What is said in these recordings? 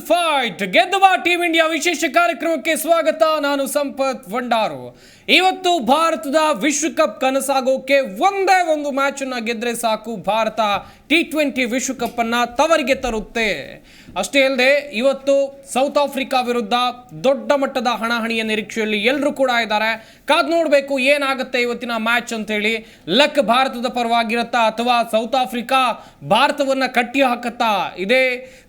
Fight ಗೆದ್ದುವ team India ವಿಶೇಷ ಕಾರ್ಯಕ್ರಮಕ್ಕೆ ಸ್ವಾಗತ. ನಾನು ಸಂಪತ್ ಭಂಡಾರು. ಇವತ್ತು ಭಾರತದ ವಿಶ್ವಕಪ್ ಕನಸಾಗೋಕೆ ಒಂದೇ ಒಂದು ಮ್ಯಾಚ್ ಅನ್ನ ಗೆದ್ರೆ ಸಾಕು, ಭಾರತ T20 ವಿಶ್ವಕಪ್ ಅನ್ನ ತವರಿಗೆ ತರುತ್ತೆ. ಅಷ್ಟೇ ಅಲ್ಲದೆ ಇವತ್ತು ಸೌತ್ ಆಫ್ರಿಕಾ ವಿರುದ್ಧ ದೊಡ್ಡ ಮಟ್ಟದ ಹಣಾಹಣಿಯ ನಿರೀಕ್ಷೆಯಲ್ಲಿ ಎಲ್ಲರೂ ಕೂಡ ಇದ್ದಾರೆ. ಕಾದ್ ನೋಡಬೇಕು ಏನಾಗುತ್ತೆ ಇವತ್ತಿನ ಮ್ಯಾಚ್ ಅಂತ ಹೇಳಿ. ಲಕ್ ಭಾರತದ ಪರವಾಗಿರುತ್ತಾ ಅಥವಾ ಸೌತ್ ಆಫ್ರಿಕಾ ಭಾರತವನ್ನ ಕಟ್ಟಿ ಹಾಕತ್ತಾ? ಇದೇ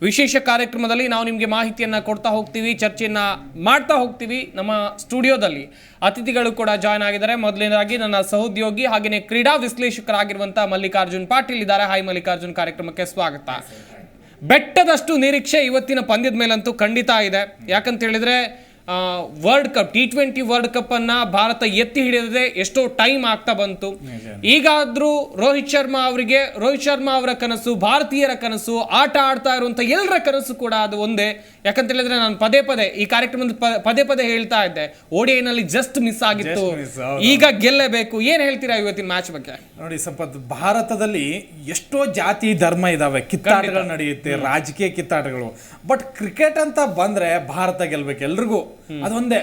ವಿಶೇಷ ಕಾರ್ಯಕ್ರಮದಲ್ಲಿ ನಾವು ನಿಮಗೆ ಮಾಹಿತಿಯನ್ನ ಕೊಡ್ತಾ ಹೋಗ್ತೀವಿ, ಚರ್ಚೆಯನ್ನ ಮಾಡ್ತಾ ಹೋಗ್ತೀವಿ. ನಮ್ಮ ಸ್ಟುಡಿಯೋದಲ್ಲಿ ಅತಿಥಿಗಳು ಕೂಡ ಜಾಯ್ನ್ ಆಗಿದ್ದಾರೆ. ಮೊದಲನೇದಾಗಿ ನನ್ನ ಸಹೋದ್ಯೋಗಿ ಹಾಗೆಯೇ ಕ್ರೀಡಾ ವಿಶ್ಲೇಷಕರಾಗಿರುವಂತಹ ಮಲ್ಲಿಕಾರ್ಜುನ್ ಪಾಟೀಲ್ ಇದ್ದಾರೆ. ಹಾಯ್ ಮಲ್ಲಿಕಾರ್ಜುನ್, ಕಾರ್ಯಕ್ರಮಕ್ಕೆ ಸ್ವಾಗತ. ಬೆಟ್ಟದಷ್ಟು ನಿರೀಕ್ಷೆ ಇವತ್ತಿನ ಪಂದ್ಯದ ಮೇಲಂತೂ ಖಂಡಿತ ಇದೆ. ಯಾಕಂತ ಹೇಳಿದ್ರೆ world cup T20 world cup ಅನ್ನ ಭಾರತ ಎತ್ತಿ ಹಿಡಿಯದೆ ಎಷ್ಟೋ ಟೈಮ್ ಆಗ್ತಾ ಬಂತು. ಈಗಾದ್ರೂ ರೋಹಿತ್ ಶರ್ಮಾ ಅವರ ಕನಸು, ಭಾರತೀಯರ ಕನಸು, ಆಟ ಆಡ್ತಾ ಇರುವಂತ ಎಲ್ಲರ ಕನಸು ಕೂಡ ಅದು ಒಂದೇ. ಯಾಕಂತ ಹೇಳಿದ್ರೆ ನಾನು ಪದೇ ಈ ಕಾರ್ಯಕ್ರಮದ ಪದೇ ಹೇಳ್ತಾ ಇದ್ದೆ, ODI ಜಸ್ಟ್ ಮಿಸ್ ಆಗಿತ್ತು, ಈಗ ಗೆಲ್ಲಬೇಕು. ಏನ್ ಹೇಳ್ತೀರಾ ಇವತ್ತಿನ ಮ್ಯಾಚ್ ಬಗ್ಗೆ? ನೋಡಿ ಸಂಪತ್, ಭಾರತದಲ್ಲಿ ಎಷ್ಟೋ ಜಾತಿ ಧರ್ಮ ಇದಾವೆ, ಕಿತ್ತಾಟಗಳು ನಡೆಯುತ್ತೆ, ರಾಜಕೀಯ ಕಿತ್ತಾಟಗಳು. ಬಟ್ ಕ್ರಿಕೆಟ್ ಅಂತ ಬಂದ್ರೆ ಭಾರತ ಗೆಲ್ಬೇಕು ಎಲ್ರಿಗೂ, ಅದೊಂದೇ.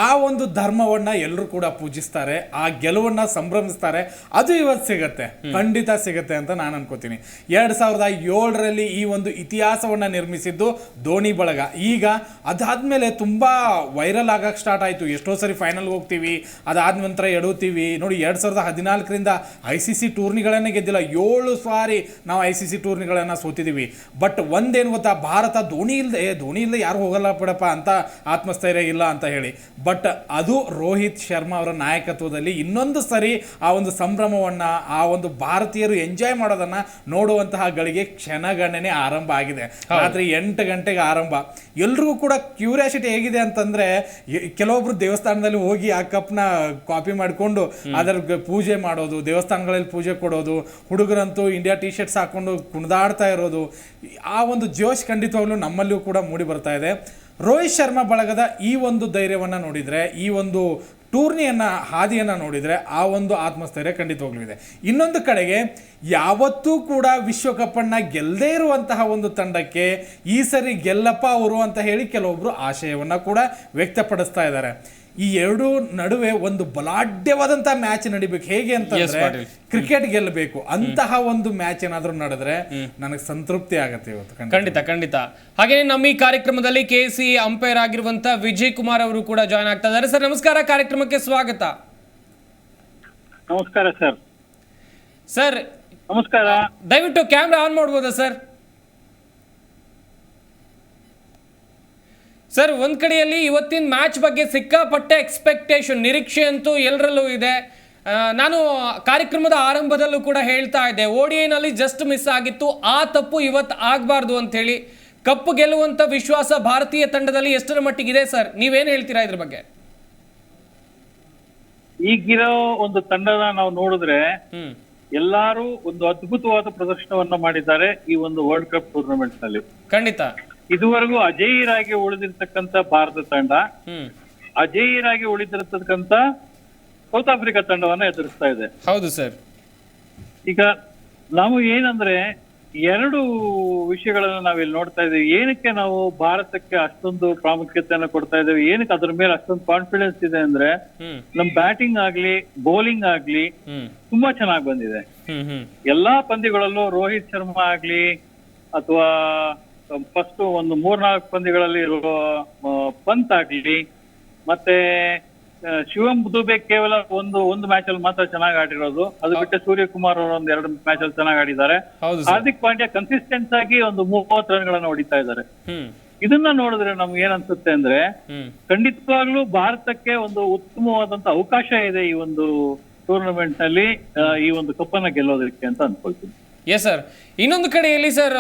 ಆ ಒಂದು ಧರ್ಮವನ್ನ ಎಲ್ಲರೂ ಕೂಡ ಪೂಜಿಸ್ತಾರೆ, ಆ ಗೆಲುವನ್ನ ಸಂಭ್ರಮಿಸ್ತಾರೆ. ಅದು ಇವತ್ತು ಸಿಗತ್ತೆ, ಖಂಡಿತ ಸಿಗತ್ತೆ ಅಂತ ನಾನು ಅನ್ಕೋತೀನಿ. 2007ರಲ್ಲಿ ಈ ಒಂದು ಇತಿಹಾಸವನ್ನ ನಿರ್ಮಿಸಿದ್ದು ಧೋನಿ ಬಳಗ. ಈಗ ಅದಾದ್ಮೇಲೆ ತುಂಬಾ ವೈರಲ್ ಆಗಕ್ಕೆ ಸ್ಟಾರ್ಟ್ ಆಯ್ತು. ಎಷ್ಟೋ ಸರಿ ಫೈನಲ್ಗೆ ಹೋಗ್ತೀವಿ, ಅದಾದ ನಂತರ ಎಡುತ್ತೀವಿ. ನೋಡಿ 2014ರಿಂದ ICC ಟೂರ್ನಿಗಳನ್ನೇ ಗೆದ್ದಿಲ್ಲ. 7 ಸಾರಿ ನಾವು ICC ಟೂರ್ನಿಗಳನ್ನ ಸೋತಿದೀವಿ. ಬಟ್ ಒಂದೇನು ಗೊತ್ತಾ, ಭಾರತ ಧೋನಿ ಇಲ್ಲದೆ ಯಾರು ಹೋಗಲ್ಲ ಬಿಡಪ್ಪ ಅಂತ ಆತ್ಮಸ್ಥೈರ್ಯ ಇಲ್ಲ ಅಂತ ಹೇಳಿ. ಬಟ್ ಅದು ರೋಹಿತ್ ಶರ್ಮಾ ಅವರ ನಾಯಕತ್ವದಲ್ಲಿ ಇನ್ನೊಂದು ಸರಿ ಆ ಒಂದು ಸಂಭ್ರಮವನ್ನ, ಆ ಒಂದು ಭಾರತೀಯರು ಎಂಜಾಯ್ ಮಾಡೋದನ್ನ ನೋಡುವಂತಹ ಗಳಿಗೆ ಕ್ಷಣಗಣನೆ ಆರಂಭ ಆಗಿದೆ. ರಾತ್ರಿ 8 ಗಂಟೆಗೆ ಆರಂಭ. ಎಲ್ರಿಗೂ ಕೂಡ ಕ್ಯೂರಿಯಾಸಿಟಿ ಹೇಗಿದೆ ಅಂತಂದ್ರೆ, ಕೆಲವೊಬ್ರು ದೇವಸ್ಥಾನದಲ್ಲಿ ಹೋಗಿ ಆ ಕಪ್ನ ಕಾಪಿ ಮಾಡಿಕೊಂಡು ಅದರ ಪೂಜೆ ಮಾಡೋದು, ದೇವಸ್ಥಾನಗಳಲ್ಲಿ ಪೂಜೆ ಕೊಡೋದು, ಹುಡುಗರಂತೂ ಇಂಡಿಯಾ ಟಿ ಶರ್ಟ್ಸ್ ಹಾಕೊಂಡು ಕುಣಿದಾಡ್ತಾ ಇರೋದು, ಆ ಒಂದು ಜೋಶ್ ಖಂಡಿತವಾಗ್ಲೂ ನಮ್ಮಲ್ಲಿಯೂ ಕೂಡ ಮೂಡಿ ಬರ್ತಾ ಇದೆ. ರೋಹಿತ್ ಶರ್ಮಾ ಬಳಗದ ಈ ಒಂದು ಧೈರ್ಯವನ್ನು ನೋಡಿದರೆ, ಈ ಒಂದು ಹಾದಿಯನ್ನು ನೋಡಿದರೆ ಆ ಒಂದು ಆತ್ಮಸ್ಥೈರ್ಯ ಖಂಡಿತವಾಗ್ಲೂ ಇದೆ. ಇನ್ನೊಂದು ಕಡೆಗೆ ಯಾವತ್ತೂ ಕೂಡ ವಿಶ್ವಕಪ್ಪನ್ನು ಗೆಲ್ಲದೇ ಇರುವಂತಹ ಒಂದು ತಂಡಕ್ಕೆ ಈ ಸರಿ ಗೆಲ್ಲಪ್ಪ ಅವರು ಅಂತ ಹೇಳಿ ಕೆಲವೊಬ್ರು ಆಶಯವನ್ನು ಕೂಡ ವ್ಯಕ್ತಪಡಿಸ್ತಾ ಇದ್ದಾರೆ. ಈ ಎರಡು ನಡುವೆ ಒಂದು ಬಲಾಢ್ಯವಾದಂತ ಮ್ಯಾಚ್ ನಡಿಬೇಕು. ಹೇಗೆ ಅಂತಂದ್ರೆ ಕ್ರಿಕೆಟ್ ಗೆಲ್ಲಬೇಕು ಅಂತಹ ಒಂದು ಮ್ಯಾಚ್ ಏನಾದ್ರೂ ನಡೆದ್ರೆ ನನಗೆ ಸಂತೃಪ್ತಿ ಆಗತ್ತೆ ಇವತ್ತು. ಖಂಡಿತ. ಹಾಗೆ ನಮ್ಮ ಈ ಕಾರ್ಯಕ್ರಮದಲ್ಲಿ KC ಅಂಪೈರ್ ಆಗಿರುವಂತ ವಿಜಯ್ ಕುಮಾರ್ ಅವರು ಕೂಡ ಜಾಯ್ನ್ ಆಗ್ತಾ ಇದ್ದಾರೆ. ಸರ್ ನಮಸ್ಕಾರ, ಕಾರ್ಯಕ್ರಮಕ್ಕೆ ಸ್ವಾಗತ. ನಮಸ್ಕಾರ ಸರ್. ಸರ್ ನಮಸ್ಕಾರ. ದಯವಿಟ್ಟು ಕ್ಯಾಮ್ರಾ ಆನ್ ಮಾಡ್ಬೋದಾ ಸರ್? ಸರ್, ಒಂದ್ ಕಡೆಯಲ್ಲಿ ಇವತ್ತಿನ ಮ್ಯಾಚ್ ಬಗ್ಗೆ ಸಿಕ್ಕಾಪಟ್ಟೆ ಎಕ್ಸ್ಪೆಕ್ಟೇಷನ್, ನಿರೀಕ್ಷೆ ಅಂತೂ ಎಲ್ಲರಲ್ಲೂ ಇದೆ. ನಾನು ಕಾರ್ಯಕ್ರಮದ ಆರಂಭದಲ್ಲೂ ಕೂಡ ಹೇಳ್ತಾ ಇದ್ದೆ, ODI ಜಸ್ಟ್ ಮಿಸ್ ಆಗಿತ್ತು, ಆ ತಪ್ಪು ಇವತ್ತು ಆಗಬಾರ್ದು ಅಂತ ಹೇಳಿ. ಕಪ್ಪು ಗೆಲ್ಲುವಂತ ವಿಶ್ವಾಸ ಭಾರತೀಯ ತಂಡದಲ್ಲಿ ಎಷ್ಟರ ಮಟ್ಟಿಗಿದೆ ಸರ್? ನೀವೇನ್ ಹೇಳ್ತೀರಾ ಇದ್ರ ಬಗ್ಗೆ? ಈಗಿರೋ ಒಂದು ತಂಡದ ನಾವು ನೋಡಿದ್ರೆ ಎಲ್ಲಾರು ಒಂದು ಅದ್ಭುತವಾದ ಪ್ರದರ್ಶನವನ್ನ ಮಾಡಿದ್ದಾರೆ ಈ ಒಂದು ವರ್ಲ್ಡ್ ಕಪ್ ಟೂರ್ನಮೆಂಟ್ ನಲ್ಲಿ. ಖಂಡಿತ. ಇದುವರೆಗೂ ಅಜೇಯರಾಗಿ ಉಳಿದಿರ್ತಕ್ಕಂಥ ಭಾರತ ತಂಡ ಅಜೇಯರಾಗಿ ಉಳಿದಿರತಕ್ಕಂಥ ಸೌತ್ ಆಫ್ರಿಕಾ ತಂಡವನ್ನ ಎದುರಿಸ್ತಾ ಇದೆ. ಹೌದು ಸರ್. ಈಗ ನಾವು ಏನಂದ್ರೆ ಎರಡು ವಿಷಯಗಳನ್ನ ನಾವಿಲ್ಲಿ ನೋಡ್ತಾ ಇದ್ದೀವಿ. ಏನಕ್ಕೆ ನಾವು ಭಾರತಕ್ಕೆ ಅಷ್ಟೊಂದು ಪ್ರಾಮುಖ್ಯತೆಯನ್ನು ಕೊಡ್ತಾ ಇದ್ದೇವೆ, ಏನಕ್ಕೆ ಅದ್ರ ಮೇಲೆ ಅಷ್ಟೊಂದು ಕಾನ್ಫಿಡೆನ್ಸ್ ಇದೆ ಅಂದ್ರೆ, ನಮ್ ಬ್ಯಾಟಿಂಗ್ ಆಗ್ಲಿ ಬೌಲಿಂಗ್ ಆಗ್ಲಿ ತುಂಬಾ ಚೆನ್ನಾಗಿ ಬಂದಿದೆ. ಎಲ್ಲಾ ಪಂದ್ಯಗಳಲ್ಲೂ ರೋಹಿತ್ ಶರ್ಮಾ ಆಗ್ಲಿ ಅಥವಾ ಫಸ್ಟ್ ಒಂದು 3-4 ಪಂದ್ಯಗಳಲ್ಲಿ ಪಂತ್ ಆಗ್ಲಿ, ಮತ್ತೆ ಶಿವಂ ದುಬೆ ಕೇವಲ ಒಂದು ಮ್ಯಾಚ್ ಅಲ್ಲಿ ಮಾತ್ರ ಚೆನ್ನಾಗಿ ಆಡಿರೋದು. ಅದು ಬಿಟ್ಟರೆ ಸೂರ್ಯಕುಮಾರ್ ಅವರು 2 ಮ್ಯಾಚ್ ಅಲ್ಲಿ ಚೆನ್ನಾಗಿ ಆಡಿದ್ದಾರೆ. ಹಾರ್ದಿಕ್ ಪಾಂಡ್ಯ ಕನ್ಸಿಸ್ಟೆನ್ಸ್ ಆಗಿ ಒಂದು 30 ರನ್ಗಳನ್ನ ಹೊಡಿತಾ ಇದ್ದಾರೆ. ಇದನ್ನ ನೋಡಿದ್ರೆ ನಮ್ಗೆ ಏನ್ ಅನ್ಸುತ್ತೆ ಅಂದ್ರೆ, ಖಂಡಿತವಾಗ್ಲೂ ಭಾರತಕ್ಕೆ ಒಂದು ಉತ್ತಮವಾದಂತ ಅವಕಾಶ ಇದೆ ಈ ಒಂದು ಟೂರ್ನಮೆಂಟ್ ನಲ್ಲಿ ಈ ಒಂದು ಕಪ್ಪನ್ನ ಗೆಲ್ಲೋದಕ್ಕೆ ಅಂತ ಅನ್ಕೊಳ್ತೀನಿ. Yes sir. ಇನ್ನೊಂದು ಕಡೆಯಲ್ಲಿ ಸರ್,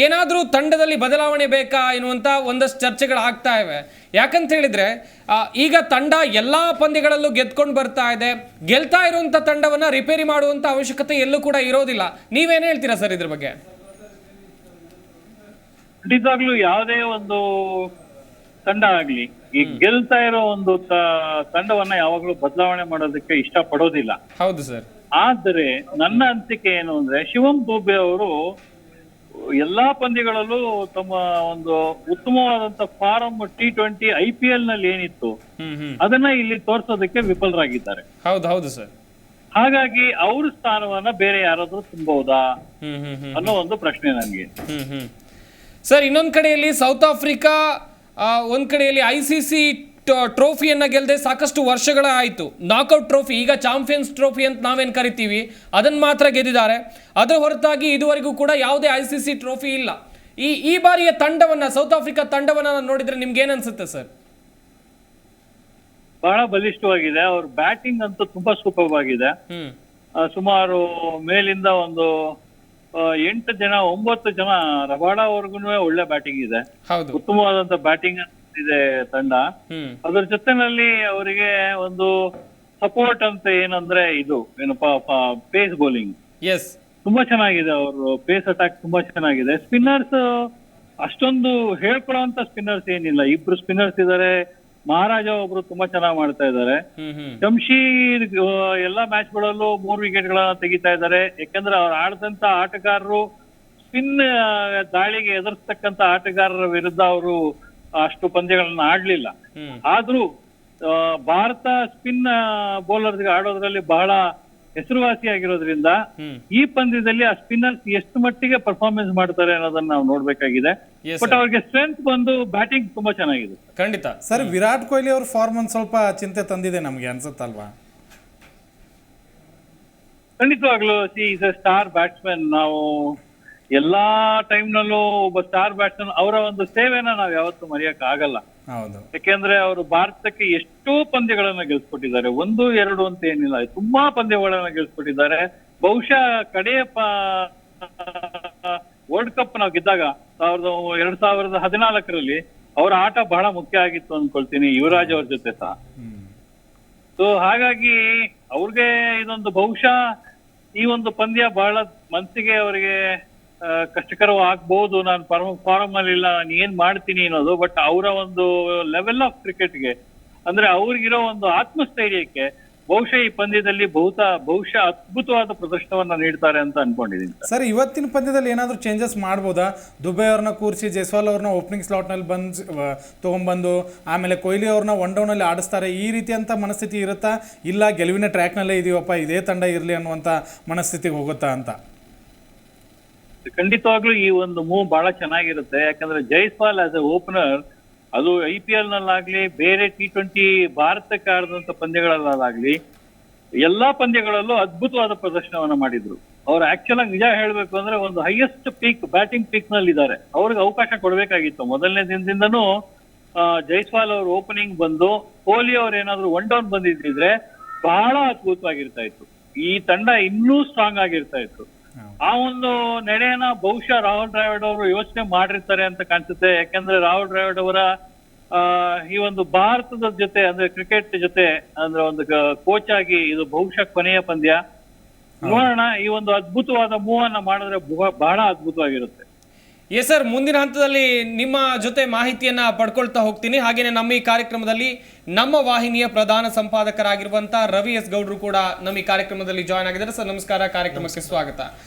ಏನಾದ್ರೂ ತಂಡದಲ್ಲಿ ಬದಲಾವಣೆ ಬೇಕಾ ಎನ್ನುವಂತ ಒಂದಷ್ಟು ಚರ್ಚೆಗಳು ಆಗ್ತಾ ಇವೆ. ಯಾಕಂತ ಹೇಳಿದ್ರೆ ಈಗ ತಂಡ ಎಲ್ಲಾ ಪಂದ್ಯಗಳಲ್ಲೂ ಗೆದ್ಕೊಂಡು ಬರ್ತಾ ಇದೆ. ಗೆಲ್ತಾ ಇರುವಂತ ತಂಡವನ್ನ ರಿಪೇರಿ ಮಾಡುವಂತ ಅವಶ್ಯಕತೆ ಎಲ್ಲೂ ಕೂಡ ಇರೋದಿಲ್ಲ. ನೀವೇನ್ ಹೇಳ್ತೀರಾ ಸರ್ ಇದ್ರ ಬಗ್ಗೆ? ಖಂಡಿತವಾಗ್ಲೂ ಯಾವುದೇ ಒಂದು ತಂಡ ಆಗ್ಲಿ ಈ ಗೆಲ್ತಾ ಇರೋ ಒಂದು ತಂಡವನ್ನ ಯಾವಾಗ್ಲೂ ಬದಲಾವಣೆ ಮಾಡೋದಕ್ಕೆ ಇಷ್ಟ ಪಡೋದಿಲ್ಲ. ಹೌದು ಸರ್. ಆದರೆ ನನ್ನ ಅನಿಸಿಕೆ ಏನು ಅಂದ್ರೆ, ಶಿವಂ ದುಬೆ ಅವರು ಎಲ್ಲಾ ಪಂದ್ಯಗಳಲ್ಲೂ ತಮ್ಮ ಒಂದು ಉತ್ತಮವಾದಂತ ಫಾರಂ T20 IPL ನಲ್ಲಿ ಏನಿತ್ತು ಅದನ್ನ ಇಲ್ಲಿ ತೋರ್ಸೋದಕ್ಕೆ ವಿಫಲರಾಗಿದ್ದಾರೆ. ಹೌದು ಸರ್. ಹಾಗಾಗಿ ಅವ್ರ ಸ್ಥಾನವನ್ನ ಬೇರೆ ಯಾರಾದ್ರೂ ತುಂಬಬಹುದಾ ಅನ್ನೋ ಒಂದು ಪ್ರಶ್ನೆ ನನಗೆ. ಸರ್, ಇನ್ನೊಂದ್ ಕಡೆಯಲ್ಲಿ ಸೌತ್ ಆಫ್ರಿಕಾ ಒಂದ್ ಕಡೆಯಲ್ಲಿ ICC ಟ್ರೋಫಿಯನ್ನ ಗೆಲ್ಲದೆ ಸಾಕಷ್ಟು ವರ್ಷಗಳ ಆಯಿತು. ನಾಕ್ಔಟ್ ಟ್ರೋಫಿ, ಈಗ ಚಾಂಪಿಯನ್ಸ್ ಟ್ರೋಫಿ ಅಂತ ನಾವೇನು ಕರಿತೀವಿ, ಅದನ್ನು ಮಾತ್ರ ಗೆದ್ದಿದ್ದಾರೆ. ಅದರ ಹೊರತಾಗಿ ಇದುವರೆಗೂ ಕೂಡ ಯಾವುದೇ ICC ಟ್ರೋಫಿ ಇಲ್ಲ. ಈ ಬಾರಿಯ ತಂಡವನ್ನ, ಸೌತ್ ಆಫ್ರಿಕಾ ತಂಡವನ್ನ ನೋಡಿದ್ರೆ ನಿಮ್ಗೆ ಏನ್ ಅನ್ಸುತ್ತೆ ಸರ್? ಬಹಳ ಬಲಿಷ್ಠವಾಗಿದೆ. ಅವ್ರ ಬ್ಯಾಟಿಂಗ್ ಅಂತೂ ತುಂಬಾ ಸೂಪರ್ ಆಗಿದೆ. ಸುಮಾರು ಮೇಲಿಂದ ಒಂದು 8 ಜನ 9 ಜನ ರಬಾಡಾವರೆಗೂ ಒಳ್ಳೆ ಬ್ಯಾಟಿಂಗ್ ಇದೆ. ಉತ್ತಮವಾದಂತ ಬ್ಯಾಟಿಂಗ್ ಇದೆ ತಂಡ. ಅದರ ಜೊತೆನಲ್ಲಿ ಅವರಿಗೆ ಒಂದು ಸಪೋರ್ಟ್ ಅಂತ ಏನಂದ್ರೆ ಇದು ಏನಪ್ಪಾ ಪೇಸ್ ಬೌಲಿಂಗ್ ತುಂಬಾ ಚೆನ್ನಾಗಿದೆ. ಅವರು ಪೇಸ್ ಅಟ್ಯಾಕ್ ತುಂಬಾ ಚೆನ್ನಾಗಿದೆ. ಸ್ಪಿನ್ನರ್ಸ್ ಅಷ್ಟೊಂದು ಹೇಳ್ಕೊಡುವಂತ ಸ್ಪಿನ್ನರ್ಸ್ ಏನಿಲ್ಲ. 2 ಸ್ಪಿನ್ನರ್ಸ್ ಇದಾರೆ. ಮಹಾರಾಜ ಒಬ್ರು ತುಂಬಾ ಚೆನ್ನಾಗಿ ಮಾಡ್ತಾ ಇದ್ದಾರೆ. ಜಮ್ಶೀದ್ ಎಲ್ಲಾ ಮ್ಯಾಚ್ ಗಳಲ್ಲೂ 3 ವಿಕೆಟ್ ಗಳನ್ನ ತೆಗಿತಾ ಇದ್ದಾರೆ. ಯಾಕಂದ್ರೆ ಅವ್ರು ಆಡದಂತ ಆಟಗಾರರು ಸ್ಪಿನ್ ದಾಳಿಗೆ ಎದುರಿಸ್ತಕ್ಕಂತ ಆಟಗಾರರ ವಿರುದ್ಧ ಅವರು ಅಷ್ಟು ಪಂದ್ಯಗಳನ್ನ ಆಡ್ಲಿಲ್ಲ. ಆದ್ರೂ ಭಾರತ ಸ್ಪಿನ್ ಬೌಲರ್ಸ್ ಆಡೋದ್ರಲ್ಲಿ ಬಹಳ ಹೆಸರುವಾಸಿಯಾಗಿರೋದ್ರಿಂದ ಈ ಪಂದ್ಯದಲ್ಲಿ ಆ ಸ್ಪಿನ್ನರ್ಸ್ ಎಷ್ಟು ಮಟ್ಟಿಗೆ ಪರ್ಫಾರ್ಮೆನ್ಸ್ ಮಾಡ್ತಾರೆ ಅನ್ನೋದನ್ನ ನಾವು ನೋಡ್ಬೇಕಾಗಿದೆ. ಬಟ್ ಅವ್ರಿಗೆ ಸ್ಟ್ರೆಂತ್ ಬಂದು ಬ್ಯಾಟಿಂಗ್ ತುಂಬಾ ಚೆನ್ನಾಗಿದೆ. ಖಂಡಿತ ಸರ್, ವಿರಾಟ್ ಕೊಹ್ಲಿ ಅವ್ರ ಫಾರ್ಮ್ ಒಂದ್ ಸ್ವಲ್ಪ ಚಿಂತೆ ತಂದಿದೆ ನಮ್ಗೆ ಅನ್ಸುತ್ತಲ್ವಾ? ಖಂಡಿತವಾಗ್ಲೂ ಈಸ್ ಎ ಸ್ಟಾರ್ ಬ್ಯಾಟ್ಸ್ಮನ್. ನಾವು ಎಲ್ಲಾ ಟೈಮ್ ನಲ್ಲೂ ಒಬ್ಬ ಸ್ಟಾರ್ ಬ್ಯಾಟ್ಸ್ಮನ್ ಅವರ ಒಂದು ಸೇವೆನ ನಾವ್ ಯಾವತ್ತೂ ಮರೆಯಕ್ ಆಗಲ್ಲ. ಯಾಕೆಂದ್ರೆ ಅವರು ಭಾರತಕ್ಕೆ ಎಷ್ಟೋ ಪಂದ್ಯಗಳನ್ನ ಗೆಲ್ಸ್ಕೊಟ್ಟಿದ್ದಾರೆ. 1, 2 ಅಂತ ಏನಿಲ್ಲ, ತುಂಬಾ ಪಂದ್ಯಗಳನ್ನ ಗೆಲ್ಸ್ಕೊಟ್ಟಿದ್ದಾರೆ. ಬಹುಶಃ ಕಡೆಯ ವರ್ಲ್ಡ್ ಕಪ್ ನಾವು ಗೆದ್ದಾಗ 2014ರಲ್ಲಿ ಅವರ ಆಟ ಬಹಳ ಮುಖ್ಯ ಆಗಿತ್ತು ಅನ್ಕೊಳ್ತೀನಿ, ಯುವರಾಜ್ ಅವ್ರ ಜೊತೆ ಸಹ. ಸೊ ಹಾಗಾಗಿ ಅವ್ರಿಗೆ ಇದೊಂದು ಬಹುಶಃ ಈ ಒಂದು ಪಂದ್ಯ ಬಹಳ ಮನಸ್ಸಿಗೆ ಅವರಿಗೆ ಕಷ್ಟಕರವಾಗಬಹುದು. ನಾನು ಫಾರಂ ಅಲ್ಲಿ ಇಲ್ಲ, ನಾನು ಏನ್ ಮಾಡ್ತೀನಿ ಅನ್ನೋದು. ಬಟ್ ಅವರ ಒಂದು ಲೆವೆಲ್ ಆಫ್ ಕ್ರಿಕೆಟ್ಗೆ ಅಂದ್ರೆ ಅವ್ರಿಗಿರೋ ಒಂದು ಆತ್ಮಸ್ಥೈರ್ಯಕ್ಕೆ ಬಹುಶಃ ಈ ಪಂದ್ಯದಲ್ಲಿ ಬಹುಶಃ ಅದ್ಭುತವಾದ ಪ್ರದರ್ಶನವನ್ನ ನೀಡ್ತಾರೆ ಅಂತ ಅನ್ಕೊಂಡಿದ್ದೀನಿ. ಸರ್, ಇವತ್ತಿನ ಪಂದ್ಯದಲ್ಲಿ ಏನಾದ್ರು ಚೇಂಜಸ್ ಮಾಡ್ಬೋದಾ? ದುಬೆ ಅವ್ರನ್ನ ಕೂರಿಸಿ ಜೈಸ್ವಾಲ್ ಅವ್ರನ್ನ ಓಪನಿಂಗ್ ಸ್ಲಾಟ್ ನಲ್ಲಿ ತಗೊಂಡ್ಬಂದು ಆಮೇಲೆ ಕೊಹ್ಲಿ ಅವ್ರನ್ನ 1 ಡೌನ್ ಅಲ್ಲಿ ಆಡಿಸ್ತಾರೆ, ಈ ರೀತಿ ಅಂತ ಮನಸ್ಥಿತಿ ಇರುತ್ತಾ? ಇಲ್ಲ ಗೆಲುವಿನ ಟ್ರ್ಯಾಕ್ ನಲ್ಲೇ ಇದೀವಪ್ಪ, ಇದೇ ತಂಡ ಇರ್ಲಿ ಅನ್ನುವಂತ ಮನಸ್ಥಿತಿಗೆ ಹೋಗುತ್ತಾ ಅಂತ? ಖಂಡಿತವಾಗ್ಲೂ ಈ ಒಂದು ಮೂವ್ ಬಹಳ ಚೆನ್ನಾಗಿರುತ್ತೆ. ಯಾಕಂದ್ರೆ ಜೈಸ್ವಾಲ್ ಆಸ್ ಎ ಓಪನರ್, ಅದು IPL ನಲ್ಲಾಗ್ಲಿ ಬೇರೆ T20 ಭಾರತಕ್ಕೆ ಆಡಿದಂತ ಪಂದ್ಯಗಳಲ್ಲಾಗ್ಲಿ ಎಲ್ಲಾ ಪಂದ್ಯಗಳಲ್ಲೂ ಅದ್ಭುತವಾದ ಪ್ರದರ್ಶನವನ್ನ ಮಾಡಿದ್ರು. ಅವ್ರು ಆಕ್ಚುಲ್ ಆಗಿ ನಿಜ ಹೇಳ್ಬೇಕು ಅಂದ್ರೆ ಒಂದು ಹೈಯೆಸ್ಟ್ ಬ್ಯಾಟಿಂಗ್ ಪೀಕ್ ನಲ್ಲಿ ಇದ್ದಾರೆ. ಅವ್ರಿಗೆ ಅವಕಾಶ ಕೊಡ್ಬೇಕಾಗಿತ್ತು. ಮೊದಲನೇ ದಿನದಿಂದನೂ ಜೈಸ್ವಾಲ್ ಅವ್ರ ಓಪನಿಂಗ್ ಬಂದು ಕೊಹ್ಲಿ ಅವ್ರು ಏನಾದ್ರು 1 ಡೌನ್ ಬಂದಿದ್ರೆ ಬಹಳ ಅದ್ಭುತವಾಗಿರ್ತಾ ಇತ್ತು. ಈ ತಂಡ ಇನ್ನೂ ಸ್ಟ್ರಾಂಗ್ ಆಗಿರ್ತಾ ಇತ್ತು. ಆ ಒಂದು ನಡೆಯನ್ನ ಬಹುಶಃ ರಾಹುಲ್ ದ್ರಾವಿಡ್ ಅವರು ಯೋಚನೆ ಮಾಡಿರ್ತಾರೆ ಅಂತ ಕಾಣಿಸುತ್ತೆ. ಯಾಕಂದ್ರೆ ರಾಹುಲ್ ದ್ರಾವಿಡ್ ಅವರ ಈ ಒಂದು ಭಾರತದ ಜೊತೆ ಅಂದ್ರೆ ಕ್ರಿಕೆಟ್ ಜೊತೆ ಅಂದ್ರೆ ಒಂದು ಕೋಚ್ ಆಗಿ ಇದು ಬಹುಶಃ ಕೊನೆಯ ಪಂದ್ಯ. ನೋಡೋಣ, ಈ ಒಂದು ಅದ್ಭುತವಾದ ಮೂವ್ ಅನ್ನ ಮಾಡಿದ್ರೆ ಬಹಳ ಅದ್ಭುತವಾಗಿರುತ್ತೆ. ಸರ್, ಮುಂದಿನ ಹಂತದಲ್ಲಿ ನಿಮ್ಮ ಜೊತೆ ಮಾಹಿತಿಯನ್ನ ಪಡ್ಕೊಳ್ತಾ ಹೋಗ್ತೀನಿ. ಹಾಗೇನೆ ನಮ್ಮ ಈ ಕಾರ್ಯಕ್ರಮದಲ್ಲಿ ನಮ್ಮ ವಾಹಿನಿಯ ಪ್ರಧಾನ ಸಂಪಾದಕರಾಗಿರುವಂತಹ ರವಿ ಎಸ್ ಗೌಡ್ರು ಕೂಡ ನಮ್ಮ ಈ ಕಾರ್ಯಕ್ರಮದಲ್ಲಿ ಜಾಯ್ನ್ ಆಗಿದ್ದಾರೆ. ಸರ್ ನಮಸ್ಕಾರ, ಕಾರ್ಯಕ್ರಮಕ್ಕೆ ಸ್ವಾಗತ.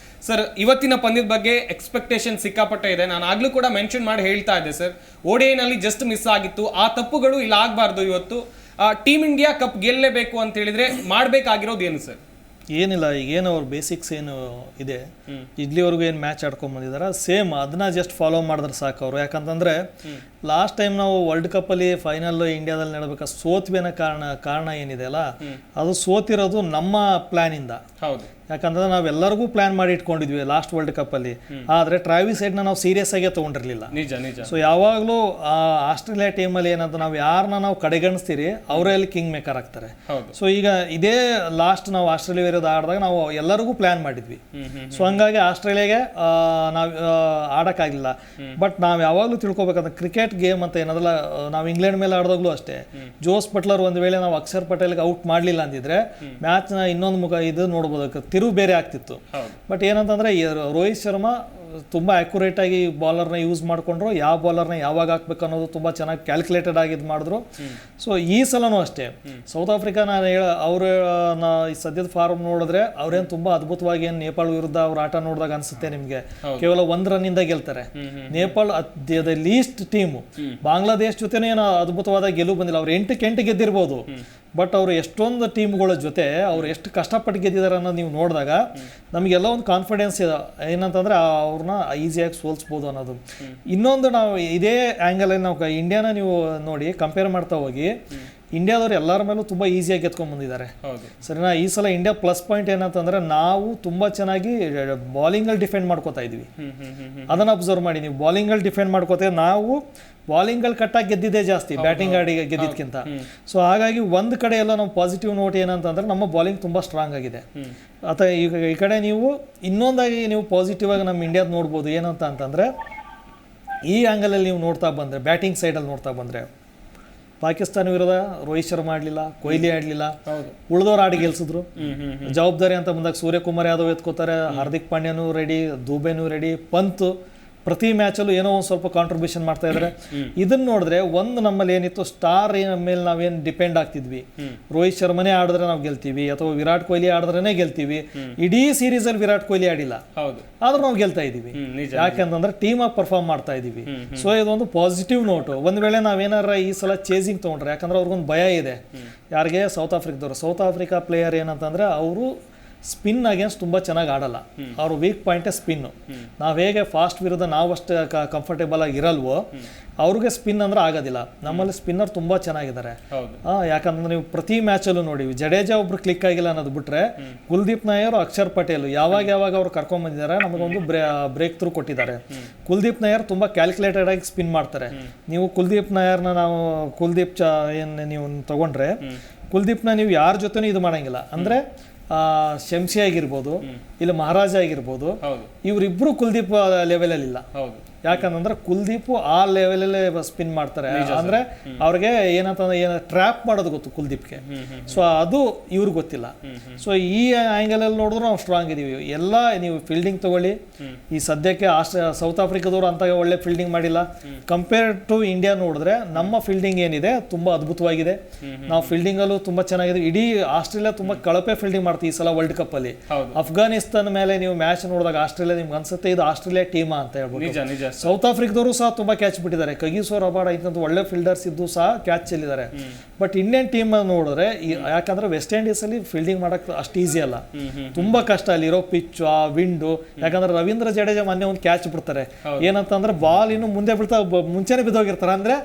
ಸರ್, ಇವತ್ತಿನ ಪಂದ್ಯದ ಬಗ್ಗೆ ಎಕ್ಸ್ಪೆಕ್ಟೇಷನ್ ಸಿಕ್ಕಾಪಟ್ಟೆ ಇದೆ. ನಾನು ಆಗ್ಲೂ ಕೂಡ ಮೆನ್ಷನ್ ಮಾಡಿ ಹೇಳ್ತಾ ಇದ್ದೆ ಸರ್, ODIನಲ್ಲಿ ಜಸ್ಟ್ ಮಿಸ್ ಆಗಿತ್ತು, ಆ ತಪ್ಪುಗಳು ಇಲ್ಲಿ ಆಗಬಾರ್ದು. ಇವತ್ತು ಟೀಮ್ ಇಂಡಿಯಾ ಕಪ್ ಗೆಲ್ಲಲೇಬೇಕು ಅಂತ ಹೇಳಿದ್ರೆ ಮಾಡ್ಬೇಕಾಗಿರೋದು ಏನು ಸರ್? ಏನಿಲ್ಲ, ಈಗೇನು ಅವ್ರ ಬೇಸಿಕ್ಸ್ ಏನು ಇದೆ, ಇಲ್ಲಿವರೆಗೂ ಏನು ಮ್ಯಾಚ್ ಆಡ್ಕೊಂಬಂದಿದ್ದಾರೆ ಸೇಮ್ ಅದನ್ನ ಜಸ್ಟ್ ಫಾಲೋ ಮಾಡಿದ್ರೆ ಸಾಕು ಅವರು. ಯಾಕಂತಂದರೆ ಲಾಸ್ಟ್ ಟೈಮ್ ನಾವು ವರ್ಲ್ಡ್ ಕಪ್ಪಲ್ಲಿ ಫೈನಲ್ ಇಂಡಿಯಾದಲ್ಲಿ ನಡಬೇಕಾ ಸೋತ್ವೇನ ಕಾರಣ ಏನಿದೆ ಅಲ್ಲ, ಅದು ಸೋತಿರೋದು ನಮ್ಮ ಪ್ಲ್ಯಾನಿಂದ. ಹೌದು, ಯಾಕಂತಂದ್ರೆ ನಾವೆಲ್ಲರಿಗೂ ಪ್ಲಾನ್ ಮಾಡಿ ಇಟ್ಕೊಂಡಿದ್ವಿ ಲಾಸ್ಟ್ ವರ್ಲ್ಡ್ ಕಪ್ಪಲ್ಲಿ. ಆದರೆ ಟ್ರಾವಿಸ್ ಹೆಡ್ನ ನಾವು ಸೀರಿಯಸ್ ಆಗೇ ತೊಗೊಂಡಿರಲಿಲ್ಲ. ನಿಜ. ಸೊ ಯಾವಾಗಲೂ ಆಸ್ಟ್ರೇಲಿಯಾ ಟೀಮಲ್ಲಿ ಏನಂತ ನಾವು ಯಾರನ್ನ ನಾವು ಕಡೆಗಣಿಸ್ತೀರಿ ಅವರೇ ಅಲ್ಲಿ ಕಿಂಗ್ ಮೇಕರ್ ಆಗ್ತಾರೆ. ಸೊ ಈಗ ಇದೇ ಲಾಸ್ಟ್ ನಾವು ಆಸ್ಟ್ರೇಲಿಯಾ ವಿರುದ್ಧ ಆಡಿದಾಗ ನಾವು ಎಲ್ಲರಿಗೂ ಪ್ಲಾನ್ ಮಾಡಿದ್ವಿ. ಸೊ ಹಂಗಾಗಿ ಆಸ್ಟ್ರೇಲಿಯಾಗೆ ನಾವು ಆಡೋಕ್ಕಾಗಲಿಲ್ಲ. ಬಟ್ ನಾವು ಯಾವಾಗಲೂ ತಿಳ್ಕೊಬೇಕಂದ್ರೆ ಕ್ರಿಕೆಟ್ ಗೇಮ್ ಅಂತ ಏನದಲ್ಲ, ನಾವು ಇಂಗ್ಲೆಂಡ್ ಮೇಲೆ ಆಡಿದಾಗಲೂ ಅಷ್ಟೇ, ಜೋಸ್ ಬಟ್ಲರ್ ಒಂದು ವೇಳೆ ನಾವು ಅಕ್ಷರ್ ಪಟೇಲ್ಗೆ ಔಟ್ ಮಾಡಲಿಲ್ಲ ಅಂದಿದ್ರೆ ಮ್ಯಾಚ್ನ ಇನ್ನೊಂದು ಇದು ನೋಡ್ಬೋದು, ತಿರುವು ಬೇರೆ ಆಗ್ತಿತ್ತು. ಬಟ್ ಏನಂತಂದ್ರೆ ರೋಹಿತ್ ಶರ್ಮಾ ತುಂಬ ಆ್ಯಕ್ಯುರೇಟಾಗಿ ಬಾಲರ್ನ ಯೂಸ್ ಮಾಡಿಕೊಂಡ್ರು, ಯಾವ ಬಾಲರ್ನ ಯಾವಾಗ ಹಾಕ್ಬೇಕು ಅನ್ನೋದು ತುಂಬ ಚೆನ್ನಾಗಿ ಕ್ಯಾಲ್ಕುಲೇಟೆಡ್ ಆಗಿ ಇದು ಮಾಡಿದ್ರು. ಸೊ ಈ ಸಲನೂ ಅಷ್ಟೇ ಸೌತ್ ಆಫ್ರಿಕಾ ನಾನು ಅವರು ಈ ಸದ್ಯದ ಫಾರ್ಮ್ ನೋಡಿದ್ರೆ ಅವ್ರೇನು ತುಂಬ ಅದ್ಭುತವಾಗಿ ಏನು ನೇಪಾಳ ವಿರುದ್ಧ ಅವ್ರ ಆಟ ನೋಡಿದಾಗ ಅನಿಸುತ್ತೆ ನಿಮಗೆ ಕೇವಲ 1 ರನ್ನಿಂದ ಗೆಲ್ತಾರೆ. Nepal the least team, Bangladesh ಜೊತೆನೂ ಏನು ಅದ್ಭುತವಾದ ಗೆಲುವು ಬಂದಿಲ್ಲ. ಅವ್ರು 8 ಗೆದ್ದಿರ್ಬೋದು, ಬಟ್ ಅವರು ಎಷ್ಟೊಂದು ಟೀಮ್ಗಳ ಜೊತೆ ಅವ್ರು ಎಷ್ಟು ಕಷ್ಟಪಟ್ಟು ಗೆದ್ದಿದ್ದಾರೆ ಅನ್ನೋದು ನೀವು ನೋಡಿದಾಗ ನಮಗೆಲ್ಲ ಒಂದು ಕಾನ್ಫಿಡೆನ್ಸ್ ಇದೆ ಏನಂತಂದರೆ ಅವ್ರನ್ನ ಈಸಿಯಾಗಿ ಸೋಲ್ಸ್ಬೋದು ಅನ್ನೋದು. ಇನ್ನೊಂದು ನಾವು ಇದೇ ಆ್ಯಂಗಲಲ್ಲಿ ನಾವು ಇಂಡಿಯಾನ ನೀವು ನೋಡಿ ಕಂಪೇರ್ ಮಾಡ್ತಾ ಹೋಗಿ, ಇಂಡಿಯಾದವ್ರು ಎಲ್ಲರ ಮೇಲೂ ತುಂಬ ಈಸಿಯಾಗಿ ಗೆದ್ಕೊಂಡ್ಬಂದಿದ್ದಾರೆ ಸರಿನಾ. ಈ ಸಲ ಇಂಡಿಯಾ ಪ್ಲಸ್ ಪಾಯಿಂಟ್ ಏನಂತಂದರೆ ನಾವು ತುಂಬ ಚೆನ್ನಾಗಿ ಬಾಲಿಂಗಲ್ಲಿ ಡಿಫೆಂಡ್ ಮಾಡ್ಕೋತಾ ಇದ್ವಿ. ಅದನ್ನು ಅಬ್ಸರ್ವ್ ಮಾಡಿ ನೀವು, ಬಾಲಿಂಗಲ್ಲಿ ಡಿಫೆಂಡ್ ಮಾಡ್ಕೋತೇವೆ ನಾವು. ಬಾಲಿಂಗಲ್ಲಿ ಕಟ್ಟಾಗಿ ಗೆದ್ದಿದ್ದೇ ಜಾಸ್ತಿ ಬ್ಯಾಟಿಂಗ್ ಆಡಿ ಗೆದ್ದಿದ್ಕಿಂತ. ಸೊ ಹಾಗಾಗಿ ಒಂದು ಕಡೆ ಎಲ್ಲ ನಾವು ಪಾಸಿಟಿವ್ ನೋಟ್ ಏನಂತಂದರೆ ನಮ್ಮ ಬಾಲಿಂಗ್ ತುಂಬ ಸ್ಟ್ರಾಂಗ್ ಆಗಿದೆ. ಅಥವಾ ಈಗ ಈ ಕಡೆ ನೀವು ಇನ್ನೊಂದಾಗಿ ನೀವು ಪಾಸಿಟಿವ್ ಆಗಿ ನಮ್ಮ ಇಂಡಿಯಾದ ನೋಡ್ಬೋದು ಏನಂತ ಅಂತಂದರೆ, ಈ ಆ್ಯಂಗಲಲ್ಲಿ ನೀವು ನೋಡ್ತಾ ಬಂದರೆ, ಬ್ಯಾಟಿಂಗ್ ಸೈಡಲ್ಲಿ ನೋಡ್ತಾ ಬಂದರೆ ಪಾಕಿಸ್ತಾನ ವಿರುದ್ಧ ರೋಹಿತ್ ಶರ್ಮಾ ಆಡಲಿಲ್ಲ, ಕೊಹ್ಲಿ ಆಡಲಿಲ್ಲ, ಉಳಿದವ್ರು ಆಡಿ ಗೆಲ್ಸಿದ್ರು. ಜವಾಬ್ದಾರಿ ಅಂತ ಬಂದಾಗ ಸೂರ್ಯಕುಮಾರ್ ಯಾದವ್ ಎತ್ಕೋತಾರೆ, ಹಾರ್ದಿಕ್ ಪಾಂಡ್ಯನೂ ರೆಡಿ, ದುಬೆನೂ ರೆಡಿ, ಪಂತ್ ಪ್ರತಿ ಮ್ಯಾಚಲ್ಲೂ ಏನೋ ಒಂದು ಸ್ವಲ್ಪ ಕಾಂಟ್ರಿಬ್ಯೂಷನ್ ಮಾಡ್ತಾ ಇದ್ದಾರೆ. ಇದನ್ನ ನೋಡಿದ್ರೆ ಒಂದು ನಮ್ಮಲ್ಲಿ ಏನಿತ್ತು, ಸ್ಟಾರ್ ಮೇಲೆ ನಾವೇನು ಡಿಪೆಂಡ್ ಆಗ್ತಿದ್ವಿ, ರೋಹಿತ್ ಶರ್ಮನೇ ಆಡಿದ್ರೆ ನಾವು ಗೆಲ್ತೀವಿ ಅಥವಾ ವಿರಾಟ್ ಕೊಹ್ಲಿ ಆಡಿದ್ರೇ ಗೆಲ್ತೀವಿ. ಇಡೀ ಸೀರೀಸಲ್ಲಿ ವಿರಾಟ್ ಕೊಹ್ಲಿ ಆಡಿಲ್ಲ, ಆದ್ರೂ ನಾವು ಗೆಲ್ತಾ ಇದ್ದೀವಿ. ಯಾಕೆಂತಂದ್ರೆ ಟೀಮ್ ಆಗಿ ಪರ್ಫಾರ್ಮ್ ಮಾಡ್ತಾ ಇದೀವಿ. ಸೊ ಇದೊಂದು ಪಾಸಿಟಿವ್ ನೋಟು. ಒಂದ್ ವೇಳೆ ನಾವೇನಾರ ಈ ಸಲ ಚೇಸಿಂಗ್ ತೊಗೊಂಡ್ರೆ, ಯಾಕಂದ್ರೆ ಅವ್ರಿಗೊಂದು ಭಯ ಇದೆ ಯಾರಿಗೆ, ಸೌತ್ ಆಫ್ರಿಕಾದವರು. ಸೌತ್ ಆಫ್ರಿಕಾ ಪ್ಲೇಯರ್ ಏನಂತಂದ್ರೆ ಅವರು ಸ್ಪಿನ್ ಅಗೇನ್ಸ್ಟ್ ತುಂಬ ಚೆನ್ನಾಗಿ ಆಡಲ್ಲ. ಅವ್ರ ವೀಕ್ ಪಾಯಿಂಟೇ ಸ್ಪಿನ್ನು. ನಾವು ಹೇಗೆ ಫಾಸ್ಟ್ ವಿರುದ್ಧ ನಾವಷ್ಟು ಕಂಫರ್ಟೇಬಲ್ ಆಗಿ ಇರಲ್ವೋ, ಅವ್ರಿಗೆ ಸ್ಪಿನ್ ಅಂದ್ರೆ ಆಗೋದಿಲ್ಲ. ನಮ್ಮಲ್ಲಿ ಸ್ಪಿನ್ನರ್ ತುಂಬ ಚೆನ್ನಾಗಿದ್ದಾರೆ. ಯಾಕಂದ್ರೆ ನೀವು ಪ್ರತಿ ಮ್ಯಾಚಲ್ಲೂ ನೋಡಿ, ಜಡೇಜಾ ಒಬ್ರು ಕ್ಲಿಕ್ ಆಗಿಲ್ಲ ಅನ್ನೋದು ಬಿಟ್ರೆ, ಕುಲ್ದೀಪ್ ನಾಯರ್, ಅಕ್ಷರ್ ಪಟೇಲ್ ಯಾವಾಗ ಅವ್ರು ಕರ್ಕೊಂಡ್ಬಂದಿದ್ದಾರೆ, ನಮಗೊಂದು ಬ್ರೇಕ್ ಥ್ರೂ ಕೊಟ್ಟಿದ್ದಾರೆ. ಕುಲ್ದೀಪ್ ನಾಯರ್ ತುಂಬ ಕ್ಯಾಲ್ಕುಲೇಟೆಡ್ ಆಗಿ ಸ್ಪಿನ್ ಮಾಡ್ತಾರೆ. ನೀವು ಕುಲ್ದೀಪ್ ನಾಯರ್ನ ಏನು ನೀವು ತಗೊಂಡ್ರೆ, ಕುಲ್ದೀಪ್ನ ನೀವು ಯಾರ ಜೊತೆನೂ ಇದು ಮಾಡಂಗಿಲ್ಲ. ಅಂದರೆ ಶಂಸಿ ಆಗಿರ್ಬೋದು, ಇಲ್ಲ ಮಹಾರಾಜ ಆಗಿರ್ಬೋದು, ಇವರಿಬ್ರು ಕುಲ್ದೀಪ್ ಲೆವೆಲಲ್ಲಿ ಇಲ್ಲ. ಯಾಕಂದ್ರೆ ಕುಲ್ದೀಪ್ ಆ ಲೆವೆಲಲ್ಲೇ ಸ್ಪಿನ್ ಮಾಡ್ತಾರೆ. ಅಂದ್ರೆ ಅವ್ರಿಗೆ ಏನಂತಂದ್ರೆ ಟ್ರ್ಯಾಪ್ ಮಾಡೋದು ಗೊತ್ತು ಕುಲ್ದೀಪ್ಗೆ. ಸೊ ಅದು ಇವ್ರಿಗೆ ಗೊತ್ತಿಲ್ಲ. ಸೊ ಈ ಆಂಗಲ್ ಅಲ್ಲಿ ನೋಡಿದ್ರು ನಾವು ಸ್ಟ್ರಾಂಗ್ ಇದೀವಿ. ಎಲ್ಲ ನೀವು ಫೀಲ್ಡಿಂಗ್ ತಗೊಳ್ಳಿ, ಈ ಸದ್ಯಕ್ಕೆ ಸೌತ್ ಆಫ್ರಿಕಾದವರು ಅಂತ ಒಳ್ಳೆ ಫೀಲ್ಡಿಂಗ್ ಮಾಡಿಲ್ಲ. ಕಂಪೇರ್ ಟು ಇಂಡಿಯಾ ನೋಡಿದ್ರೆ ನಮ್ಮ ಫೀಲ್ಡಿಂಗ್ ಏನಿದೆ ತುಂಬಾ ಅದ್ಭುತವಾಗಿದೆ. ನಾವು ಫೀಲ್ಡಿಂಗ್ ಅಲ್ಲೂ ತುಂಬಾ ಚೆನ್ನಾಗಿದೆ. ಇಡೀ ಆಸ್ಟ್ರೇಲಿಯಾ ತುಂಬಾ ಕಳಪೆ ಫೀಲ್ಡಿಂಗ್ ಮಾಡ್ತೀವಿ ಈ ಸಲ ವರ್ಲ್ಡ್ ಕಪ್ ಅಲ್ಲಿ. ಅಫ್ಘಾನಿಸ್ತಾನ ಮೇಲೆ ನೀವು ಮ್ಯಾಚ್ ನೋಡಿದಾಗ ಆಸ್ಟ್ರೇಲಿಯಾ ನಿಮ್ಗೆ ಅನ್ಸುತ್ತೆ ಇದು ಆಸ್ಟ್ರೇಲಿಯಾ ಟೀಮಾ ಅಂತ ಹೇಳ್ಬೋದು. ಸೌತ್ ಆಫ್ರಿಕಾದವರು ಸಹ ತುಂಬಾ ಕ್ಯಾಚ್ ಬಿಟ್ಟಿದ್ದಾರೆ. ಕಗಿಸೋ ರಬಾಡ ಇಂಥ ಒಳ್ಳೆ ಫೀಲ್ಡರ್ಸ್ ಇದ್ದು ಸಹ ಕ್ಯಾಚ್ ಚೆಲ್ಲಿದ್ದಾರೆ. ಬಟ್ ಇಂಡಿಯನ್ ಟೀಮ್ ನೋಡಿದ್ರೆ, ಯಾಕಂದ್ರೆ ವೆಸ್ಟ್ ಇಂಡೀಸ್ ಅಲ್ಲಿ ಫೀಲ್ಡಿಂಗ್ ಮಾಡಕ್ ಅಷ್ಟು ಈಸಿ ಅಲ್ಲ, ತುಂಬಾ ಕಷ್ಟ. ಅಲ್ಲಿರೋ ಪಿಚ್, ಆ ವಿಂಡು. ಯಾಕಂದ್ರೆ ರವೀಂದ್ರ ಜಡೇಜಾ ಮೊನ್ನೆ ಒಂದು ಕ್ಯಾಚ್ ಬಿಡ್ತಾರೆ. ಏನಂತಂದ್ರೆ ಬಾಲ್ ಇನ್ನು ಮುಂದೆ ಬಿಡ್ತಾ ಮುಂಚೆನೆ ಬಿದ್ದೋಗಿರ್ತಾರೆ. ಅಂದ್ರೆ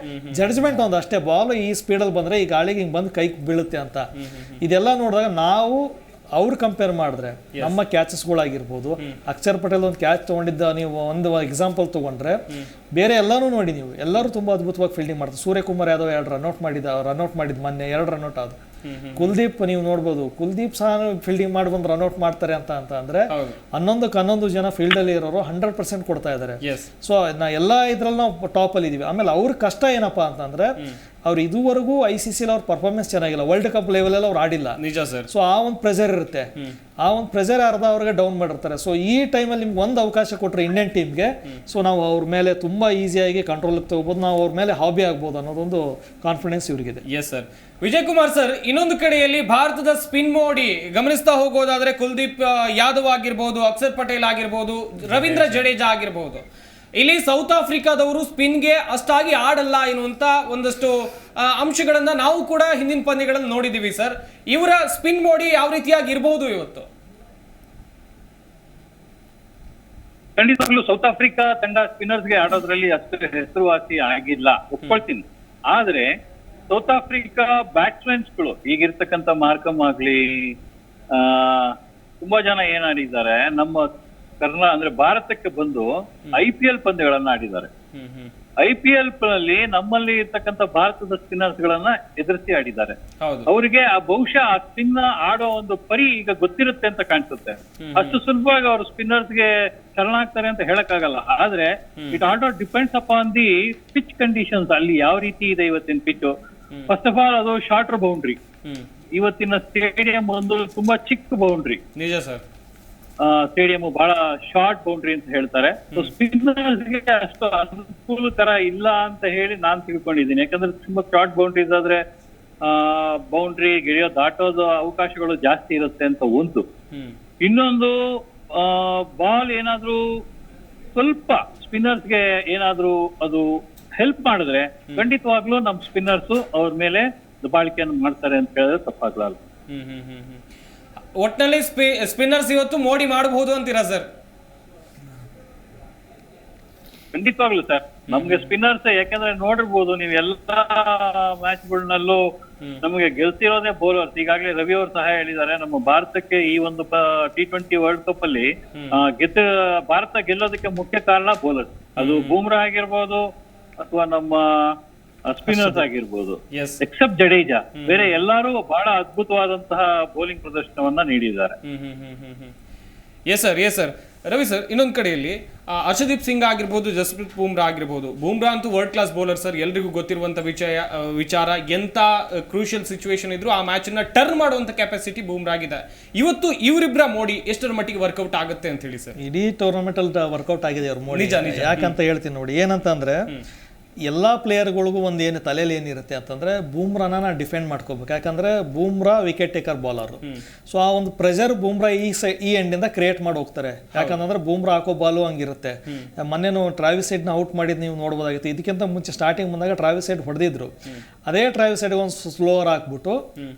ಜಡ್ಜ್ಮೆಂಟ್ ಒಂದು ಅಷ್ಟೇ, ಬಾಲ್ ಈ ಸ್ಪೀಡಲ್ಲಿ ಬಂದ್ರೆ ಈ ಗಾಳಿಗೆ ಹಿಂಗೆ ಬಂದು ಕೈ ಬೀಳುತ್ತೆ ಅಂತ. ಇದೆಲ್ಲ ನೋಡಿದಾಗ ನಾವು ಅವ್ರು ಕಂಪೇರ್ ಮಾಡಿದ್ರೆ ನಮ್ಮ ಕ್ಯಾಚಸ್ಗಳಾಗಿರ್ಬೋದು, ಅಕ್ಷರ್ ಪಟೇಲ್ ಒಂದು ಕ್ಯಾಚ್ ತೊಗೊಂಡಿದ್ದ ನೀವು ಒಂದು ಎಕ್ಸಾಂಪಲ್ ತೊಗೊಂಡ್ರೆ, ಬೇರೆ ಎಲ್ಲರೂ ನೋಡಿ ನೀವು, ಎಲ್ಲರೂ ತುಂಬ ಅದ್ಭುತವಾಗಿ ಫೀಲ್ಡಿಂಗ್ ಮಾಡ್ತಾರೆ. ಸೂರ್ಯಕುಮಾರ್ ಯಾದವ್ 2 ರನ್ಔಟ್ ಮಾಡಿದ್ದು ಮೊನ್ನೆ 2 ರನ್ಔಟ್ ಆದ್ರು. ಕುಲ್ದೀಪ್ ನೀವು ನೋಡ್ಬೋದು, ಕುಲ್ದೀಪ್ ಸಹ ಫೀಲ್ಡಿಂಗ್ ಮಾಡಿ ಬಂದು ರನ್ಔಟ್ ಮಾಡ್ತಾರೆ ಅಂತ ಅಂದ್ರೆ 11 ಜನ ಫೀಲ್ಡಲ್ಲಿ ಇರೋರು 100% ಕೊಡ್ತಾ ಇದ್ದಾರೆ. ಸೊ ಎಲ್ಲ ಇದ್ರಲ್ಲಿ ನಾವು ಟಾಪ್ ಅಲ್ಲಿ ಇದೀವಿ. ಆಮೇಲೆ ಅವ್ರ ಕಷ್ಟ ಏನಪ್ಪಾ ಅಂತಂದ್ರೆ, ಅವ್ರು ಇದುವರೆಗೂ ICC ಅವ್ರ ಪರ್ಫಾರ್ಮೆನ್ಸ್ ಚೆನ್ನಾಗಿಲ್ಲ, ವರ್ಲ್ಡ್ ಕಪ್ ಲೆವೆಲ್ ಅಲ್ಲಿ ಅವ್ರು ಆಡಿಲ್ಲ. ನಿಜ ಸರ್. ಸೊ ಆ ಒಂದು ಪ್ರೆಷರ್ ಇರುತ್ತೆ, ಆ ಒಂದು ಪ್ರೆಷರ್ ಅವ್ರಿಗೆ ಡೌನ್ ಮಾಡಿರ್ತಾರೆ. ಸೊ ಈ ಟೈಮಲ್ಲಿ ನಿಮ್ಗೆ ಒಂದು ಅವಕಾಶ ಕೊಟ್ಟರೆ ಇಂಡಿಯನ್ ಟೀಮ್ಗೆ, ಸೊ ನಾವು ಅವ್ರ ಮೇಲೆ ತುಂಬಾ ಈಸಿಯಾಗಿ ಕಂಟ್ರೋಲ್ ತಗೋಬಹುದು, ನಾವು ಅವ್ರ ಮೇಲೆ ಹಾಬಿ ಆಗ್ಬೋದು ಅನ್ನೋದೊಂದು ಕಾನ್ಫಿಡೆನ್ಸ್ ಇವ್ರಿಗಿದೆ. Yes sir. Vijay Kumar sir, ಇನ್ನೊಂದು ಕಡೆಯಲ್ಲಿ ಭಾರತದ ಸ್ಪಿನ್ ಮೋಡಿ ಗಮನಿಸ್ತಾ ಹೋಗೋದಾದ್ರೆ, ಕುಲ್ದೀಪ್ ಯಾದವ್ ಆಗಿರ್ಬೋದು, ಅಕ್ಷರ್ ಪಟೇಲ್ ಆಗಿರ್ಬೋದು, ರವೀಂದ್ರ ಜಡೇಜಾ ಆಗಿರ್ಬೋದು, ಇಲ್ಲಿ ಸೌತ್ ಆಫ್ರಿಕಾದವರು ಸ್ಪಿನ್ಗೆ ಅಷ್ಟಾಗಿ ಆಡಲ್ಲ ಎನ್ನುವಂತ ಒಂದಷ್ಟು ಅಂಶಗಳನ್ನ ನಾವು ಕೂಡ ಹಿಂದಿನ ಪಂದ್ಯಗಳಲ್ಲಿ ನೋಡಿದೀವಿ ಸರ್. ಇವರ ಸ್ಪಿನ್ ಮೋಡಿ ಯಾವ ರೀತಿಯಾಗಿ ಇರಬಹುದು ಇವತ್ತು? ಖಂಡಿತವಾಗ್ಲೂ ಸೌತ್ ಆಫ್ರಿಕಾ ತಂಡ ಸ್ಪಿನ್ನರ್ಸ್ಗೆ ಆಡೋದ್ರಲ್ಲಿ ಅಷ್ಟು ಹೆಸರುವಾಸಿ ಆಗಿಲ್ಲ, ಒಪ್ಕೊಳ್ತೀನಿ. ಆದ್ರೆ ಸೌತ್ ಆಫ್ರಿಕಾ ಬ್ಯಾಟ್ಸ್ಮನ್ಸ್ಗಳು ಈಗಿರ್ತಕ್ಕಂಥ ಮಾರ್ಕಮ್ ಆಗ್ಲಿ, ತುಂಬಾ ಜನ ಏನ್ ಆಡಿದ್ದಾರೆ, ನಮ್ಮ ಅಂದ್ರೆ ಭಾರತಕ್ಕೆ ಬಂದು IPL ಪಂದ್ಯಗಳನ್ನ ಆಡಿದ್ದಾರೆ. IPL ನಲ್ಲಿ ನಮ್ಮಲ್ಲಿ ಇರ್ತಕ್ಕಂಥ ಭಾರತದ ಸ್ಪಿನ್ನರ್ಸ್ ಗಳನ್ನ ಎದುರಿಸಿ ಆಡಿದ್ದಾರೆ. ಅವರಿಗೆ ಬಹುಶಃ ಆ ಸ್ಪಿನ್ ಆಡೋ ಒಂದು ಪರಿ ಈಗ ಗೊತ್ತಿರುತ್ತೆ ಅಂತ ಕಾಣಿಸುತ್ತೆ. ಅಷ್ಟು ಸುಲಭವಾಗಿ ಅವರು ಸ್ಪಿನ್ನರ್ಸ್ಗೆ ಶರಣಾಗ್ತಾರೆ ಅಂತ ಹೇಳಕ್ಕಾಗಲ್ಲ. ಆದ್ರೆ it also depends upon the pitch conditions. ಅಲ್ಲಿ ಯಾವ ರೀತಿ ಇದೆ ಇವತ್ತಿನ ಪಿಚ್. ಫಸ್ಟ್ ಆಫ್ ಆಲ್ ಅದು ಶಾರ್ಟರ್ ಬೌಂಡ್ರಿ. ಇವತ್ತಿನ ಸ್ಟೇಡಿಯಂ ಒಂದು ತುಂಬಾ ಚಿಕ್ಕ ಬೌಂಡ್ರಿ. ನಿಜ ಸರ್. ಸ್ಟೇಡಿಯಂ ಬಹಳ ಶಾರ್ಟ್ ಬೌಂಡ್ರಿ ಅಂತ ಹೇಳ್ತಾರೆ. ಸೊ ಸ್ಪಿನ್ನರ್ಸ್ಗೆ ಅಷ್ಟು ಅನುಕೂಲಕರ ಇಲ್ಲ ಅಂತ ಹೇಳಿ ನಾನ್ ತಿಳ್ಕೊಂಡಿದ್ದೀನಿ. ಯಾಕಂದ್ರೆ ತುಂಬಾ ಶಾರ್ಟ್ ಬೌಂಡ್ರೀಸ್ ಆದ್ರೆ ಬೌಂಡ್ರಿ ಗೆಳೆಯೋ ದಾಟೋದು ಅವಕಾಶಗಳು ಜಾಸ್ತಿ ಇರುತ್ತೆ ಅಂತ ಒಂದು. ಇನ್ನೊಂದು ಬಾಲ್ ಏನಾದ್ರೂ ಸ್ವಲ್ಪ ಸ್ಪಿನ್ನರ್ಸ್ಗೆ ಏನಾದ್ರೂ ಅದು ಹೆಲ್ಪ್ ಮಾಡಿದ್ರೆ ಖಂಡಿತವಾಗ್ಲೂ ನಮ್ ಸ್ಪಿನ್ನರ್ಸ್ ಅವ್ರ ಮೇಲೆ ದಬಾಳಿಕೆಯನ್ನು ಮಾಡ್ತಾರೆ ಅಂತ ಹೇಳಿದ್ರೆ ತಪ್ಪಾಗ್ಲಾರ್ದು. ಒಟ್ನಲ್ಲಿ ಸ್ಪಿನ್ನರ್ಸ್ ಇವತ್ತು ಮೋಡಿ ಮಾಡಬಹುದು ಅಂತೀರಾ ಸರ್? ಖಂಡಿತವಾಗ್ಲು ಸರ್, ನಮ್ಗೆ ಸ್ಪಿನ್ನರ್ಸ್ ಯಾಕಂದ್ರೆ ನೋಡಿರ್ಬೋದು ನೀವು ಎಲ್ಲಾ ಮ್ಯಾಚ್ಗಳನ್ನಲ್ಲೂ ನಮಗೆ ಗೆಲ್ತಿರೋದೇ ಬೌಲರ್ಸ್. ಈಗಾಗಲೇ ರವಿ ಅವರು ಸಹ ಹೇಳಿದ್ದಾರೆ, ನಮ್ಮ ಭಾರತಕ್ಕೆ ಈ ಒಂದು T20 ವರ್ಲ್ಡ್ ಕಪ್ ಅಲ್ಲಿ ಭಾರತ ಗೆಲ್ಲೋದಕ್ಕೆ ಮುಖ್ಯ ಕಾರಣ ಬೌಲರ್ಸ್. ಅದು ಬೂಮ್ರಾ ಆಗಿರ್ಬೋದು ಅಥವಾ ನಮ್ಮ ಸ್ಪಿನ್ನರ್ಸ್ ಆಗಿರ್ಬೋದು, ಎಕ್ಸೆಪ್ಟ್ ಜಡೇಜಾ. ಬೇರೆ ಎಲ್ಲರೂ ಬಹಳ ಅದ್ಭುತವಾದಂತಹ ಬೌಲಿಂಗ್ ಪ್ರದರ್ಶನವನ್ನ ನೀಡಿದ್ದಾರೆ. Yes sir. ರವಿ ಸರ್, ಇನ್ನೊಂದು ಕಡೆಯಲ್ಲಿ ಹರ್ಷದೀಪ್ ಸಿಂಗ್ ಆಗಿರ್ಬೋದು, ಜಸ್ಪ್ರೀತ್ ಬೂಮ್ರಾ ಆಗಿರ್ಬೋದು. ಬೂಮ್ರಾ ಅಂತೂ ವರ್ಲ್ಡ್ ಕ್ಲಾಸ್ ಬೌಲರ್ ಸರ್, ಎಲ್ರಿಗೂ ಗೊತ್ತಿರುವಂತ ವಿಚಾರ. ಎಂತ ಕ್ರೂಷಿಯಲ್ ಸಿಚುವೇಶನ್ ಇದ್ರು ಆ ಮ್ಯಾಚ್ ನ ಟರ್ನ್ ಮಾಡುವಂತ ಕೆಪಾಸಿಟಿ ಬೂಮ್ರಾ ಆಗಿದೆ. ಇವತ್ತು ಇವರಿಬ್ಬರ ಮೋಡಿ ಎಷ್ಟರ ಮಟ್ಟಿಗೆ ವರ್ಕೌಟ್ ಆಗುತ್ತೆ ಅಂತ ಹೇಳಿ ಸರ್? ಇಡೀ ಟೂರ್ನಮೆಂಟ್ ಅಲ್ಲಿ ವರ್ಕೌಟ್ ಆಗಿದೆ ಅವ್ರ ಮೋಡಿ. ಯಾಕಂತ ಹೇಳ್ತೀನಿ ನೋಡಿ, ಏನಂತಂದ್ರೆ ಎಲ್ಲ ಪ್ಲೇಯರ್ಗಳಿಗೂ ಒಂದು ಏನು ತಲೆಯಲ್ಲಿ ಏನಿರುತ್ತೆ ಅಂತಂದ್ರೆ ಬೂಮ್ರಾನ ಡಿಫೆಂಡ್ ಮಾಡ್ಕೋಬೇಕು. ಯಾಕಂದ್ರೆ Bumrah wicket taker bowler. So ಆ ಒಂದು ಪ್ರೆಷರ್ ಬೂಮ್ರಾ ಈ ಎಂಡಿಂದ ಕ್ರಿಯೇಟ್ ಮಾಡಿ ಹೋಗ್ತಾರೆ. ಯಾಕಂದ್ರೆ ಬೂಮ್ರಾ ಹಾಕೋ ಬಾಲು ಹಂಗಿರುತ್ತೆ. ಮೊನ್ನೆ ಟ್ರಾವಿಸ್ ಹೆಡ್ ನ ಔಟ್ ಮಾಡಿದ್ ನೀವು ನೋಡ್ಬೋದಾಗಿತ್ತು. ಇದಕ್ಕಿಂತ ಮುಂಚೆ ಸ್ಟಾರ್ಟಿಂಗ್ ಬಂದಾಗ ಟ್ರಾವಿಸ್ ಹೆಡ್ ಹೊಡೆದಿದ್ರು. ಅದೇ ಟ್ರಾವಿಸ್ ಹೆಡ್ ಒಂದು ಸ್ಲೋವರ್ ಹಾಕ್ಬಿಟ್ಟು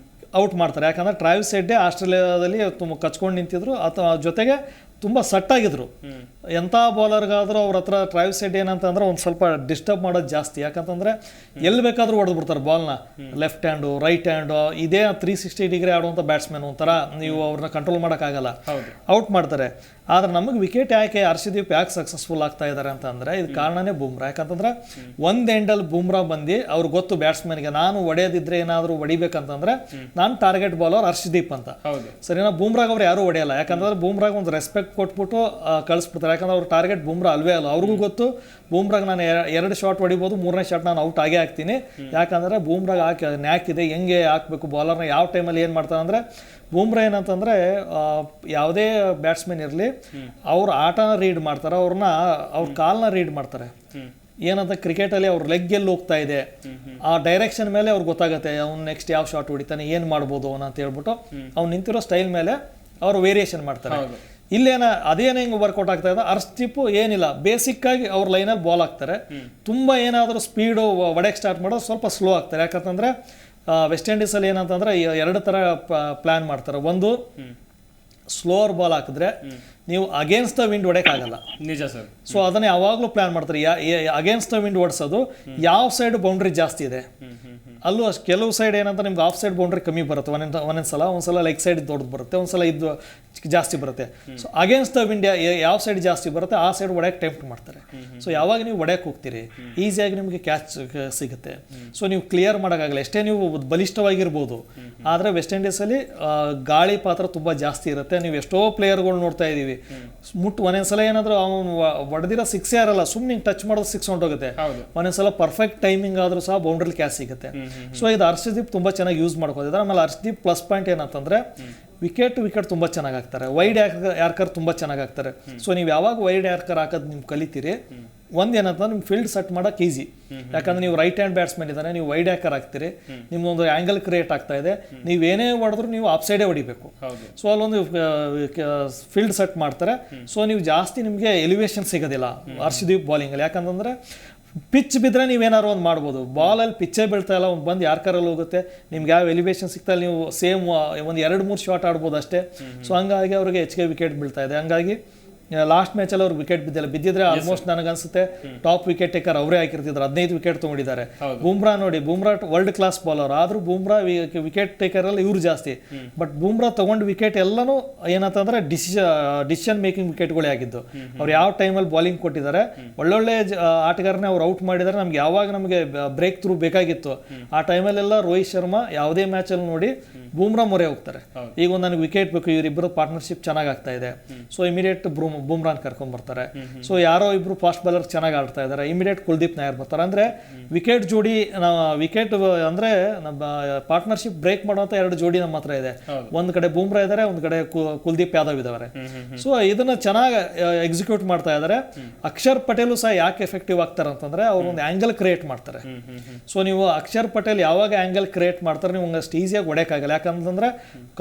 ಔಟ್ ಮಾಡ್ತಾರೆ. ಯಾಕಂದ್ರೆ ಟ್ರಾವಿಸ್ ಹೆಡ್ಡೇ ಆಸ್ಟ್ರೇಲಿಯಾದಲ್ಲಿ ತುಂಬ ಕಚ್ಕೊಂಡು ನಿಂತಿದ್ರು. ಅಥವಾ ಜೊತೆಗೆ ತುಂಬ ಸಟ್ಟಾಗಿದ್ರು. ಎಂಥ ಬೌಲರ್ಗಾದರೂ ಅವ್ರ ಹತ್ರ ಟ್ರಾವಿಸ್ ಹೆಡ್ ಏನಂತಂದ್ರೆ ಒಂದು ಸ್ವಲ್ಪ ಡಿಸ್ಟರ್ಬ್ ಮಾಡೋದು ಜಾಸ್ತಿ. ಯಾಕಂತಂದ್ರೆ ಎಲ್ಲಿ ಬೇಕಾದ್ರೂ ಹೊಡೆದು ಬಿಡ್ತಾರೆ ಬಾಲ್ನ. ಲೆಫ್ಟ್ ಹ್ಯಾಂಡು, ರೈಟ್ ಹ್ಯಾಂಡು, ಇದೇ 360 ಡಿಗ್ರಿ ಆಡುವಂಥ ಬ್ಯಾಟ್ಸ್ಮನ್ ಒಂಥರ ನೀವು ಅವ್ರನ್ನ ಕಂಟ್ರೋಲ್ ಮಾಡೋಕ್ಕಾಗಲ್ಲ, ಔಟ್ ಮಾಡ್ತಾರೆ. ಆದ್ರೆ ನಮಗೆ ವಿಕೆಟ್ ಯಾಕೆ ಹರ್ಷದೀಪ್ ಯಾಕೆ ಸಕ್ಸಸ್ಫುಲ್ ಆಗ್ತಾ ಇದ್ದಾರೆ ಅಂತ ಅಂದ್ರೆ ಇದು ಕಾರಣನೇ ಬೂಮ್ರಾ. ಯಾಕಂತಂದ್ರೆ ಒಂದ್ ಎಂಡಲ್ಲಿ ಬೂಮ್ರಾ ಬಂದು ಅವ್ರಿಗೆ ಗೊತ್ತು ಬ್ಯಾಟ್ಸ್ಮನ್ಗೆ ನಾನು ಹೊಡೆಯೋದಿದ್ರೆ ಏನಾದ್ರು ಹೊಡಿಬೇಕಂತಂದ್ರೆ ನಾನು ಟಾರ್ಗೆಟ್ ಬಾಲರ್ ಹರ್ಷದೀಪ್ ಅಂತ. ಸರಿನಾ? ಬೂಮ್ರಾಗ್ ಅವ್ರು ಯಾರು ಹೊಡೆಯಲ್ಲ. ಯಾಕಂದ್ರೆ ಬೂಮ್ರಾಗ್ ಒಂದು ರೆಸ್ಪೆಕ್ಟ್ ಕೊಟ್ಬಿಟ್ಟು ಕಳಿಸ್ಬಿಡ್ತಾರೆ. ಯಾಕಂದ್ರೆ ಅವ್ರ ಟಾರ್ಗೆಟ್ ಬೂಮ್ರಾ ಅಲ್ವೇ ಅಲ್ಲ. ಅವ್ರಿಗೂ ಗೊತ್ತು ಬೂಮ್ರಾಗ್ ನಾನು 2 ಶಾಟ್ ಹೊಡಿಬೋದು, 3ನೇ ಶಾಟ್ ನಾನು ಔಟ್ ಆಗೇ ಆಗ್ತೀನಿ. ಯಾಕಂದ್ರೆ ಬೂಮ್ರಾಗ್ ನ್ಯಾಕ್ ಇದೆ, ಹೆಂಗೆ ಹಾಕ್ಬೇಕು ಬಾಲರ್ನ, ಯಾವ ಟೈಮಲ್ಲಿ ಏನು ಮಾಡ್ತಾರೆ ಅಂದ್ರೆ ಬೂಮ್ರಾ ಏನಂತಂದ್ರೆ ಯಾವುದೇ ಬ್ಯಾಟ್ಸ್ಮನ್ ಇರಲಿ ಅವ್ರ ಆಟನ ರೀಡ್ ಮಾಡ್ತಾರೆ, ಅವ್ರ ಕಾಲ್ನ ರೀಡ್ ಮಾಡ್ತಾರೆ. ಏನಂತ ಕ್ರಿಕೆಟಲ್ಲಿ ಅವ್ರ ಲೆಗ್ ಎಲ್ಲಿ ಹೋಗ್ತಾ ಇದೆ ಆ ಡೈರೆಕ್ಷನ್ ಮೇಲೆ ಅವ್ರಿಗೆ ಗೊತ್ತಾಗುತ್ತೆ ಅವ್ನು ನೆಕ್ಸ್ಟ್ ಯಾವ ಶಾಟ್ ಹೊಡಿತಾನೆ, ಏನು ಮಾಡ್ಬೋದು ಅವನು ಅಂತ ಹೇಳ್ಬಿಟ್ಟು ಅವ್ನು ನಿಂತಿರೋ ಸ್ಟೈಲ್ ಮೇಲೆ ಅವರು ವೇರಿಯೇಷನ್ ಮಾಡ್ತಾರೆ. ಇಲ್ಲೇನ ಅದೇನು ಹೆಂಗೆ ವರ್ಕೌಟ್ ಆಗ್ತಾ ಇದೆ, ಹರ್ಷದೀಪ್ ಏನಿಲ್ಲ, ಬೇಸಿಕ್ ಆಗಿ ಅವ್ರ ಲೈನಲ್ಲಿ ಬಾಲ್ ಹಾಕ್ತಾರೆ. ತುಂಬ ಏನಾದರೂ ಸ್ಪೀಡು ಹೊಡೆಯಕ್ಕೆ ಸ್ಟಾರ್ಟ್ ಮಾಡೋದು ಸ್ವಲ್ಪ ಸ್ಲೋ ಆಗ್ತಾರೆ. ಯಾಕಂತಂದ್ರೆ ವೆಸ್ಟ್ ಇಂಡೀಸಲ್ಲಿ ಏನಂತಂದ್ರೆ 2 ಥರ ಪ್ಲಾನ್ ಮಾಡ್ತಾರೆ. ಒಂದು, ಸ್ಲೋವರ್ ಬಾಲ್ ಹಾಕಿದ್ರೆ ನೀವು ಅಗೇನ್ಸ್ಟ್ ದ ವಿಂಡ್ ಹೊಡೆಯಕ್ಕಾಗಲ್ಲ. ನಿಜ ಸರ್. ಸೊ ಅದನ್ನ ಯಾವಾಗಲೂ ಪ್ಲಾನ್ ಮಾಡ್ತಾರೆ. ಅಗೇನ್ಸ್ಟ್ ದ ವಿಂಡ್ ಹೊಡ್ಸೋದು ಯಾವ ಸೈಡ್ ಬೌಂಡ್ರಿ ಜಾಸ್ತಿ ಇದೆ ಅಲ್ಲೂ ಅಷ್ಟು. ಕೆಲವು ಸೈಡ್ ಏನಂತ ನಿಮ್ಗೆ ಆಫ್ ಸೈಡ್ ಬೌಂಡ್ರಿ ಕಮ್ಮಿ ಬರುತ್ತೆ ಒಂದೊಂದ್ಸಲ ಲೆಗ್ ಸೈಡ್ ದೊಡ್ಡದು ಬರುತ್ತೆ, ಒಂದ್ಸಲ ಇದು ಜಾಸ್ತಿ ಬರುತ್ತೆ. ಸೊ ಅಗೇನ್ಸ್ಟ್ ದ ವಿಂಡ್ ಯಾವ ಸೈಡ್ ಜಾಸ್ತಿ ಬರುತ್ತೆ ಆ ಸೈಡ್ ಹೊಡೆಯಕ್ಕೆ ಟೆಂಪ್ಟ್ ಮಾಡ್ತಾರೆ. ಸೊ ಯಾವಾಗ ನೀವು ಹೊಡೆಯಕ್ಕೆ ಹೋಗ್ತೀರಿ ಈಸಿಯಾಗಿ ನಿಮಗೆ ಕ್ಯಾಚ್ ಸಿಗುತ್ತೆ. ಸೊ ನೀವು ಕ್ಲಿಯರ್ ಮಾಡೋಕ್ಕಾಗಲ್ಲ, ಎಷ್ಟೇ ನೀವು ಬಲಿಷ್ಠವಾಗಿರ್ಬೋದು. ಆದರೆ ವೆಸ್ಟ್ ಇಂಡೀಸಲ್ಲಿ ಗಾಳಿ ಪಾತ್ರ ತುಂಬ ಜಾಸ್ತಿ ಇರುತ್ತೆ. ನೀವು ಎಷ್ಟೋ ಪ್ಲೇಯರ್ಗಳು ನೋಡ್ತಾ ಇದ್ದೀವಿ, ಒಂದೊಂದ್ಸಲ ಏನಾದರೂ ಅವನು ಹೊಡೆದಿರೋ 6 ಇರಲ್ಲ, ಸುಮ್ಮನೆ ಟಚ್ ಮಾಡೋದು 6 ಹೊಂಟೋಗುತ್ತೆ. ಒಂದೊಂದ್ಸಲ ಪರ್ಫೆಕ್ಟ್ ಟೈಮಿಂಗ್ ಆದರೂ ಸಹ ಬೌಂಡ್ರಿ ಕ್ಯಾಚ್ ಸಿಗುತ್ತೆ. ಸೊ ಇದು ಹರ್ಷದೀಪ್ ತುಂಬ ಚೆನ್ನಾಗಿ ಯೂಸ್ ಮಾಡ್ಕೋತಿದ್ದಾರೆ. ಆಮೇಲೆ ಹರ್ಷದೀಪ್ ಪ್ಲಸ್ ಪಾಯಿಂಟ್ ಏನಂತಂದ್ರೆ ವಿಕೆಟ್ ತುಂಬ ಚೆನ್ನಾಗಿ ಹಾಕ್ತಾರೆ. ವೈಡ್ ಯಾರ್ಕರ್ ತುಂಬ ಚೆನ್ನಾಗಿ ಹಾಕ್ತಾರೆ. ಸೊ ನೀವು ಯಾವಾಗ ವೈಡ್ ಯಾರ್ಕರ್ ಹಾಕೋದು ನೀವು ಕಲಿತೀರಿ, ಒಂದೇನಂತಂದ್ರೆ ನಿಮ್ಗೆ ಫೀಲ್ಡ್ ಸೆಟ್ ಮಾಡೋಕೆ ಈಸಿ. ಯಾಕಂದ್ರೆ ನೀವು ರೈಟ್ ಹ್ಯಾಂಡ್ ಬ್ಯಾಟ್ಸ್ಮನ್ ಇದ್ದಾನೆ, ನೀವು ವೈಡ್ ಯಾರ್ಕರ್ ಹಾಕ್ತೀರಿ, ನಿಮ್ದೊಂದು ಆ್ಯಂಗಲ್ ಕ್ರಿಯೇಟ್ ಆಗ್ತಾ ಇದೆ, ನೀವೇನೇ ಹೊಡೆದ್ರು ನೀವು ಆಫ್ ಸೈಡೇ ಹೊಡಿಬೇಕು. ಸೊ ಅಲ್ಲೊಂದು ಫೀಲ್ಡ್ ಸೆಟ್ ಮಾಡ್ತಾರೆ. ಸೊ ನೀವು ಜಾಸ್ತಿ ನಿಮಗೆ ಎಲಿವೇಶನ್ ಸಿಗೋದಿಲ್ಲ ಹರ್ಷದೀಪ್ ಬಾಲಿಂಗಲ್ಲಿ. ಯಾಕಂತಂದ್ರೆ ಪಿಚ್ ಬಿದ್ದರೆ ನೀವೇನಾದ್ರು ಒಂದು ಮಾಡ್ಬೋದು. ಬಾಲಲ್ಲಿ ಪಿಚ್ಚೇ ಬೀಳ್ತಾ ಇಲ್ಲ, ಒಂದು ಬಂದು ಯಾರ್ಕರಲ್ಲಿ ಹೋಗುತ್ತೆ, ನಿಮ್ಗೆ ಯಾವ ಎಲಿವೇಶನ್ ಸಿಗ್ತಾ ಇಲ್ಲ, ನೀವು ಸೇಮ್ ಒಂದು 2-3 ಶಾಟ್ ಆಡ್ಬೋದು ಅಷ್ಟೇ. ಸೊ ಹಂಗಾಗಿ ಅವ್ರಿಗೆ ಹೆಚ್ಚಿಗೆ ವಿಕೆಟ್ ಬೀಳ್ತಾ ಇದೆ. ಹಂಗಾಗಿ ಲಾಸ್ಟ್ ಮ್ಯಾಚಲ್ಲಿ ಅವ್ರು ವಿಕೆಟ್ ಬಿದ್ದಿದ್ರೆ ಆಲ್ಮೋಸ್ಟ್ ನನಗನ್ಸುತ್ತೆ ಟಾಪ್ ವಿಕೆಟ್ ಟೇಕರ್ ಅವರೇ ಹಾಕಿರ್ತಿದ್ರು. 15 ವಿಕೆಟ್ ತೊಗೊಂಡಿದ್ದಾರೆ. ಬೂಮ್ರಾ ನೋಡಿ, ಬೂಮ್ರಾ ವರ್ಲ್ಡ್ ಕ್ಲಾಸ್ ಬೌಲರ್, ಆದ್ರೂ ಬೂಮ್ರಾ ವಿಕೆಟ್ ಟೇಕರ್ ಅಲ್ಲಿ ಇವ್ರು ಜಾಸ್ತಿ. ಬಟ್ ಬೂಮ್ರಾ ತಗೊಂಡು ವಿಕೆಟ್ ಎಲ್ಲನೂ ಏನಂತಂದ್ರೆ ಡಿಸಿಷನ್ ಮೇಕಿಂಗ್ ವಿಕೆಟ್ಗಳೇ ಆಗಿದ್ದು. ಅವ್ರು ಯಾವ ಟೈಮಲ್ಲಿ ಬಾಲಿಂಗ್ ಕೊಟ್ಟಿದ್ದಾರೆ, ಒಳ್ಳೊಳ್ಳೆ ಆಟಗಾರನೇ ಅವ್ರು ಔಟ್ ಮಾಡಿದ್ದಾರೆ. ನಮ್ಗೆ ಯಾವಾಗ ನಮಗೆ ಬ್ರೇಕ್ ಥ್ರೂ ಬೇಕಾಗಿತ್ತು ಆ ಟೈಮಲ್ಲೆಲ್ಲ ರೋಹಿತ್ ಶರ್ಮಾ ಯಾವುದೇ ಮ್ಯಾಚಲ್ಲಿ ನೋಡಿ ಬೂಮ್ರಾ ಮೊರೆ ಹೋಗ್ತಾರೆ. ಈಗ ಒಂದು ನನಗೆ ವಿಕೆಟ್ ಬೇಕು, ಇವರಿಬ್ಬರು ಪಾರ್ಟ್ನರ್ಶಿಪ್ ಚೆನ್ನಾಗಿ ಆಗ್ತಾ ಇದೆ, ಸೊ ಇಮಿಡಿಯೇಟ್ ಬೂಮ್ರಾನ್ ಕರ್ಕೊಂಡ್ ಬರ್ತಾರೆ. ಸೊ ಯಾರೋ ಇಬ್ರು ಫಾಸ್ಟ್ ಬಾಲರ್ ಚೆನ್ನಾಗಿ ಆಡ್ತಾ ಇದ್ದಾರೆ, ಇಮಿಡಿಯೇಟ್ ಕುಲ್ದೀಪ್ ನಾಯರ್ ಬರ್ತಾರೆ. ಅಂದ್ರೆ ವಿಕೆಟ್ ಜೋಡಿ ವಿಕೆಟ್ ಅಂದ್ರೆ ನಮ್ಮ ಪಾರ್ಟ್ನರ್ಶಿಪ್ ಬ್ರೇಕ್ ಮಾಡುವಂತ 2 ಜೋಡಿ ನಮ್ಮ ಹತ್ರ ಇದೆ. ಒಂದ್ ಕಡೆ ಬೂಮ್ರಾ ಇದಾರೆ, ಒಂದ್ ಕಡೆ ಕುಲ್ದೀಪ್ ಯಾದವ್ ಇದಾರೆ. ಸೊ ಇದನ್ನ ಚೆನ್ನಾಗಿ ಎಕ್ಸಿಕ್ಯೂಟ್ ಮಾಡ್ತಾ ಇದಾರೆ. ಅಕ್ಷರ್ ಪಟೇಲ್ ಸಹ ಯಾಕೆ ಎಫೆಕ್ಟಿವ್ ಆಗ್ತಾರೆ ಅಂತಂದ್ರೆ ಅವ್ರು ಒಂದು ಆಂಗಲ್ ಕ್ರಿಯೇಟ್ ಮಾಡ್ತಾರೆ. ಸೊ ನೀವು ಅಕ್ಷರ್ ಪಟೇಲ್ ಯಾವಾಗ ಆಂಗಲ್ ಕ್ರಿಯೇಟ್ ಮಾಡ್ತಾರೆ ನೀವು ಅಷ್ಟು ಈಸಿಯಾಗಿ ಹೊಡೆಯಕ್ಕಾಗಲ್ಲ. ಯಾಕಂತಂದ್ರೆ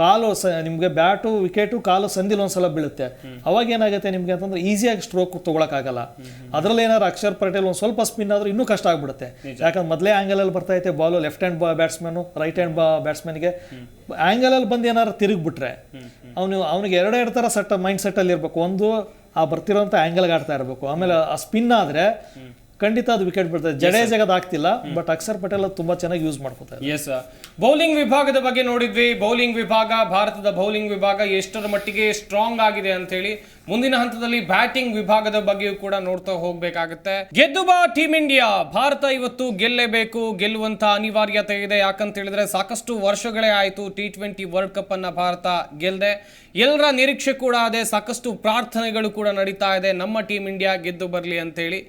ಕಾಲು ನಿಮ್ಗೆ ಬ್ಯಾಟು ವಿಕೆಟು ಕಾಲು ಸಂದಿಲ್ ಒಂದ್ಸಲ ಬೀಳುತ್ತೆ. ಅವಾಗ ಏನಾಗುತ್ತೆ ನಿಮ್ಗೆ ಅಂತಂದ್ರೆ ಈಸಿಯಾಗಿ ಸ್ಟ್ರೋಕ್ ತಗೊಳಕ್ಕಾಗಲ್ಲ. ಅದ್ರಲ್ಲಿ ಏನಾದ್ರು ಅಕ್ಷರ್ ಪಟೇಲ್ ಒಂದ್ ಸ್ವಲ್ಪ ಸ್ಪಿನ್ ಆದ್ರೂ ಇನ್ನೂ ಕಷ್ಟ ಆಗ್ಬಿಡುತ್ತೆ. ಯಾಕಂದ್ರೆ ಮೊದಲೇ ಆಂಗಲ್ ಅಲ್ಲಿ ಬರ್ತಾ ಐತೆ ball, left hand batsman right hand ಬ್ಯಾಟ್ಸ್ಮನ್ಗೆ ಆಂಗಲ್ ಅಲ್ಲಿ ಬಂದು ಏನಾದ್ರು ತಿರುಗ್ಬಿಟ್ರೆ ಅವನಿಗೆ ಎರಡೆರಡು ತರ ಮೈಂಡ್ ಸೆಟ್ ಅಲ್ಲಿ ಇರ್ಬೇಕು. ಒಂದು ಆ ಬರ್ತಿರೋಂಥ ಆಂಗಲ್ಗೆ ಆಡ್ತಾ ಇರಬೇಕು, ಆಮೇಲೆ ಆ ಸ್ಪಿನ್ ಆದ್ರೆ ಖಂಡಿತ ಅದು ವಿಕೆಟ್ ಬೀಳ್ತದೆ. ಜಡೇಜಾಗದು ಆಗ್ತಿಲ್ಲ, ಬಟ್ ಅಕ್ಷರ್ ಪಟೇಲ್ ಅದು ತುಂಬಾ ಚೆನ್ನಾಗಿ ಯೂಸ್ ಮಾಡ್ಕೊತಾರೆ. ಎಸ್, ಬೌಲಿಂಗ್ ವಿಭಾಗದ ಬಗ್ಗೆ ನೋಡಿದ್ವಿ. ಬೌಲಿಂಗ್ ವಿಭಾಗ, ಭಾರತದ ಬೌಲಿಂಗ್ ವಿಭಾಗ ಎಷ್ಟರ ಮಟ್ಟಿಗೆ ಸ್ಟ್ರಾಂಗ್ ಆಗಿದೆ ಅಂತ ಹೇಳಿ. ಮುಂದಿನ ಹಂತದಲ್ಲಿ ಬ್ಯಾಟಿಂಗ್ ವಿಭಾಗದ ಬಗ್ಗೆಯೂ ಕೂಡ ನೋಡ್ತಾ ಹೋಗ್ಬೇಕಾಗುತ್ತೆ. ಗೆದ್ದು ಬಾ ಟೀಮ್ ಇಂಡಿಯಾ. ಭಾರತ ಇವತ್ತು ಗೆಲ್ಲೇಬೇಕು, ಗೆಲ್ಲುವಂತ ಅನಿವಾರ್ಯತೆ ಇದೆ. ಯಾಕಂತ ಹೇಳಿದ್ರೆ ಸಾಕಷ್ಟು ವರ್ಷಗಳೇ ಆಯಿತು T20 ವರ್ಲ್ಡ್ ಕಪ್ ಅನ್ನ ಭಾರತ ಗೆಲ್ಲದೆ. ಎಲ್ಲರ ನಿರೀಕ್ಷೆ ಕೂಡ ಅದೇ, ಸಾಕಷ್ಟು ಪ್ರಾರ್ಥನೆಗಳು ಕೂಡ ನಡೀತಾ ಇದೆ ನಮ್ಮ ಟೀಮ್ ಇಂಡಿಯಾ ಗೆದ್ದು ಬರಲಿ ಅಂತೇಳಿ.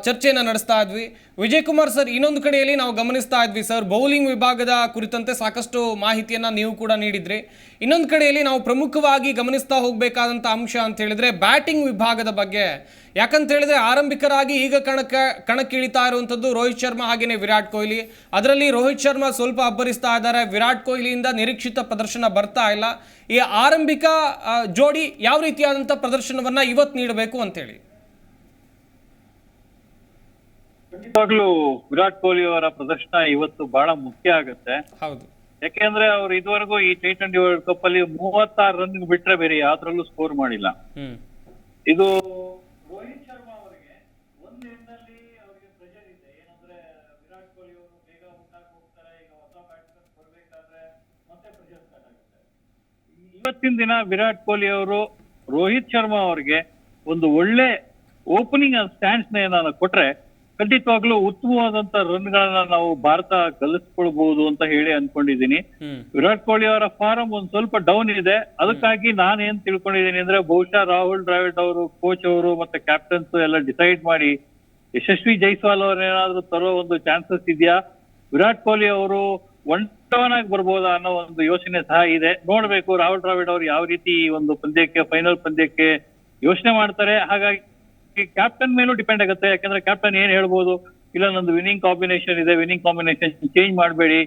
ಚರ್ಚೆಯನ್ನು ನಡೆಸ್ತಾ ಇದ್ವಿ. ವಿಜಯ್ ಕುಮಾರ್ ಸರ್, ಇನ್ನೊಂದು ಕಡೆಯಲ್ಲಿ ನಾವು ಗಮನಿಸ್ತಾ ಇದ್ವಿ ಸರ್, ಬೌಲಿಂಗ್ ವಿಭಾಗದ ಕುರಿತಂತೆ ಸಾಕಷ್ಟು ಮಾಹಿತಿಯನ್ನು ನೀವು ಕೂಡ ನೀಡಿದ್ರಿ. ಇನ್ನೊಂದು ಕಡೆಯಲ್ಲಿ ನಾವು ಪ್ರಮುಖವಾಗಿ ಗಮನಿಸ್ತಾ ಹೋಗಬೇಕಾದಂಥ ಅಂಶ ಅಂತ ಹೇಳಿದ್ರೆ ಬ್ಯಾಟಿಂಗ್ ವಿಭಾಗದ ಬಗ್ಗೆ. ಯಾಕಂತ ಹೇಳಿದ್ರೆ ಆರಂಭಿಕರಾಗಿ ಈಗ ಕಣಕ್ಕಿಳಿತಾ ಇರುವಂಥದ್ದು ರೋಹಿತ್ ಶರ್ಮಾ ಹಾಗೆಯೇ ವಿರಾಟ್ ಕೊಹ್ಲಿ. ಅದರಲ್ಲಿ ರೋಹಿತ್ ಶರ್ಮಾ ಸ್ವಲ್ಪ ಅಬ್ಬರಿಸ್ತಾ ಇದ್ದಾರೆ, ವಿರಾಟ್ ಕೊಹ್ಲಿಯಿಂದ ನಿರೀಕ್ಷಿತ ಪ್ರದರ್ಶನ ಬರ್ತಾ ಇಲ್ಲ. ಈ ಆರಂಭಿಕ ಜೋಡಿ ಯಾವ ರೀತಿಯಾದಂಥ ಪ್ರದರ್ಶನವನ್ನು ಇವತ್ತು ನೀಡಬೇಕು ಅಂತೇಳಿ? ಖಂಡಿತವಾಗ್ಲೂ ವಿರಾಟ್ ಕೊಹ್ಲಿ ಅವರ ಪ್ರದರ್ಶನ ಇವತ್ತು ಬಹಳ ಮುಖ್ಯ ಆಗುತ್ತೆ. ಹೌದು, ಯಾಕೆಂದ್ರೆ ಅವ್ರು ಇದುವರೆಗೂ ಈ T20 ವರ್ಲ್ಡ್ ಕಪ್ ಅಲ್ಲಿ 36 ರನ್ ಬಿಟ್ರೆ ಬೇರೆ ಯಾವ್ದ್ರಲ್ಲೂ ಸ್ಕೋರ್ ಮಾಡಿಲ್ಲ. ಇದು ರೋಹಿತ್ ಶರ್ಮಾ ಅವರಿಗೆ ಒಂದ್ ಎಂಡ್ನಲ್ಲಿ ಅವರಿಗೆ ಪ್ರೆಷರ್ ಇದೆ. ಏನಂದ್ರೆ ವಿರಾಟ್ ಕೊಹ್ಲಿ ಅವರು ಬೇಗ ಔಟ್ ಆಗಿ ಹೋಗ್ತಾರೆ, ಈಗ ಹೊಸ ಬ್ಯಾಟ್ಸ್ಮನ್ ಬರ್ಬೇಕಾದ್ರೆ ಮತ್ತೆ ಪ್ರೆಷರ್ ಸ್ಟಾರ್ಟ್ ಆಗುತ್ತೆ. ಇವತ್ತಿನ ದಿನ ವಿರಾಟ್ ಕೊಹ್ಲಿ ಅವರು ರೋಹಿತ್ ಶರ್ಮಾ ಅವರಿಗೆ ಒಂದು ಒಳ್ಳೆ ಓಪನಿಂಗ್ ಸ್ಟ್ಯಾಂಡ್ಸ್ ನ ಕೊಟ್ರೆ ಖಂಡಿತವಾಗ್ಲೂ ಉತ್ತಮವಾದಂತ ರನ್ ಗಳನ್ನ ನಾವು ಭಾರತ ಗಳಿಸ್ಕೊಳ್ಬಹುದು ಅಂತ ಹೇಳಿ ಅನ್ಕೊಂಡಿದೀನಿ. ವಿರಾಟ್ ಕೊಹ್ಲಿ ಅವರ ಫಾರ್ಮ್ ಒಂದ್ ಸ್ವಲ್ಪ ಡೌನ್ ಇದೆ. ಅದಕ್ಕಾಗಿ ನಾನು ಏನ್ ತಿಳ್ಕೊಂಡಿದ್ದೀನಿ ಅಂದ್ರೆ ಬಹುಶಃ ರಾಹುಲ್ ದ್ರಾವಿಡ್ ಅವರು, ಕೋಚ್ ಅವರು ಮತ್ತೆ ಕ್ಯಾಪ್ಟನ್ಸ್ ಎಲ್ಲ ಡಿಸೈಡ್ ಮಾಡಿ ಯಶಸ್ವಿ ಜೈಸ್ವಾಲ್ ಅವ್ರೇನಾದ್ರೂ ತರೋ ಒಂದು ಚಾನ್ಸಸ್ ಇದೆಯಾ, ವಿರಾಟ್ ಕೊಹ್ಲಿ ಅವರು ಒನ್ ಡೌನ್ ಆಗಿ ಬರ್ಬೋದಾ ಅನ್ನೋ ಒಂದು ಯೋಚನೆ ಸಹ ಇದೆ. ನೋಡ್ಬೇಕು ರಾಹುಲ್ ದ್ರಾವಿಡ್ ಅವರು ಯಾವ ರೀತಿ ಒಂದು ಪಂದ್ಯಕ್ಕೆ, ಫೈನಲ್ ಪಂದ್ಯಕ್ಕೆ ಯೋಚನೆ ಮಾಡ್ತಾರೆ. ಹಾಗಾಗಿ ಕ್ಯಾಪ್ಟನ್ ಮೇಲೂ ಡಿಪೆಂಡ್ ಆಗುತ್ತೆ. ಯಾಕಂದ್ರೆ ಕ್ಯಾಪ್ಟನ್ ಏನ್ ಹೇಳ್ಬೋದು, ಇಲ್ಲ ನಂದು ವಿನ್ನಿಂಗ್ ಕಾಂಬಿನೇಷನ್ ಇದೆ, ವಿನ್ನಿಂಗ್ ಕಾಂಬಿನೇಷನ್ ಚೇಂಜ್ ಮಾಡಬೇಡಿ,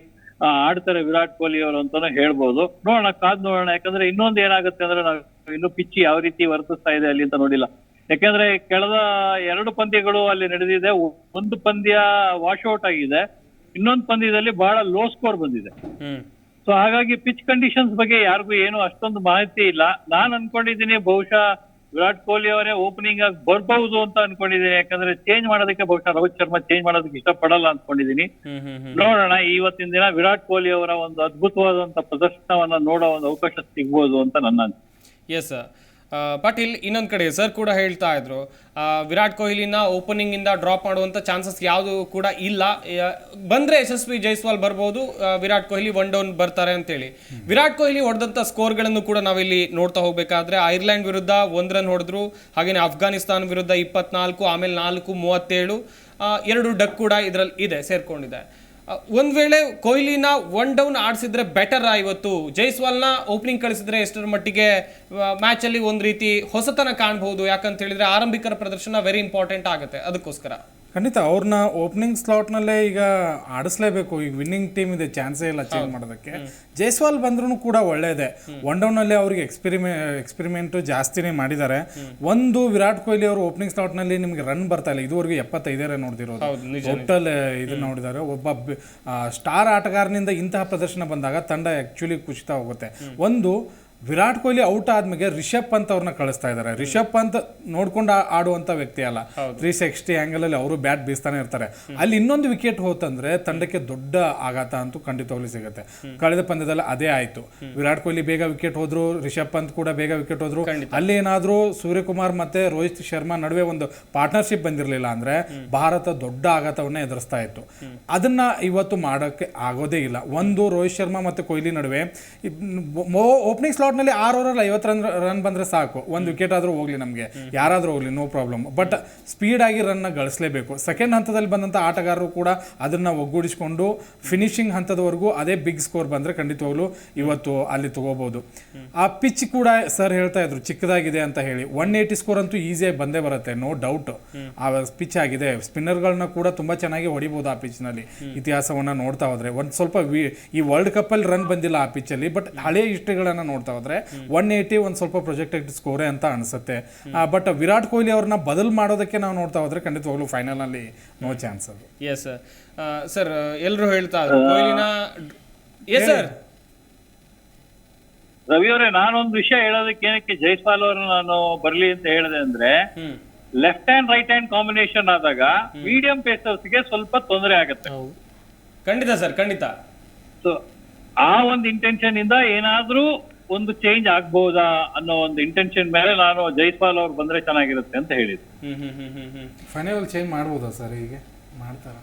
ಆಡ್ತಾರೆ ವಿರಾಟ್ ಕೊಹ್ಲಿ ಅವರು ಅಂತಾನು ಹೇಳ್ಬೋದು. ನೋಡೋಣ, ಕಾದ್ ನೋಡೋಣ. ಯಾಕಂದ್ರೆ ಇನ್ನೊಂದು ಏನಾಗುತ್ತೆ ಅಂದ್ರೆ ನಾವು ಇನ್ನು ಪಿಚ್ ಯಾವ ರೀತಿ ವರ್ತಿಸ್ತಾ ಇದೆ ಅಲ್ಲಿ ಅಂತ ನೋಡಿಲ್ಲ. ಯಾಕಂದ್ರೆ ಕಳೆದ 2 ಪಂದ್ಯಗಳು ಅಲ್ಲಿ ನಡೆದಿದೆ. ಒಂದು ಪಂದ್ಯ ವಾಶ್ ಔಟ್ ಆಗಿದೆ, ಇನ್ನೊಂದು ಪಂದ್ಯದಲ್ಲಿ ಬಹಳ ಲೋ ಸ್ಕೋರ್ ಬಂದಿದೆ. ಸೊ ಹಾಗಾಗಿ ಪಿಚ್ ಕಂಡೀಷನ್ಸ್ ಬಗ್ಗೆ ಯಾರಿಗೂ ಏನು ಅಷ್ಟೊಂದು ಮಾಹಿತಿ ಇಲ್ಲ. ನಾನ್ ಅನ್ಕೊಂಡಿದ್ದೀನಿ ಬಹುಶಃ ವಿರಾಟ್ ಕೊಹ್ಲಿ ಅವರೇ ಓಪನಿಂಗ್ ಆಗಿ ಬರ್ಬಹುದು ಅಂತ ಅನ್ಕೊಂಡಿದ್ದೀನಿ. ಯಾಕಂದ್ರೆ ಚೇಂಜ್ ಮಾಡೋದಕ್ಕೆ ಬಹುಶಃ ರೋಹಿತ್ ಶರ್ಮಾ ಚೇಂಜ್ ಮಾಡೋದಕ್ಕೆ ಇಷ್ಟಪಡಲ್ಲ ಅನ್ಕೊಂಡಿದ್ದೀನಿ. ನೋಡೋಣ, ಇವತ್ತಿನ ದಿನ ವಿರಾಟ್ ಕೊಹ್ಲಿ ಅವರ ಒಂದು ಅದ್ಭುತವಾದಂತ ಪ್ರದರ್ಶನವನ್ನ ನೋಡೋ ಒಂದು ಅವಕಾಶ ಸಿಗ್ಬೋದು ಅಂತ ನನ್ನ ಅನಿಸಿಕೆ. ಎಸ್ ಪಾಟೀಲ್, ಇನ್ನೊಂದು ಕಡೆ ಸರ್ ಕೂಡ ಹೇಳ್ತಾ ಇದ್ರು ವಿರಾಟ್ ಕೊಹ್ಲಿನ ಓಪನಿಂಗ್ ಇಂದ ಡ್ರಾಪ್ ಮಾಡುವಂತ ಚಾನ್ಸಸ್ ಯಾವುದು ಕೂಡ ಇಲ್ಲ. ಬಂದ್ರೆ ಯಶಸ್ವಿ ಜೈಸ್ವಾಲ್ ಬರ್ಬೋದು, ವಿರಾಟ್ ಕೊಹ್ಲಿ ಒನ್ ಡೌನ್ ಬರ್ತಾರೆ ಅಂತೇಳಿ. ವಿರಾಟ್ ಕೊಹ್ಲಿ ಹೊಡೆದಂತ ಸ್ಕೋರ್ಗಳನ್ನು ಕೂಡ ನಾವಿಲ್ಲಿ ನೋಡ್ತಾ ಹೋಗ್ಬೇಕಾದ್ರೆ ಐರ್ಲೆಂಡ್ ವಿರುದ್ಧ 1 ರನ್ ಹೊಡೆದ್ರು, ಹಾಗೇನೆ ಅಫ್ಘಾನಿಸ್ತಾನ ವಿರುದ್ಧ 24, ಆಮೇಲೆ 4, 37, 2 ಡಕ್ ಕೂಡ ಇದರಲ್ಲಿ ಇದೆ, ಸೇರ್ಕೊಂಡಿದೆ. ಒಂದ್ ವೇಳೆ ಕೊಹ್ಲಿನ ಒನ್ ಡೌನ್ ಆಡಿಸಿದ್ರೆ ಬೆಟರ್ ಇವತ್ತು, ಜೈಸ್ವಾಲ್ನ ಓಪನಿಂಗ್ ಕಳಿಸಿದ್ರೆ ಎಷ್ಟರ ಮಟ್ಟಿಗೆ ಮ್ಯಾಚ್ ಅಲ್ಲಿ ಒಂದ್ ರೀತಿ ಹೊಸತನ ಕಾಣಬಹುದು? ಯಾಕಂತ ಹೇಳಿದ್ರೆ ಆರಂಭಿಕರ ಪ್ರದರ್ಶನ ವೆರಿ ಇಂಪಾರ್ಟೆಂಟ್ ಆಗುತ್ತೆ. ಅದಕ್ಕೋಸ್ಕರ ಖಂಡಿತ ಅವ್ರನ್ನ ಓಪನಿಂಗ್ ಸ್ಲಾಟ್ನಲ್ಲೇ ಈಗ ಆಡಿಸ್ಲೇಬೇಕು. ಈಗ ವಿನ್ನಿಂಗ್ ಟೀಮ್ ಇದೆ, ಚಾನ್ಸೇ ಇಲ್ಲ ಚೇಂಜ್ ಮಾಡೋದಕ್ಕೆ. ಜೈಸ್ವಾಲ್ ಬಂದ್ರೂ ಕೂಡ ಒಳ್ಳೇದೆ. ಒನ್ ಡೌನಲ್ಲಿ ಅವ್ರಿಗೆ ಎಕ್ಸ್ಪೆರಿಮೆಂಟು ಜಾಸ್ತಿನೇ ಮಾಡಿದ್ದಾರೆ. ಒಂದು ವಿರಾಟ್ ಕೊಹ್ಲಿ ಅವರು ಓಪನಿಂಗ್ ಸ್ಲಾಟ್ನಲ್ಲಿ ನಿಮ್ಗೆ ರನ್ ಬರ್ತಾ ಇಲ್ಲ, ಇದುವರೆಗೂ 75 ರನ್ ನೋಡಿರೋದು ಟೋಟಲ್ ಇದು ನೋಡಿದ್ದಾರೆ. ಒಬ್ಬ ಸ್ಟಾರ್ ಆಟಗಾರನಿಂದ ಇಂತಹ ಪ್ರದರ್ಶನ ಬಂದಾಗ ತಂಡ ಆ್ಯಕ್ಚುಲಿ ಕುಸಿತಾ ಹೋಗುತ್ತೆ. ಒಂದು ವಿರಾಟ್ ಕೊಹ್ಲಿ ಔಟ್ ಆದ್ಮೇಲೆ ರಿಷಬ್ ಪಂತ್ ಅವ್ರನ್ನ ಕಳಿಸ್ತಾ ಇದ್ದಾರೆ. ರಿಷಬ್ ಪಂತ್ ನೋಡ್ಕೊಂಡು ಆಡುವಂತ ವ್ಯಕ್ತಿ ಅಲ್ಲ, 360 ಆಂಗಲ್ ಅಲ್ಲಿ ಅವರು ಬ್ಯಾಟ್ ಬೀಸ್ತಾನೆ ಇರ್ತಾರೆ. ಅಲ್ಲಿ ಇನ್ನೊಂದು ವಿಕೆಟ್ ಹೋತಂದ್ರೆ ತಂಡಕ್ಕೆ ದೊಡ್ಡ ಆಘಾತ ಅಂತೂ ಖಂಡಿತವಾಗ್ಲೂ ಸಿಗುತ್ತೆ. ಕಳೆದ ಪಂದ್ಯದಲ್ಲಿ ಅದೇ ಆಯ್ತು. ವಿರಾಟ್ ಕೊಹ್ಲಿ ಬೇಗ ವಿಕೆಟ್ ಹೋದ್ರು, ರಿಷಬ್ ಪಂತ್ ಕೂಡ ಬೇಗ ವಿಕೆಟ್ ಹೋದ್ರು. ಅಲ್ಲಿ ಏನಾದ್ರೂ ಸೂರ್ಯಕುಮಾರ್ ಮತ್ತೆ ರೋಹಿತ್ ಶರ್ಮಾ ನಡುವೆ ಒಂದು ಪಾರ್ಟ್ನರ್ಶಿಪ್ ಬಂದಿರಲಿಲ್ಲ ಅಂದ್ರೆ ಭಾರತ ದೊಡ್ಡ ಆಘಾತವನ್ನ ಎದುರಿಸ್ತಾ ಇತ್ತು. ಅದನ್ನ ಇವತ್ತು ಮಾಡೋಕ್ಕೆ ಆಗೋದೇ ಇಲ್ಲ. ಒಂದು ರೋಹಿತ್ ಶರ್ಮಾ ಮತ್ತೆ ಕೊಹ್ಲಿ ನಡುವೆ ಓಪನಿಂಗ್ ಸ್ಲಾಟ್ ನಲ್ಲಿ 6 ಓವರಲ್ಲಿ 50 ರನ್ ಬಂದ್ರೆ ಸಾಕು, ಒಂದು ವಿಕೆಟ್ ಆದ್ರೂ ಹೋಗ್ಲಿ, ನಮಗೆ ಯಾರಾದ್ರೂ ಹೋಗ್ಲಿ, ನೋ ಪ್ರಾಬ್ಲಮ್. ಬಟ್ ಸ್ಪೀಡ್ ಆಗಿ ರನ್ ಗಳಿಸಲೇಬೇಕು. ಸೆಕೆಂಡ್ ಹಂತದಲ್ಲಿ ಬಂದಂತ ಆಟಗಾರರು ಕೂಡ ಅದನ್ನ ಒಗ್ಗೂಡಿಸಿಕೊಂಡು ಫಿನಿಶಿಂಗ್ ಹಂತದವರೆಗೂ ಅದೇ ಬಿಗ್ ಸ್ಕೋರ್ ಬಂದ್ರೆ ಖಂಡಿತವಾಗ್ಲೂ ಇವತ್ತು ಅಲ್ಲಿ ತಗೋಬಹುದು. ಆ ಪಿಚ್ ಕೂಡ ಸರ್ ಹೇಳ್ತಾ ಇದ್ರು ಚಿಕ್ಕದಾಗಿದೆ ಅಂತ ಹೇಳಿ. 180 ಸ್ಕೋರ್ ಅಂತೂ ಈಸಿಯಾಗಿ ಬಂದೇ ಬರುತ್ತೆ, ನೋ ಡೌಟ್. ಆ ಪಿಚ್ ಆಗಿದೆ, ಸ್ಪಿನ್ನರ್ಗಳನ್ನ ಕೂಡ ತುಂಬಾ ಚೆನ್ನಾಗಿ ಹೊಡಿಬಹುದು ಆ ಪಿಚ್ ನಲ್ಲಿ. ಇತಿಹಾಸವನ್ನ ನೋಡ್ತಾ ಹೋದ್ರೆ ಒಂದ್ ಸ್ವಲ್ಪ ಈ ವರ್ಲ್ಡ್ ಕಪ್ ಅಲ್ಲಿ ರನ್ ಬಂದಿಲ್ಲ ಆ ಪಿಚ್ ಅಲ್ಲಿ, ಬಟ್ ಹಳೆ ಹಿಸ್ಟ್ರಿಗಳನ್ನ ನೋಡ್ತಾ ಹೋದ್ರೆ 180 ಒಂದ್ ಸ್ವಲ್ಪ ಪ್ರೊಜೆಕ್ಟೆಡ್ ಸ್ಕೋರೇ ಅಂತ ಅನ್ಸುತ್ತೆ. ಬಟ್ ವಿರಾಟ್ ಕೊಹ್ಲಿ ಅವ್ರನ್ನ ಬದಲು ಮಾಡೋದಕ್ಕೆ ನಾವು ನೋಡ್ತಾ ಹೋದ್ರೆ ಖಂಡಿತವಾಗ್ಲೂ ಫೈನಲ್ ನಲ್ಲಿ ನೋ ಚಾನ್ಸ್ ಅದು. ಎಸ್ ಸರ್, ಎಲ್ಲರೂ ಹೇಳ್ತಾ ಇದ್ರು ಕೊಹ್ಲಿನ. ಎಸ್ ಸರ್ ರವಿ ಅವರೇ, ನಾನೊಂದು ವಿಷಯ ಹೇಳೋದಕ್ಕೆ ಏನಕ್ಕೆ ಜೈಸ್ವಾಲ್ ಅವರು ನಾನು ಬರ್ಲಿ ಅಂತ ಹೇಳಿದೆ ಅಂದ್ರೆ, left hand right hand combination ಆದಾಗ ಮೀಡಿಯಂ ಪೇಸರ್ಸ್ಗೆ ಸ್ವಲ್ಪ ತೊಂದರೆ ಆಗುತ್ತೆ. ಖಂಡಿತ ಸರ್, ಖಂಡಿತ. ಸೊ ಆ ಒಂದು ಇಂಟೆನ್ಷನ್ ಇಂದ ಏನಾದ್ರೂ ಒಂದು ಚೇಂಜ್ ಆಗ್ಬಹುದಾ ಅನ್ನೋ ಒಂದು ಇಂಟೆನ್ಷನ್ ಮೇಲೆ ನಾನು ಜೈಸ್ವಾಲ್ ಅವ್ರು ಬಂದ್ರೆ ಚೆನ್ನಾಗಿರುತ್ತೆ ಅಂತ ಹೇಳಿದ್ರು. ಫೈನಲ್ ಚೇಂಜ್ ಮಾಡ್ಬೋದಾ ಸರ್? ಹೀಗೆ ಮಾಡ್ತಾರ?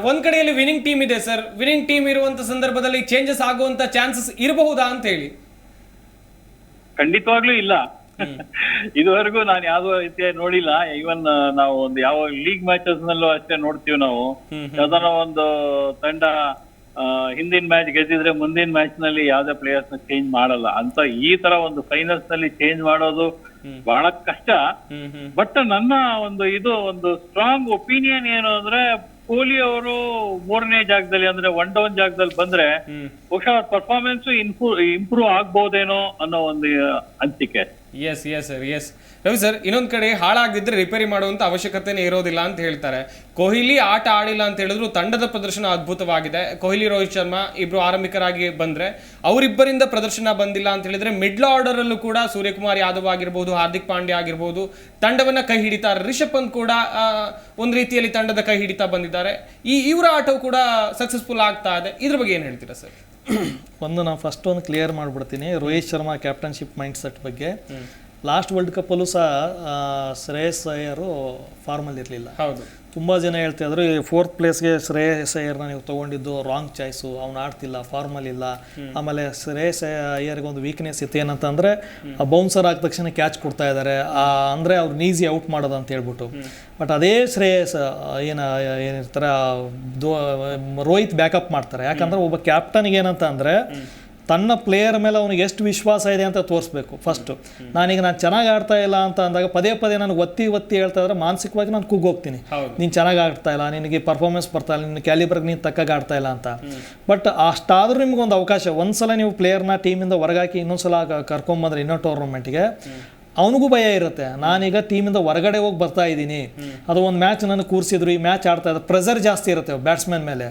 ಒಂದ್ ಕಡೆಯಲ್ಲಿ ವಿನಿಂಗ್ ಟೀಮ್ ಇದೆ ಸರ್. ವಿನಿಂಗ್ ಟೀಮ್ ಇರುವಂತ ಸಂದರ್ಭದಲ್ಲಿ ಚೇಂಜಸ್ ಆಗುವಂತ ಚಾನ್ಸಸ್ ಇರಬಹುದಾ ಅಂತ ಹೇಳಿ? ಖಂಡಿತವಾಗ್ಲೂ ಇಲ್ಲ. ಇದುವರೆಗೂ ನಾನು ಯಾವ್ದೋ ರೀತಿಯ ನೋಡಿಲ್ಲ. ಈವನ್ ನಾವು ಒಂದು ಯಾವ ಲೀಗ್ ಮ್ಯಾಚಸ್ ನಲ್ಲೂ ಅಷ್ಟೇ ನೋಡ್ತೀವಿ ನಾವು. ಯಾವ್ದಾನ ಒಂದು ತಂಡ ಹಿಂದಿನ ಮ್ಯಾಚ್ ಗೆದ್ದಿದ್ರೆ ಮುಂದಿನ ಮ್ಯಾಚ್ ನಲ್ಲಿ ಯಾವ್ದೇ ಪ್ಲೇಯರ್ಸ್ ನ ಚೇಂಜ್ ಮಾಡಲ್ಲ ಅಂತ. ಈ ತರ ಒಂದು ಫೈನಲ್ಸ್ ನಲ್ಲಿ ಚೇಂಜ್ ಮಾಡೋದು ಬಹಳ ಕಷ್ಟ. ಬಟ್ ನನ್ನ ಒಂದು ಸ್ಟ್ರಾಂಗ್ ಒಪಿನಿಯನ್ ಏನು ಅಂದ್ರೆ, ಕೊಹ್ಲಿ ಅವರು 3ನೇ ಜಾಗದಲ್ಲಿ ಅಂದ್ರೆ 1 ಡೌನ್ ಜಾಗದಲ್ಲಿ ಬಂದ್ರೆ ಬಹುಶಃ ಪರ್ಫಾರ್ಮೆನ್ಸ್ ಇಂಪ್ರೂವ್ ಆಗ್ಬಹುದೇನೋ ಅನ್ನೋ ಒಂದು ಅನಿಸಿಕೆ. Yes yes sir, yes Ravi sir. ಇನ್ನೊಂದ್ ಕಡೆ ಹಾಳಾಗಿದ್ರೆ ರಿಪೇರಿ ಮಾಡುವಂತ ಅವಶ್ಯಕತೆನೇ ಇರೋದಿಲ್ಲ ಅಂತ ಹೇಳ್ತಾರೆ. ಕೊಹ್ಲಿ ಆಟ ಆಡಿಲ್ಲ ಅಂತ ಹೇಳಿದ್ರು ತಂಡದ ಪ್ರದರ್ಶನ ಅದ್ಭುತವಾಗಿದೆ. ಕೊಹ್ಲಿ, ರೋಹಿತ್ ಶರ್ಮಾ ಇಬ್ರು ಆರಂಭಿಕರಾಗಿ ಬಂದ್ರೆ ಅವರಿಬ್ಬರಿಂದ ಪ್ರದರ್ಶನ ಬಂದಿಲ್ಲ ಅಂತ ಹೇಳಿದ್ರೆ ಮಿಡ್ಲ್ ಆರ್ಡರ್ ಅಲ್ಲೂ ಕೂಡ ಸೂರ್ಯಕುಮಾರ್ ಯಾದವ್ ಆಗಿರ್ಬೋದು, ಹಾರ್ದಿಕ್ ಪಾಂಡ್ಯ ಆಗಿರ್ಬೋದು ತಂಡವನ್ನ ಕೈ ಹಿಡಿತಾರೆ. ರಿಷಬ್ ಪಂತ್ ಕೂಡ ಒಂದ್ ರೀತಿಯಲ್ಲಿ ತಂಡದ ಕೈ ಹಿಡಿತಾ ಬಂದಿದ್ದಾರೆ. ಇವರ ಆಟವು ಕೂಡ ಸಕ್ಸಸ್ಫುಲ್ ಆಗ್ತಾ ಇದೆ. ಇದ್ರ ಬಗ್ಗೆ ಏನ್ ಹೇಳ್ತೀರಾ ಸರ್? ನಾನು ಫಸ್ಟ್ ಒಂದು ಕ್ಲಿಯರ್ ಮಾಡ್ಬಿಡ್ತೀನಿ Rohit Sharma captainship mind set ಬಗ್ಗೆ. ಲಾಸ್ಟ್ ವರ್ಲ್ಡ್ ಕಪ್ಪಲ್ಲೂ ಸಹ ಶ್ರೇಯಸ್ ಅಯ್ಯರು ಫಾರ್ಮಲ್ಲಿ ಇರಲಿಲ್ಲ. ಹೌದು, ತುಂಬ ಜನ ಹೇಳ್ತಾ ಇದ್ರು 4th ಪ್ಲೇಸ್ಗೆ ಶ್ರೇಯಸ್ ಅಯ್ಯರ್ನ ನೀವು ತೊಗೊಂಡಿದ್ದು ರಾಂಗ್ ಚಾಯ್ಸು, ಅವ್ನು ಆಡ್ತಿಲ್ಲ, ಫಾರ್ಮಲ್ಲಿಲ್ಲ. ಆಮೇಲೆ ಶ್ರೇಯಸ್ ಅಯ್ಯರ್ಗೆ ಒಂದು ವೀಕ್ನೆಸ್ ಇತ್ತು, ಏನಂತಂದರೆ ಬೌನ್ಸರ್ ಆದ ತಕ್ಷಣ ಕ್ಯಾಚ್ ಕೊಡ್ತಾ ಇದ್ದಾರೆ, ಅಂದರೆ ಅವ್ರನ್ನ ಈಸಿ ಔಟ್ ಮಾಡೋದು ಅಂತ ಹೇಳ್ಬಿಟ್ಟು. ಬಟ್ ಅದೇ ಶ್ರೇಯಸ್ ಏನಿರ್ತಾರೆ ರೋಹಿತ್ ಬ್ಯಾಕಪ್ ಮಾಡ್ತಾರೆ. ಯಾಕಂದರೆ ಒಬ್ಬ ಕ್ಯಾಪ್ಟನ್ಗೆ ಏನಂತ ಅಂದರೆ ತನ್ನ ಪ್ಲೇಯರ್ ಮೇಲೆ ಅವನಿಗೆ ಎಷ್ಟು ವಿಶ್ವಾಸ ಇದೆ ಅಂತ ತೋರಿಸ್ಬೇಕು ಫಸ್ಟು. ನಾನು ಚೆನ್ನಾಗಿ ಆಡ್ತಾ ಇಲ್ಲ ಅಂತ ಅಂದಾಗ ಪದೇ ಪದೇ ನನಗೆ ಒತ್ತಿ ಹೇಳ್ತಾ ಇದ್ರೆ ಮಾನಸಿಕವಾಗಿ ನಾನು ಕುಗ್ಗೋಗ್ತೀನಿ. ನೀನು ಚೆನ್ನಾಗಿ ಆಡ್ತಾ ಇಲ್ಲ, ನಿನಗೆ ಪರ್ಫಾರ್ಮೆನ್ಸ್ ಬರ್ತಾ ಇಲ್ಲ, ನಿನ್ನ ಕ್ಯಾಲಿಬರ್ಗೆ ನೀನು ತಕ್ಕಾಗಿ ಆಡ್ತಾ ಇಲ್ಲ ಅಂತ. ಬಟ್ ಅಷ್ಟಾದರೂ ನಿಮ್ಗೊಂದು ಅವಕಾಶ, ಒಂದ್ಸಲ ನೀವು ಪ್ಲೇಯರ್ನ ಟೀಮಿಂದ ಹೊರಗಾಕಿ ಇನ್ನೊಂದ್ಸಲ ಕರ್ಕೊಂಬಂದ್ರೆ ಇನ್ನೋ ಟೂರ್ನಮೆಂಟ್ಗೆ ಅವನಿಗೂ ಭಯ ಇರುತ್ತೆ. ನಾನೀಗ ಟೀಮಿಂದ ಹೊರಗಡೆ ಹೋಗಿ ಬರ್ತಾ ಇದ್ದೀನಿ, ಅದು ಒಂದು ಮ್ಯಾಚ್ ನನಗೆ ಕೂರಿಸಿದ್ರು, ಈ ಮ್ಯಾಚ್ ಆಡ್ತಾ ಇದ್ದ ಪ್ರೆಷರ್ ಜಾಸ್ತಿ ಇರುತ್ತೆ ಬ್ಯಾಟ್ಸ್ಮನ್ ಮೇಲೆ.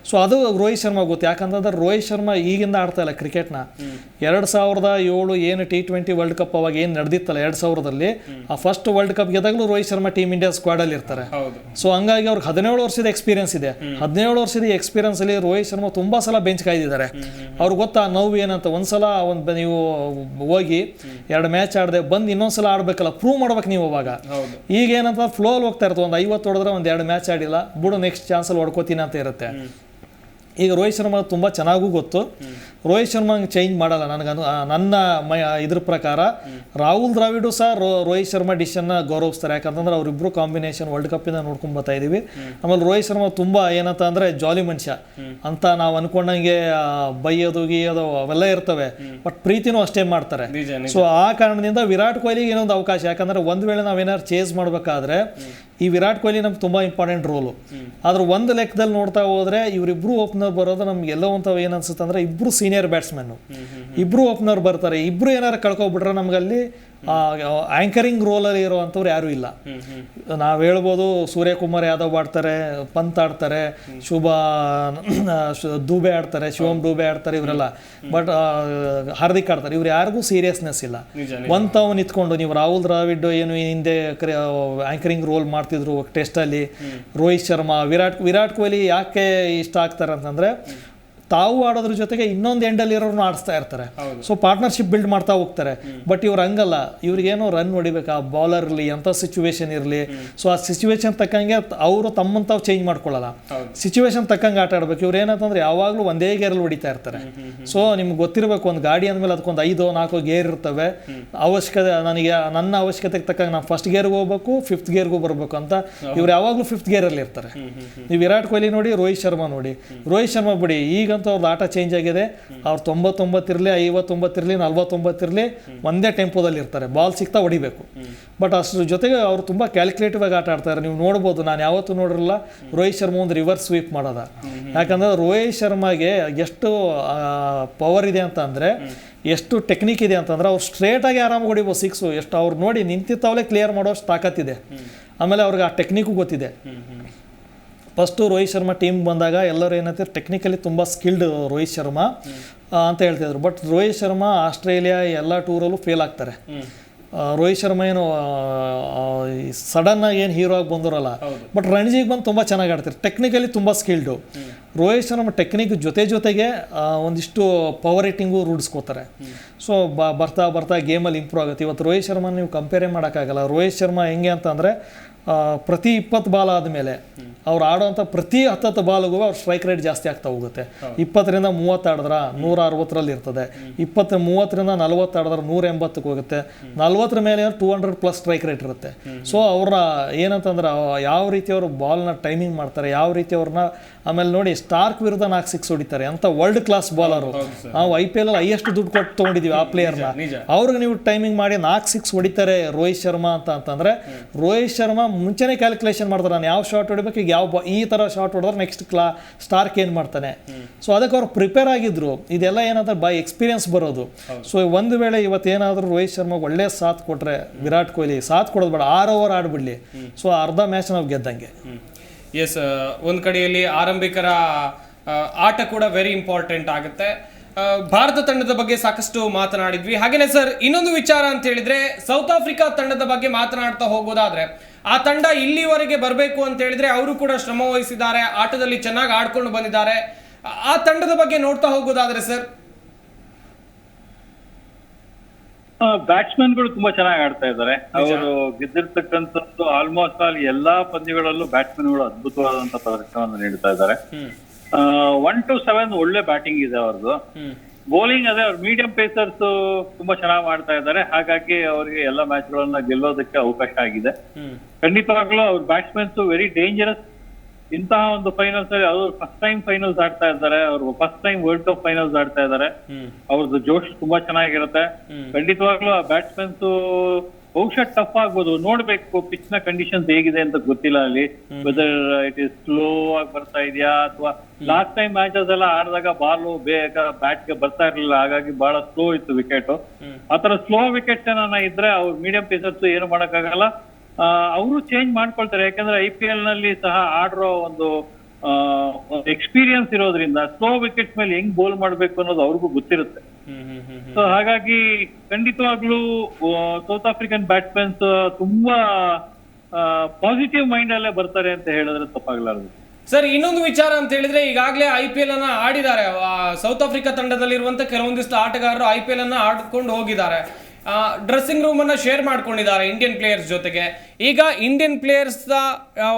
ಸೊ ಅದು ರೋಹಿತ್ ಶರ್ಮಾ ಗೊತ್ತು. ಯಾಕಂತಂದ್ರೆ ರೋಹಿತ್ ಶರ್ಮಾ ಈಗಿಂದ ಆಡ್ತಾ ಇಲ್ಲ ಕ್ರಿಕೆಟ್ನ. 2007 ಏನು T20 ವರ್ಲ್ಡ್ ಕಪ್ ಅವಾಗ ಏನು ನಡೆದಿತ್ತಲ್ಲ 2000ರಲ್ಲಿ, ಆ ಫಸ್ಟ್ ವರ್ಲ್ಡ್ ಕಪ್ ಗೆದಾಗಲೂ ರೋಹಿತ್ ಶರ್ಮಾ ಟೀಮ್ ಇಂಡಿಯಾ ಸ್ಕ್ವಾಡಲ್ಲಿ ಇರ್ತಾರೆ. ಸೊ ಹಂಗಾಗಿ ಅವ್ರಿಗೆ 17 ವರ್ಷದ ಎಕ್ಸ್ಪೀರಿಯನ್ಸ್ ಇದೆ. 17 ವರ್ಷದ ಎಕ್ಸ್ಪೀರಿಯನ್ಸ್ ಅಲ್ಲಿ ರೋಹಿತ್ ಶರ್ಮಾ ತುಂಬಾ ಸಲ ಬೆಂಚ್ ಕಾಯ್ದಿದ್ದಾರೆ. ಅವ್ರಿಗೆ ಗೊತ್ತಾ ನೋವು ಏನಂತ. ಒಂದ್ಸಲ ನೀವು ಹೋಗಿ 2 ಮ್ಯಾಚ್ ಆಡದೆ ಬಂದು ಇನ್ನೊಂದ್ಸಲ ಆಡ್ಬೇಕಲ್ಲ, ಪ್ರೂವ್ ಮಾಡ್ಬೇಕು ನೀವು. ಅವಾಗ ಈಗ ಏನಂತ ಫ್ಲೋ ಅಲ್ಲಿ ಹೋಗ್ತಾ ಇರ್ತದೆ, ಒಂದು 50 ಹೊಡೆದ್ರೆ 1-2 ಮ್ಯಾಚ್ ಆಡಿಲ್ಲ, ಬಿಡು ನೆಕ್ಸ್ಟ್ ಚಾನ್ಸಲ್ಲಿ ಹೊಡ್ಕೋತೀನಿ ಅಂತ ಇರುತ್ತೆ. ಈಗ ರೋಹಿತ್ ಶರ್ಮಾ ತುಂಬ ಚೆನ್ನಾಗೂ ಗೊತ್ತು. ರೋಹಿತ್ ಶರ್ಮಾ ಚೇಂಜ್ ಮಾಡಲ್ಲ ನನ್ನ ಇದ್ರ ಪ್ರಕಾರ. ರಾಹುಲ್ ದ್ರಾವಿಡು ಸಹ ರೋಹಿತ್ ಶರ್ಮಾ ಡಿಸಿಷನ್ನ ಗೌರವಿಸ್ತಾರೆ. ಯಾಕಂತಂದ್ರೆ ಅವರಿಬ್ರು ಕಾಂಬಿನೇಷನ್ ವರ್ಲ್ಡ್ ಕಪ್ಪಿಂದ ನೋಡ್ಕೊಂಡು ಬರ್ತಾ ಇದೀವಿ. ಆಮೇಲೆ ರೋಹಿತ್ ಶರ್ಮಾ ತುಂಬ ಏನಂತ ಅಂದರೆ ಜಾಲಿ ಮನುಷ್ಯ ಅಂತ ನಾವು ಅನ್ಕೊಂಡಂಗೆ ಬೈಯೋದು ಗೀಯೋದು ಅವೆಲ್ಲ ಇರ್ತವೆ, ಬಟ್ ಪ್ರೀತಿನೂ ಅಷ್ಟೇ ಮಾಡ್ತಾರೆ. ಸೊ ಆ ಕಾರಣದಿಂದ ವಿರಾಟ್ ಕೊಹ್ಲಿಗೆ ಏನೊಂದು ಅವಕಾಶ. ಯಾಕಂದ್ರೆ ಒಂದು ವೇಳೆ ನಾವೇನಾದ್ರು ಚೇಸ್ ಮಾಡಬೇಕಾದ್ರೆ ಈ ವಿರಾಟ್ ಕೊಹ್ಲಿ ನಮ್ಗೆ ತುಂಬ ಇಂಪಾರ್ಟೆಂಟ್ ರೋಲು. ಆದ್ರೆ ಒಂದು ಲೆಕ್ಕದಲ್ಲಿ ನೋಡ್ತಾ ಹೋದ್ರೆ ಇವರಿಬ್ರು ಓಪನರ್ ಬರೋದು ನಮ್ಗೆ ಎಲ್ಲೋ ಅಂತ ಏನು ಅನ್ಸುತ್ತೆ ಅಂದ್ರೆ ಇಬ್ರು ಸೀನಿಯರ್ ಬ್ಯಾಟ್ಸ್ಮನ್, ಇಬ್ರು ಓಪನರ್ ಬರ್ತಾರೆ. ಇಬ್ರು ಏನಾರು ಕಳ್ಕೊಬಿಟ್ರೆ ನಮ್ಗಲ್ಲಿ ಆಂಕರಿಂಗ್ ರೋಲಲ್ಲಿ ಇರುವಂಥವ್ರು ಯಾರೂ ಇಲ್ಲ. ನಾವು ಹೇಳ್ಬೋದು ಸೂರ್ಯಕುಮಾರ್ ಯಾದವ್ ಆಡ್ತಾರೆ, ಪಂತ್ ಆಡ್ತಾರೆ, ದೂಬೆ ಆಡ್ತಾರೆ, ಶಿವಮ್ ದೂಬೆ ಆಡ್ತಾರೆ, ಇವರೆಲ್ಲ. ಬಟ್ ಹಾರ್ದಿಕ್ ಆಡ್ತಾರೆ. ಇವ್ರು ಯಾರಿಗೂ ಸೀರಿಯಸ್ನೆಸ್ ಇಲ್ಲ. ತಾವು ನಿಂತ್ಕೊಂಡು ನೀವು ರಾಹುಲ್ ದ್ರಾವಿಡ್ ಏನು ಹಿಂದೆ ಆಂಕರಿಂಗ್ ರೋಲ್ ಮಾಡ್ತಿದ್ರು ಟೆಸ್ಟಲ್ಲಿ, ರೋಹಿತ್ ಶರ್ಮಾ, ವಿರಾಟ್ ಕೊಹ್ಲಿ ಯಾಕೆ ಇಷ್ಟ ಆಗ್ತಾರೆ ಅಂತಂದರೆ ತಾವು ಆಡೋದ್ರ ಜೊತೆಗೆ ಇನ್ನೊಂದು ಎಂಡಲ್ಲಿ ಇರೋರ್ನ ಆಡಿಸ್ತಾ ಇರ್ತಾರೆ. ಸೊ ಪಾರ್ಟ್ನರ್ಶಿಪ್ ಬಿಲ್ಡ್ ಮಾಡ್ತಾ ಹೋಗ್ತಾರೆ. ಬಟ್ ಇವ್ರು ಹಂಗಲ್ಲ, ಇವ್ರಿಗೇನೋ ರನ್ ಹೊಡಿಬೇಕು, ಆ ಬೌಲರ್ ಇರಲಿ, ಎಂಥ ಸಿಚುವೇಶನ್ ಇರಲಿ. ಸೊ ಆ ಸಿಚುವೇಶನ್ ತಕ್ಕಂಗೆ ಅವರು ತಮ್ಮನ್ನು ತಾವು ಚೇಂಜ್ ಮಾಡ್ಕೊಳ್ಳಲ್ಲ, ಸಿಚುವೇಶನ್ ತಕ್ಕಂಗೆ ಆಟ ಆಡ್ಬೇಕು. ಇವ್ರು ಏನಂತಂದ್ರೆ ಯಾವಾಗಲೂ ಒಂದೇ ಗೇರಲ್ಲಿ ಹೊಡಿತಾ ಇರ್ತಾರೆ. ಸೊ ನಿಮ್ಗೆ ಗೊತ್ತಿರಬೇಕು, ಒಂದು ಗಾಡಿ ಅಂದಮೇಲೆ ಅದಕ್ಕೊಂದು 5-4 ಗೇರ್ ಇರ್ತವೆ. ನನ್ನ ಅವಶ್ಯಕತೆಗೆ ತಕ್ಕಂಗೆ ನಾನು ಫಸ್ಟ್ ಗೇರ್ಗೆ ಹೋಗ್ಬೇಕು, 5th ಗೇರ್ಗೂ ಬರಬೇಕು ಅಂತ ಇವ್ರು ಯಾವಾಗಲೂ 5th ಗೇರಲ್ಲಿ ಇರ್ತಾರೆ. ನೀವು ವಿರಾಟ್ ಕೊಹ್ಲಿ ನೋಡಿ, ರೋಹಿತ್ ಶರ್ಮಾ ನೋಡಿ. ರೋಹಿತ್ ಶರ್ಮಾ ಬಿಡಿ, ಈಗ ಅವ್ರದ್ದು ಆಟ ಚೇಂಜ್ ಆಗಿದೆ. ಅವ್ರು 99 ಇರಲಿ, 59 ಇರಲಿ, 49 ಇರಲಿ, ಒಂದೇ ಟೆಂಪೋದಲ್ಲಿ ಇರ್ತಾರೆ. ಬಾಲ್ ಸಿಗ್ತಾ ಹೊಡಿಬೇಕು. ಬಟ್ ಅದ್ರ ಜೊತೆಗೆ ಅವರು ತುಂಬ ಕ್ಯಾಲ್ಕುಲೇಟಿವ್ ಆಗಿ ಆಟ ಆಡ್ತಾರೆ. ನೀವು ನೋಡ್ಬೋದು, ನಾನು ಯಾವತ್ತೂ ನೋಡಿರಲ್ಲ ರೋಹಿತ್ ಶರ್ಮಾ ಒಂದು ರಿವರ್ಸ್ ಸ್ವೀಪ್ ಮಾಡೋದ. ಯಾಕಂದರೆ ರೋಹಿತ್ ಶರ್ಮಾಗೆ ಎಷ್ಟು ಪವರ್ ಇದೆ ಅಂತ ಅಂದರೆ, ಎಷ್ಟು ಟೆಕ್ನಿಕ್ ಇದೆ ಅಂತಂದ್ರೆ, ಅವ್ರು ಸ್ಟ್ರೇಟಾಗಿ ಆರಾಮಾಗಿ ಹೊಡಿಬೋದು 6. ಎಷ್ಟು ಅವ್ರು ನೋಡಿ ನಿಂತಿತ್ತವಲೇ ಕ್ಲಿಯರ್ ಮಾಡೋಷ್ಟು ತಾಕತ್ತಿದೆ. ಆಮೇಲೆ ಅವ್ರಿಗೆ ಆ ಟೆಕ್ನಿಕ್ಕು ಗೊತ್ತಿದೆ. ಫಸ್ಟು ರೋಹಿತ್ ಶರ್ಮಾ ಟೀಮ್ ಬಂದಾಗ ಎಲ್ಲರೂ ಏನಂತಾರೆ, ಟೆಕ್ನಿಕಲಿ ತುಂಬ ಸ್ಕಿಲ್ಡ್ ರೋಹಿತ್ ಶರ್ಮಾ ಅಂತ ಹೇಳ್ತಿದ್ರು. ಬಟ್ ರೋಹಿತ್ ಶರ್ಮಾ ಆಸ್ಟ್ರೇಲಿಯಾ ಎಲ್ಲ ಟೂರಲ್ಲೂ ಫೇಲ್ ಆಗ್ತಾರೆ. ರೋಹಿತ್ ಶರ್ಮಾ ಏನು ಸಡನ್ನಾಗಿ ಏನು ಹೀರೋ ಆಗಿ ಬಂದರಲ್ಲ, ಬಟ್ ರಣಜಿಗೆ ಬಂದು ತುಂಬ ಚೆನ್ನಾಗಿ ಆಡ್ತಾರೆ. ಟೆಕ್ನಿಕಲಿ ತುಂಬ ಸ್ಕಿಲ್ಡು. ರೋಹಿತ್ ಶರ್ಮಾ ಟೆಕ್ನಿಕ್ ಜೊತೆಗೆ ಒಂದಿಷ್ಟು ಪವರ್ ಹಿಟ್ಟಿಂಗು ರೂಢಿಸ್ಕೋತಾರೆ. ಸೊ ಬರ್ತಾ ಗೇಮಲ್ಲಿ ಇಂಪ್ರೂವ್ ಆಗುತ್ತೆ. ಇವತ್ತು ರೋಹಿತ್ ಶರ್ಮಾ ನೀವು ಕಂಪೇರೇ ಮಾಡೋಕ್ಕಾಗಲ್ಲ. ರೋಹಿತ್ ಶರ್ಮಾ ಹೆಂಗೆ ಅಂತಂದರೆ, ಪ್ರತಿ 20 ಬಾಲ್ ಆದಮೇಲೆ ಅವ್ರು ಆಡೋವಂಥ ಪ್ರತಿ 10 ಬಾಲ್ಗೂ ಅವ್ರ ಸ್ಟ್ರೈಕ್ ರೇಟ್ ಜಾಸ್ತಿ ಆಗ್ತಾ ಹೋಗುತ್ತೆ. 20ರಿಂದ 30 ಆಡಿದ್ರೆ 160 ಇರ್ತದೆ. 30ರಿಂದ 40 ಆಡಿದ್ರೆ 180 ಹೋಗುತ್ತೆ. 40 ಮೇಲೆ 200+ ಸ್ಟ್ರೈಕ್ ರೇಟ್ ಇರುತ್ತೆ. ಸೊ ಅವ್ರ ಏನಂತಂದ್ರೆ ಯಾವ ರೀತಿ ಅವರು ಬಾಲ್ನ ಟೈಮಿಂಗ್ ಮಾಡ್ತಾರೆ, ಯಾವ ರೀತಿ ಅವ್ರನ್ನ. ಆಮೇಲೆ ನೋಡಿ, ಸ್ಟಾರ್ಕ್ ವಿರುದ್ಧ 4 6 ಹೊಡಿತಾರೆ ಅಂತ ವರ್ಲ್ಡ್ ಕ್ಲಾಸ್ ಬಾಲರು. ನಾವು IPL ಅಲ್ಲಿ ಹೈಯೆಸ್ಟ್ ದುಡ್ಡು ಕೊಟ್ಟು ತೊಗೊಂಡಿದ್ದೀವಿ ಆ ಪ್ಲೇಯರ್ನ. ಅವ್ರಿಗೆ ನೀವು ಟೈಮಿಂಗ್ ಮಾಡಿ 4 6 ಹೊಡಿತಾರೆ ರೋಹಿತ್ ಶರ್ಮಾ ಅಂತಂದ್ರೆ, ರೋಹಿತ್ ಶರ್ಮಾ ಮುಂಚೆನೇ ಕ್ಯಾಲ್ಕುಲೇಷನ್ ಮಾಡ್ತಾರೆ, ನಾನು ಯಾವ ಶಾಟ್ ಹೊಡಿಬೇಕು, ಈಗ ಈ ಥರ ಶಾಟ್ ಹೊಡೆದ್ರೆ ನೆಕ್ಸ್ಟ್ ಸ್ಟಾರ್ಕ್ ಏನು ಮಾಡ್ತಾನೆ. ಸೊ ಅದಕ್ಕೆ ಅವ್ರು ಪ್ರಿಪೇರ್ ಆಗಿದ್ರು. ಇದೆಲ್ಲ ಏನಂದ್ರೆ ಬೈ ಎಕ್ಸ್ಪೀರಿಯನ್ಸ್ ಬರೋದು. ಸೊ ಒಂದು ವೇಳೆ ಇವತ್ತೇನಾದರೂ ರೋಹಿತ್ ಶರ್ಮಾಗೆ ಒಳ್ಳೆ ಸಾಥ್ ಕೊಟ್ಟರೆ, ವಿರಾಟ್ ಕೊಹ್ಲಿ ಸಾಥ್ ಕೊಡೋದು ಬೇಡ, 6 ಓವರ್ ಆಡ್ಬಿಡ್ಲಿ, ಸೊ ಅರ್ಧ ಮ್ಯಾಚ್ ನಾವು ಗೆದ್ದಂಗೆ. ಎಸ್, ಒಂದು ಕಡೆಯಲ್ಲಿ ಆರಂಭಿಕರ ಆಟ ಕೂಡ ವೆರಿ ಇಂಪಾರ್ಟೆಂಟ್ ಆಗುತ್ತೆ. ಭಾರತ ತಂಡದ ಬಗ್ಗೆ ಸಾಕಷ್ಟು ಮಾತನಾಡಿದ್ವಿ. ಹಾಗೇನೆ ಸರ್, ಇನ್ನೊಂದು ವಿಚಾರ ಅಂತ ಹೇಳಿದ್ರೆ, ಸೌತ್ ಆಫ್ರಿಕಾ ತಂಡದ ಬಗ್ಗೆ ಮಾತನಾಡ್ತಾ ಹೋಗೋದಾದ್ರೆ, ಆ ತಂಡ ಇಲ್ಲಿವರೆಗೆ ಬರಬೇಕು ಅಂತ ಹೇಳಿದ್ರೆ ಅವರು ಕೂಡ ಶ್ರಮ ವಹಿಸಿದ್ದಾರೆ, ಆಟದಲ್ಲಿ ಚೆನ್ನಾಗಿ ಆಡ್ಕೊಂಡು ಬಂದಿದ್ದಾರೆ. ಆ ತಂಡದ ಬಗ್ಗೆ ನೋಡ್ತಾ ಹೋಗೋದಾದ್ರೆ ಸರ್, ಬ್ಯಾಟ್ಸ್ಮನ್ಗಳು ತುಂಬಾ ಚೆನ್ನಾಗಿ ಆಡ್ತಾ ಇದ್ದಾರೆ. ಅವರು ಗೆದ್ದಿರ್ತಕ್ಕಂಥದ್ದು ಆಲ್ಮೋಸ್ಟ್ ಆಲ್ ಎಲ್ಲಾ ಪಂದ್ಯಗಳಲ್ಲೂ ಬ್ಯಾಟ್ಸ್ಮನ್ಗಳು ಅದ್ಭುತವಾದಂತ ಪ್ರದರ್ಶನವನ್ನು ನೀಡ್ತಾ ಇದ್ದಾರೆ. 1 to 7 ಒಳ್ಳೆ ಬ್ಯಾಟಿಂಗ್ ಇದೆ ಅವ್ರದ್ದು. ಬೌಲಿಂಗ್ ಅದೇ, ಅವ್ರ ಮೀಡಿಯಂ ಪೇಸರ್ಸ್ ತುಂಬಾ ಚೆನ್ನಾಗಿ ಮಾಡ್ತಾ ಇದ್ದಾರೆ. ಹಾಗಾಗಿ ಅವರಿಗೆ ಎಲ್ಲ ಮ್ಯಾಚ್ ಗಳನ್ನ ಗೆಲ್ಲೋದಕ್ಕೆ ಅವಕಾಶ ಆಗಿದೆ. ಖಂಡಿತವಾಗ್ಲೂ ಅವ್ರ ಬ್ಯಾಟ್ಸ್ಮನ್ಸ್ ವೆರಿ ಡೇಂಜರಸ್. ಇಂತಹ ಒಂದು ಫೈನಲ್ಸ್ ಅಲ್ಲಿ ಅವರು ಫಸ್ಟ್ ಟೈಮ್ ಫೈನಲ್ಸ್ ಆಡ್ತಾ ಇದ್ದಾರೆ. ಅವರು first time world cup finals ಆಡ್ತಾ ಇದ್ದಾರೆ. ಅವ್ರದ್ದು ಜೋಶ್ ತುಂಬಾ ಚೆನ್ನಾಗಿರುತ್ತೆ. ಖಂಡಿತವಾಗ್ಲೂ ಆ ಬ್ಯಾಟ್ಸ್ಮನ್ಸ್ ಬಹುಶಃ ಟಫ್ ಆಗ್ಬೋದು. ನೋಡ್ಬೇಕು ಪಿಚ್ ನ ಕಂಡೀಷನ್ಸ್ ಹೇಗಿದೆ ಅಂತ ಗೊತ್ತಿಲ್ಲ ಅಲ್ಲಿ, ವೆದರ್ ಇಟ್ ಇಸ್ ಸ್ಲೋ ಆಗಿ ಬರ್ತಾ ಇದೆಯಾ ಅಥವಾ ಲಾಸ್ಟ್ ಟೈಮ್ ಮ್ಯಾಚಸ್ ಎಲ್ಲ ಆಡಿದಾಗ ಬಾಲು ಬೇಗ ಬ್ಯಾಟ್ ಗೆ ಬರ್ತಾ ಇರ್ಲಿಲ್ಲ, ಹಾಗಾಗಿ ಬಹಳ ಸ್ಲೋ ಇತ್ತು ವಿಕೆಟ್. ಆತರ ಸ್ಲೋ ವಿಕೆಟ್ಸ್ ಏನಾನ ಇದ್ರೆ ಅವ್ರು ಮೀಡಿಯಂ ಪೇಸರ್ಸ್ ಏನು ಮಾಡಕ್ಕಾಗಲ್ಲ, ಅವರು ಚೇಂಜ್ ಮಾಡ್ಕೊಳ್ತಾರೆ. ಯಾಕಂದ್ರೆ IPL ನಲ್ಲಿ ಸಹ ಆಡಿರೋ ಒಂದು ಎಕ್ಸ್ಪೀರಿಯನ್ಸ್ ಇರೋದ್ರಿಂದ ಸ್ಲೋ ವಿಕೆಟ್ಸ್ ಮೇಲೆ ಹೆಂಗ್ ಬೌಲ್ ಮಾಡ್ಬೇಕು ಅನ್ನೋದು ಅವ್ರಿಗೂ ಗೊತ್ತಿರುತ್ತೆ. ಸೊ ಹಾಗಾಗಿ ಖಂಡಿತವಾಗ್ಲೂ ಸೌತ್ ಆಫ್ರಿಕನ್ ಬ್ಯಾಟ್ಸ್ಮನ್ಸ್ ತುಂಬಾ ಪಾಸಿಟಿವ್ ಮೈಂಡ್ ಅಲ್ಲೇ ಬರ್ತಾರೆ ಅಂತ ಹೇಳಿದ್ರೆ ತಪ್ಪಾಗಲಾರದು. ಸರ್, ಇನ್ನೊಂದು ವಿಚಾರ ಅಂತ ಹೇಳಿದ್ರೆ, ಈಗಾಗಲೇ IPL ಅನ್ನ ಆಡಿದ್ದಾರೆ. ಸೌತ್ ಆಫ್ರಿಕಾ ತಂಡದಲ್ಲಿರುವಂತ ಕೆಲವೊಂದಿಷ್ಟು ಆಟಗಾರರು IPL ಅನ್ನ ಆಡ್ಕೊಂಡು ಹೋಗಿದ್ದಾರೆ. ಡ್ರೆಸ್ಸಿಂಗ್ ರೂಮ್ ಅನ್ನ ಶೇರ್ ಮಾಡ್ಕೊಂಡಿದ್ದಾರೆ ಇಂಡಿಯನ್ ಪ್ಲೇಯರ್ಸ್ ಜೊತೆಗೆ. ಈಗ ಇಂಡಿಯನ್ ಪ್ಲೇಯರ್ಸ್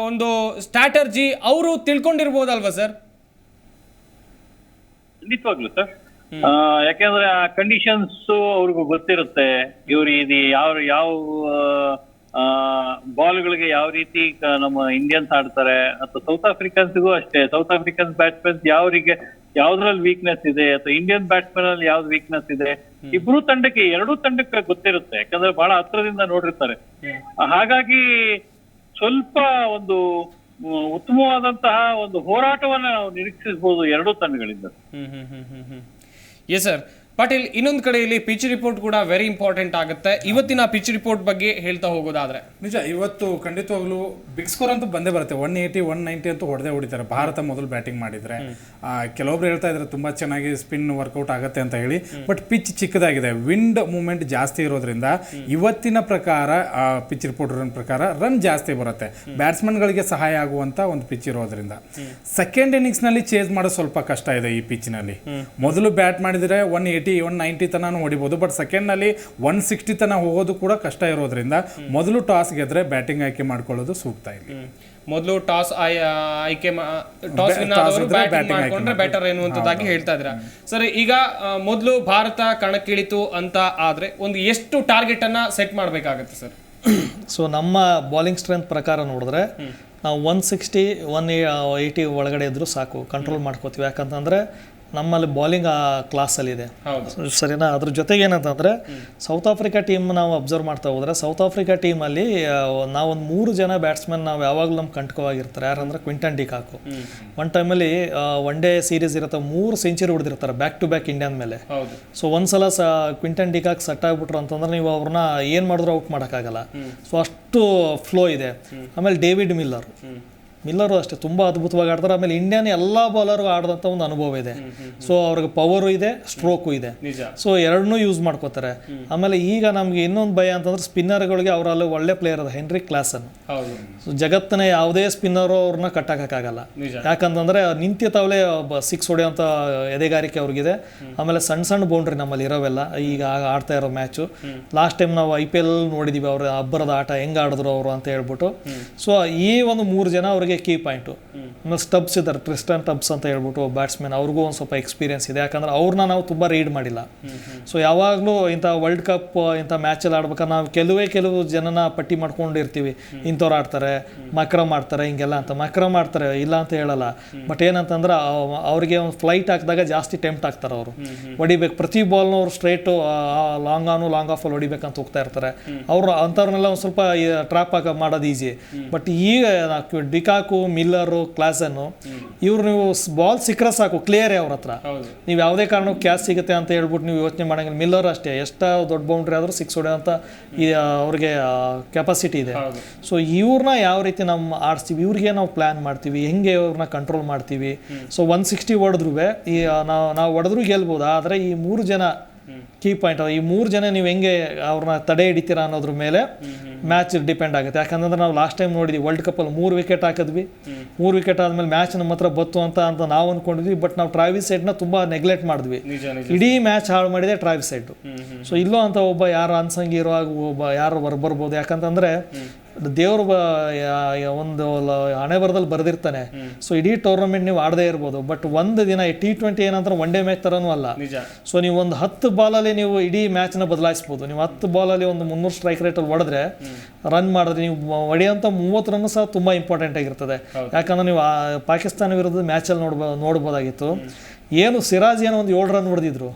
ಒಂದು ಸ್ಟ್ರಾಟರ್ಜಿ ಅವರು ತಿಳ್ಕೊಂಡಿರ್ಬೋದಲ್ವಾ ಸರ್? ಖಂಡಿತವಾಗ್ಲು ಸರ್, ಯಾಕೆಂದ್ರೆ ಆ ಕಂಡೀಷನ್ಸ್ ಅವ್ರಿಗೂ ಗೊತ್ತಿರುತ್ತೆ. ಇವ್ರು ಇದು ಯಾವ ಬಾಲ್ಗಳಿಗೆ ಯಾವ ರೀತಿ ನಮ್ಮ ಇಂಡಿಯನ್ಸ್ ಆಡ್ತಾರೆ, ಅಥವಾ ಸೌತ್ ಆಫ್ರಿಕನ್ಸ್ಗೂ ಅಷ್ಟೇ. ಸೌತ್ ಆಫ್ರಿಕನ್ಸ್ ಬ್ಯಾಟ್ಸ್ಮನ್ಸ್ ಯಾವ್ದ್ರಲ್ಲಿ ವೀಕ್ನೆಸ್ ಇದೆ ಅಥವಾ ಇಂಡಿಯನ್ ಬ್ಯಾಟ್ಸ್ಮನ್ ಅಲ್ಲಿ ಯಾವ್ದು ವೀಕ್ನೆಸ್ ಇದೆ, ಎರಡೂ ತಂಡಕ್ಕೆ ಗೊತ್ತಿರುತ್ತೆ. ಯಾಕಂದ್ರೆ ಬಹಳ ಹತ್ರದಿಂದ ನೋಡಿರ್ತಾರೆ. ಹಾಗಾಗಿ ಸ್ವಲ್ಪ ಒಂದು ಉತ್ತಮವಾದಂತಹ ಒಂದು ಹೋರಾಟವನ್ನ ನಾವು ನಿರೀಕ್ಷಿಸಬಹುದು ಎರಡೂ ತಂಡಗಳಿಂದ. ಎಸ್ ಸರ್, ಪಾಟೀಲ್, ಇನ್ನೊಂದು ಕಡೆ ಇಲ್ಲಿ ಪಿಚ್ ರಿಪೋರ್ಟ್ ಕೂಡ ವೆರಿ ಇಂಪಾರ್ಟೆಂಟ್ ಆಗುತ್ತೆ. ಇವತ್ತಿನ ಪಿಚ್ ರಿಪೋರ್ಟ್ ಬಗ್ಗೆ ಹೇಳ್ತಾ ಹೋಗೋದಾದ್ರೆ ನಿಜ, ಇವತ್ತು ಖಂಡಿತವಾಗ್ಲೂ ಬಿಗ್ ಸ್ಕೋರ್ ಅಂತೂ ಬಂದೇ ಬರುತ್ತೆ. 180 190 ಅಂತೂ ಹೊಡಿತಾರೆ ಭಾರತ ಮೊದಲು ಬ್ಯಾಟಿಂಗ್ ಮಾಡಿದ್ರೆ. ಕೆಲವೊಬ್ರು ಹೇಳ್ತಾ ಇದ್ದಾರೆ ತುಂಬಾ ಚೆನ್ನಾಗಿ ಸ್ಪಿನ್ ವರ್ಕೌಟ್ ಆಗುತ್ತೆ ಅಂತ ಹೇಳಿ, ಬಟ್ ಪಿಚ್ ಚಿಕ್ಕದಾಗಿದೆ, ವಿಂಡ್ ಮೂವ್ಮೆಂಟ್ ಜಾಸ್ತಿ ಇರೋದ್ರಿಂದ ಇವತ್ತಿನ ಪ್ರಕಾರ ಪಿಚ್ ರಿಪೋರ್ಟ್ ಪ್ರಕಾರ ರನ್ ಜಾಸ್ತಿ ಬರುತ್ತೆ, ಬ್ಯಾಟ್ಸ್ಮನ್ಗಳಿಗೆ ಸಹಾಯ ಆಗುವಂತ ಒಂದು ಪಿಚ್ ಇರೋದ್ರಿಂದ. ಸೆಕೆಂಡ್ ಇನ್ನಿಂಗ್ಸ್ ನಲ್ಲಿ ಚೇಸ್ ಮಾಡೋದು ಸ್ವಲ್ಪ ಕಷ್ಟ ಇದೆ ಈ ಪಿಚ್ ನಲ್ಲಿ. ಮೊದಲು ಬ್ಯಾಟ್ ಮಾಡಿದ್ರೆ 180 190 ತನಕ ಹೊಡಿಬಹುದು, ಬಟ್ ಸೆಕೆಂಡ್ ನಲ್ಲಿ 160 ತನಕ ಹೋಗೋದು ಕೂಡ ಕಷ್ಟ ಇರೋದ್ರಿಂದ ಮೊದಲು ಟಾಸ್ ಗೆದ್ರೆ ಬ್ಯಾಟಿಂಗ್ ಆಯ್ಕೆ ಮಾಡ್ಕೊಳ್ಳೋದು ಸೂಕ್ತ ಇಲ್ಲಿ. ಮೊದಲು ಟಾಸ್ ಬ್ಯಾಟಿಂಗ್ ಮಾಡ್ಕೊಂಡ್ರೆ ಬೆಟರ್ ಎನ್ನುವಂಥದ್ದಾಗಿ ಹೇಳ್ತಾ ಇದ್ದೀರಾ. ಸರಿ, ಈಗ ಮೊದಲು ಭಾರತ ಕಣಕ್ಕಿಳಿತು ಅಂತ ಆದ್ರೆ ಒಂದು ಎಷ್ಟು ಟಾರ್ಗೆಟ್ ಅನ್ನ ಸೆಟ್ ಮಾಡಬೇಕಾಗುತ್ತೆ ಸರ್? ಸೊ ನಮ್ಮ ಬಾಲಿಂಗ್ ಸ್ಟ್ರೆಂತ್ ಪ್ರಕಾರ ನೋಡಿದ್ರೆ ನಾವು 160 180 ಒಳಗಡೆ ಇದ್ರೂ ಸಾಕು, ಕಂಟ್ರೋಲ್ ಮಾಡ್ಕೋತೀವಿ. ಯಾಕಂತಂದ್ರೆ ನಮ್ಮಲ್ಲಿ ಬಾಲಿಂಗ್ ಆ ಕ್ಲಾಸಲ್ಲಿದೆ, ಸರಿನಾ? ಅದ್ರ ಜೊತೆಗೆ ಏನಂತಂದರೆ ಸೌತ್ ಆಫ್ರಿಕಾ ಟೀಮ್ ನಾವು ಅಬ್ಸರ್ವ್ ಮಾಡ್ತಾ ಹೋದರೆ, ಸೌತ್ ಆಫ್ರಿಕಾ ಟೀಮಲ್ಲಿ ನಾವೊಂದು 3 ಜನ ಬ್ಯಾಟ್ಸ್ಮನ್ ನಾವು ಯಾವಾಗಲೂ ನಮ್ಮ ಕಂಟಕವಾಗಿರ್ತಾರೆ. ಯಾರಂದ್ರೆ ಕ್ವಿಂಟನ್ ಡಿಕಾಕು. ಒನ್ ಟೈಮಲ್ಲಿ ಒನ್ ಡೇ ಸೀರೀಸ್ ಇರುತ್ತೆ, 3 ಸೆಂಚುರಿ ಹೊಡೆದಿರ್ತಾರೆ ಬ್ಯಾಕ್ ಟು ಬ್ಯಾಕ್ ಇಂಡಿಯನ್ ಮೇಲೆ. ಸೊ ಒಂದ್ಸಲ ಕ್ವಿಂಟನ್ ಡಿಕಾಕ್ ಸೆಟ್ ಆಗ್ಬಿಟ್ರು ಅಂತಂದ್ರೆ ನೀವು ಅವ್ರನ್ನ ಏನು ಮಾಡಿದ್ರು ಔಟ್ ಮಾಡೋಕ್ಕಾಗಲ್ಲ. ಸೊ ಅಷ್ಟು ಫ್ಲೋ ಇದೆ. ಆಮೇಲೆ ಡೇವಿಡ್ ಮಿಲ್ಲರು ಅಷ್ಟೇ ತುಂಬ ಅದ್ಭುತವಾಗಿ ಆಡ್ತಾರೆ. ಆಮೇಲೆ ಇಂಡಿಯನ್ ಎಲ್ಲ ಬೌಲರ್ಗೂ ಆಡಿದಂಥ ಒಂದು ಅನುಭವ ಇದೆ. ಸೊ ಅವ್ರಿಗೆ ಪವರು ಇದೆ, ಸ್ಟ್ರೋಕು ಇದೆ. ಸೊ ಎರಡನ್ನೂ ಯೂಸ್ ಮಾಡ್ಕೋತಾರೆ. ಆಮೇಲೆ ಈಗ ನಮ್ಗೆ ಇನ್ನೊಂದು ಭಯ ಅಂತಂದ್ರೆ ಸ್ಪಿನ್ನರ್ಗಳಿಗೆ ಅವರಲ್ಲಿ ಒಳ್ಳೆ ಪ್ಲೇಯರ್ ಅದ, ಹೆನ್ರಿಕ್ ಕ್ಲಾಸನ್. ಸೊ ಜಗತ್ತಿನ ಯಾವುದೇ ಸ್ಪಿನ್ನರು ಅವ್ರನ್ನ ಕಟ್ಟಾಕಕ್ಕಾಗಲ್ಲ. ಯಾಕಂತಂದ್ರೆ ನಿಂತಿರ್ತಾವಲೆ 6 ಹೊಡೆಯೋಂಥ ಎದೆಗಾರಿಕೆ ಅವ್ರಿಗಿದೆ. ಆಮೇಲೆ ಸಣ್ಣ ಸಣ್ಣ ಬೌಂಡ್ರಿ ನಮ್ಮಲ್ಲಿ ಇರೋವೆಲ್ಲ ಈಗ ಆಡ್ತಾ ಇರೋ ಮ್ಯಾಚು. ಲಾಸ್ಟ್ ಟೈಮ್ ನಾವು IPL ನೋಡಿದೀವಿ ಅವ್ರ ಅಬ್ಬರದ ಆಟ ಹೆಂಗೆ ಆಡಿದ್ರು ಅವರು ಅಂತ ಹೇಳ್ಬಿಟ್ಟು. ಸೊ ಈ ಒಂದು 3 ಜನ ಅವ್ರಿಗೆ ಕೀ ಪಾಯಿಂಟು. ಆಮೇಲೆ ಸ್ಟಬ್ಸ್ ಇದ್ದಾರೆ, ಟ್ರಿಸ್ಟನ್ ಟಬ್ಸ್ ಅಂತ ಹೇಳ್ಬಿಟ್ಟು ಬ್ಯಾಟ್ಸ್ಮನ್, ಅವ್ರಿಗೂ ಒಂದು ಸ್ವಲ್ಪ ಎಕ್ಸ್ಪೀರಿಯನ್ಸ್ ಇದೆ. ಯಾಕಂದ್ರೆ ಅವ್ರನ್ನ ನಾವು ತುಂಬ ರೀಡ್ ಮಾಡಿಲ್ಲ. ಸೊ ಯಾವಾಗಲೂ ಇಂಥ ವರ್ಲ್ಡ್ ಕಪ್ ಇಂಥ ಮ್ಯಾಚಲ್ಲಿ ಆಡ್ಬೇಕಾದ್ರೆ ನಾವು ಕೆಲವು ಜನನ ಪಟ್ಟಿ ಮಾಡ್ಕೊಂಡಿರ್ತೀವಿ, ಇಂಥವ್ರು ಆಡ್ತಾರೆ, ಮಕ್ರಮ್ ಆಡ್ತಾರೆ, ಹಿಂಗೆಲ್ಲ ಅಂತ. ಮಕ್ರಮ್ ಆಡ್ತಾರೆ ಇಲ್ಲ ಅಂತ ಹೇಳಲ್ಲ, ಬಟ್ ಏನಂತಂದ್ರೆ ಅವ್ರಿಗೆ ಒಂದು ಫ್ಲೈಟ್ ಹಾಕಿದಾಗ ಜಾಸ್ತಿ ಟೆಂಪ್ಟ್ ಆಗ್ತಾರೆ. ಅವರು ಹೊಡಿಬೇಕು, ಪ್ರತಿ ಬಾಲ್ನ ಅವ್ರು ಸ್ಟ್ರೈಟು ಲಾಂಗ್ ಆಫಲ್ಲಿ ಹೊಡಿಬೇಕಂತ ಹೋಗ್ತಾ ಇರ್ತಾರೆ. ಅವರು ಅಂಥವ್ರನ್ನೆಲ್ಲ ಒಂದು ಸ್ವಲ್ಪ ಟ್ರ್ಯಾಪ್ ಮಾಡೋದು ಈಸಿ. ಬಟ್ ಈಗ ಡಿಕಾಕು, ಮಿಲ್ಲರು, ಕ್ಲಾಸನ್ನು, ಇವ್ರು ನೀವು ಬಾಲ್ ಸಿಕ್ಕರೆ ಸಾಕು, ಕ್ಲಿಯರೇ ಅವ್ರ ಹತ್ರ. ನೀವು ಯಾವುದೇ ಕಾರಣಕ್ಕೂ ಕ್ಯಾಚ್ ಸಿಗುತ್ತೆ ಅಂತ ಹೇಳ್ಬಿಟ್ಟು ನೀವು ಯೋಚನೆ ಮಾಡಂಗಿಲ್ಲ. ಮಿಲ್ಲರ್ ಅಷ್ಟೇ, ಎಷ್ಟು ದೊಡ್ಡ ಬೌಂಡ್ರಿ ಆದರೂ 6 ಹೊಡೆಯೋಂಥ ಅವ್ರಿಗೆ ಕೆಪಾಸಿಟಿ ಇದೆ. ಸೊ ಇವ್ರನ್ನ ಯಾವ ರೀತಿ ನಾವು ಆಡಿಸ್ತೀವಿ, ಇವ್ರಿಗೆ ನಾವು ಪ್ಲ್ಯಾನ್ ಮಾಡ್ತೀವಿ, ಹೆಂಗೆ ಇವ್ರನ್ನ ಕಂಟ್ರೋಲ್ ಮಾಡ್ತೀವಿ. ಸೊ 160 ಹೊಡೆದ್ರೂ ನಾವು ಹೊಡೆದ್ರೂ ಗೆಲ್ಬೋದು. ಆದರೆ ಈ 3 ಜನ ಕೀ ಪಾಯಿಂಟ್, ಈ 3 ಜನ ನೀವು ಹೆಂಗೆ ಅವ್ರನ್ನ ತಡೆ ಹಿಡಿತೀರಾ ಅನ್ನೋದ್ರ ಮೇಲೆ ಮ್ಯಾಚ್ ಡಿಪೆಂಡ್ ಆಗುತ್ತೆ. ಯಾಕಂದ್ರೆ ನಾವು ಲಾಸ್ಟ್ ಟೈಮ್ ನೋಡಿದ್ವಿ ವರ್ಲ್ಡ್ ಕಪ್ಪಲ್ಲಿ 3 ವಿಕೆಟ್ ಹಾಕಿದ್ವಿ. 3 ವಿಕೆಟ್ ಆದಮೇಲೆ ಮ್ಯಾಚ್ ನಮ್ಮ ಹತ್ರ ಬತ್ತು ಅಂತ ನಾವು ಅಂದ್ಕೊಂಡಿದ್ವಿ. ಬಟ್ ನಾವು ಟ್ರಾವಿಸ್ ಹೆಡ್ನ ತುಂಬ ನೆಗ್ಲೆಕ್ಟ್ ಮಾಡಿದ್ವಿ. ಇಡೀ ಮ್ಯಾಚ್ ಹಾಳು ಮಾಡಿದೆ ಟ್ರಾವಿಸ್ ಹೆಡ್. ಸೊ ಇಲ್ಲೋ ಅಂತ ಒಬ್ಬ ಯಾರು ಅನ್ಸಂಗಿ ಇರುವಾಗ ಒಬ್ಬ ಯಾರು ಬರ್ಬೋದು. ಯಾಕಂತಂದ್ರೆ ದೇವ್ರ ಒಂದು ಹಣೆ ಬರದಲ್ಲಿ ಬರೆದಿರ್ತಾನೆ. ಸೊ ಇಡೀ ಟೂರ್ನಮೆಂಟ್ ನೀವು ಆಡದೇ ಇರ್ಬೋದು, ಬಟ್ ಒಂದು ದಿನ T20 ಏನಂದ್ರೆ ಒನ್ ಡೇ ಮ್ಯಾಚ್ ಥರನೂ ಅಲ್ಲ. ಸೊ ನೀವು ಒಂದು 10 ಬಾಲಲ್ಲಿ ನೀವು ಇಡೀ ಮ್ಯಾಚ್ನ ಬದಲಾಯಿಸ್ಬೋದು. ನೀವು 10 ಬಾಲಲ್ಲಿ ಒಂದು 300 ಸ್ಟ್ರೈಕ್ ರೇಟಲ್ಲಿ ಹೊಡೆದ್ರೆ, ರನ್ ಮಾಡಿದ್ರೆ, ನೀವು ಹೊಡೆಯೋಂಥ 30 ರನ್ ಸಹ ತುಂಬ ಇಂಪಾರ್ಟೆಂಟ್ ಆಗಿರ್ತದೆ. ಯಾಕಂದ್ರೆ ನೀವು ಪಾಕಿಸ್ತಾನ ವಿರುದ್ಧ ಮ್ಯಾಚಲ್ಲಿ ನೋಡ್ಬೋದಾಗಿತ್ತು. ಏನು ಸಿರಾಜ್ ಏನೋ ಒಂದು 7 ರನ್ ಹೊಡೆದಿದ್ರು,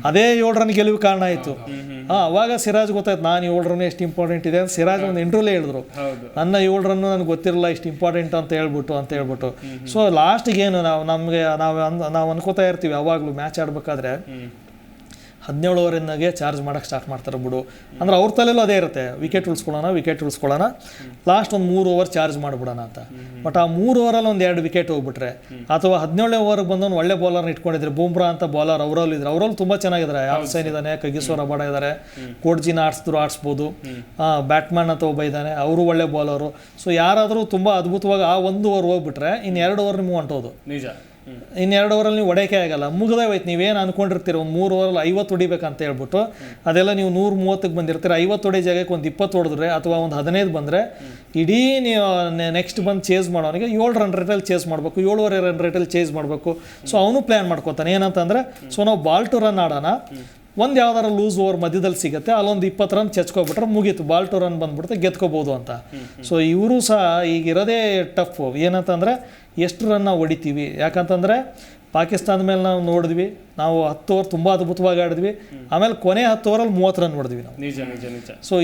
ಅದೇ 7 ರನ್ ಗೆಲುವು ಕಾರಣ ಆಯಿತು. ಅವಾಗ ಸಿರಾಜ್ ಗೊತ್ತಾಯ್ತು ನಾನು 7 ರನ್ ಎಷ್ಟು ಇಂಪಾರ್ಟೆಂಟ್ ಇದೆ ಅಂತ. ಸಿರಾಜ್ ಒಂದು ಇಂಟರ್ವ್ಯೂಲೇ ಹೇಳಿದ್ರು, ನನ್ನ 7 ರನ್ ನನಗೆ ಗೊತ್ತಿರಲ್ಲ ಇಷ್ಟು ಇಂಪಾರ್ಟೆಂಟ್ ಅಂತ ಹೇಳ್ಬಿಟ್ಟು. ಸೊ ಲಾಸ್ಟಿಗೆ ಏನು ನಾವು ಅನ್ಕೋತಾ ಇರ್ತೀವಿ ಯಾವಾಗಲೂ ಮ್ಯಾಚ್ ಆಡ್ಬೇಕಾದ್ರೆ 17 ಓವರಿಂದಾಗೆ ಚಾರ್ಜ್ ಮಾಡೋಕ್ಕೆ ಸ್ಟಾರ್ಟ್ ಮಾಡ್ತಾರೆ ಬಿಡು ಅಂದ್ರೆ ಅವ್ರ ತಲೆಯಲ್ಲೂ ಅದೇ ಇರುತ್ತೆ, ವಿಕೆಟ್ ಉಳಿಸ್ಕೊಳ್ಳೋಣ, ಲಾಸ್ಟ್ ಒಂದು 3 ಓವರ್ ಚಾರ್ಜ್ ಮಾಡಿಬಿಡೋಣ ಅಂತ. ಬಟ್ ಆ 3 ಓವರಲ್ಲಿ ಒಂದು 2 ವಿಕೆಟ್ ಹೋಗ್ಬಿಟ್ರೆ, ಅಥವಾ 17ನೇ ಓವರ್ಗೆ ಬಂದವನು ಒಳ್ಳೆ ಬೌಲರ್ನ ಇಟ್ಕೊಂಡಿದ್ರೆ, ಬೂಮ್ರಾ ಅಂತ ಬೌಲರ್ ಅವರಲ್ಲಿ ತುಂಬ ಚೆನ್ನಾಗಿದ್ದಾರೆ. ಆಫ್ಸೈನ್ ಇದ್ದಾನೆ, ಕಗಿಸೋರ್ ರಬಾಡ ಇದ್ದಾರೆ, ಕೋಟ್ಜಿನ ಆಡಿಸ್ಬೋದು. ಬ್ಯಾಟ್ಮನ್ ಅಂತ ಒಬ್ಬ ಇದ್ದಾನೆ, ಅವರು ಒಳ್ಳೆ ಬೌಲರು. ಸೊ ಯಾರಾದರೂ ತುಂಬ ಅದ್ಭುತವಾಗಿ ಆ 1 ಓವರ್ ಹೋಗ್ಬಿಟ್ರೆ ಇನ್ನು 2 ಓವರ್ ನೀವು ಹೊಂಟೋದು. ನಿಜ, ಇನ್ನು 2 ಓವರಲ್ಲಿ ನೀವು ಹೊಡೆಯೋಕೆ ಆಗಲ್ಲ, ಮುಗ್ದೇ ಹೋಯ್ತು. ನೀವೇನು ಅನ್ಕೊಂಡಿರ್ತೀರ ಒಂದು 3 ಓವರಲ್ಲಿ 50 ಹೊಡಿಬೇಕಂತ ಹೇಳ್ಬಿಟ್ಟು, ಅದೆಲ್ಲ ನೀವು 130ಕ್ಕೆ ಬಂದಿರ್ತೀರ. 50 ಹೊಡೆ ಜಾಗಕ್ಕೆ ಒಂದು 20 ಹೊಡೆದ್ರೆ ಅಥವಾ ಒಂದು 15 ಬಂದರೆ, ಇಡೀ ನೀವು ನೆಕ್ಸ್ಟ್ ಬಂದು ಚೇಸ್ ಮಾಡೋನಿಗೆ 7 ರನ್ ರೇಟಲ್ಲಿ ಚೇಸ್ ಮಾಡಬೇಕು, 7.5 ರನ್ ರೇಟಲ್ಲಿ ಚೇಸ್ ಮಾಡಬೇಕು. ಸೊ ಅವನು ಪ್ಲ್ಯಾನ್ ಮಾಡ್ಕೋತಾನೆ ಏನಂತಂದರೆ, ಸೊ ನಾವು ಬಾಲ್ ಟು ರನ್ ಆಡೋಣ, ಒಂದು ಯಾವ್ದಾರು ಲೂಸ್ ಓವರ್ ಮಧ್ಯದಲ್ಲಿ ಸಿಗುತ್ತೆ, ಅಲ್ಲೊಂದು 20 ರನ್ ಚೆಚ್ಕೊಬಿಟ್ರೆ ಮುಗೀತು, ಬಾಲ್ ಟು ರನ್ ಬಂದ್ಬಿಡುತ್ತೆ, ಗೆದ್ಕೋಬೋದು ಅಂತ. ಸೊ ಇವರು ಸಹ ಈಗಿರೋದೇ ಟಫ್ ಏನಂತಂದರೆ ಎಷ್ಟು ರನ್ ನಾವು ಹೊಡಿತೀವಿ. ಯಾಕಂತಂದರೆ ಪಾಕಿಸ್ತಾನದ ಮೇಲೆ ನಾವು ನೋಡಿದ್ವಿ, ನಾವು 10 ಓವರ್ ತುಂಬ ಅದ್ಭುತವಾಗಿ ಆಡಿದ್ವಿ, ಆಮೇಲೆ ಕೊನೆ 10 ಓವರಲ್ಲಿ 30 ರನ್ ಹೊಡೆದ್ವಿ ನಾವು. ನಿಜ. ಸೊ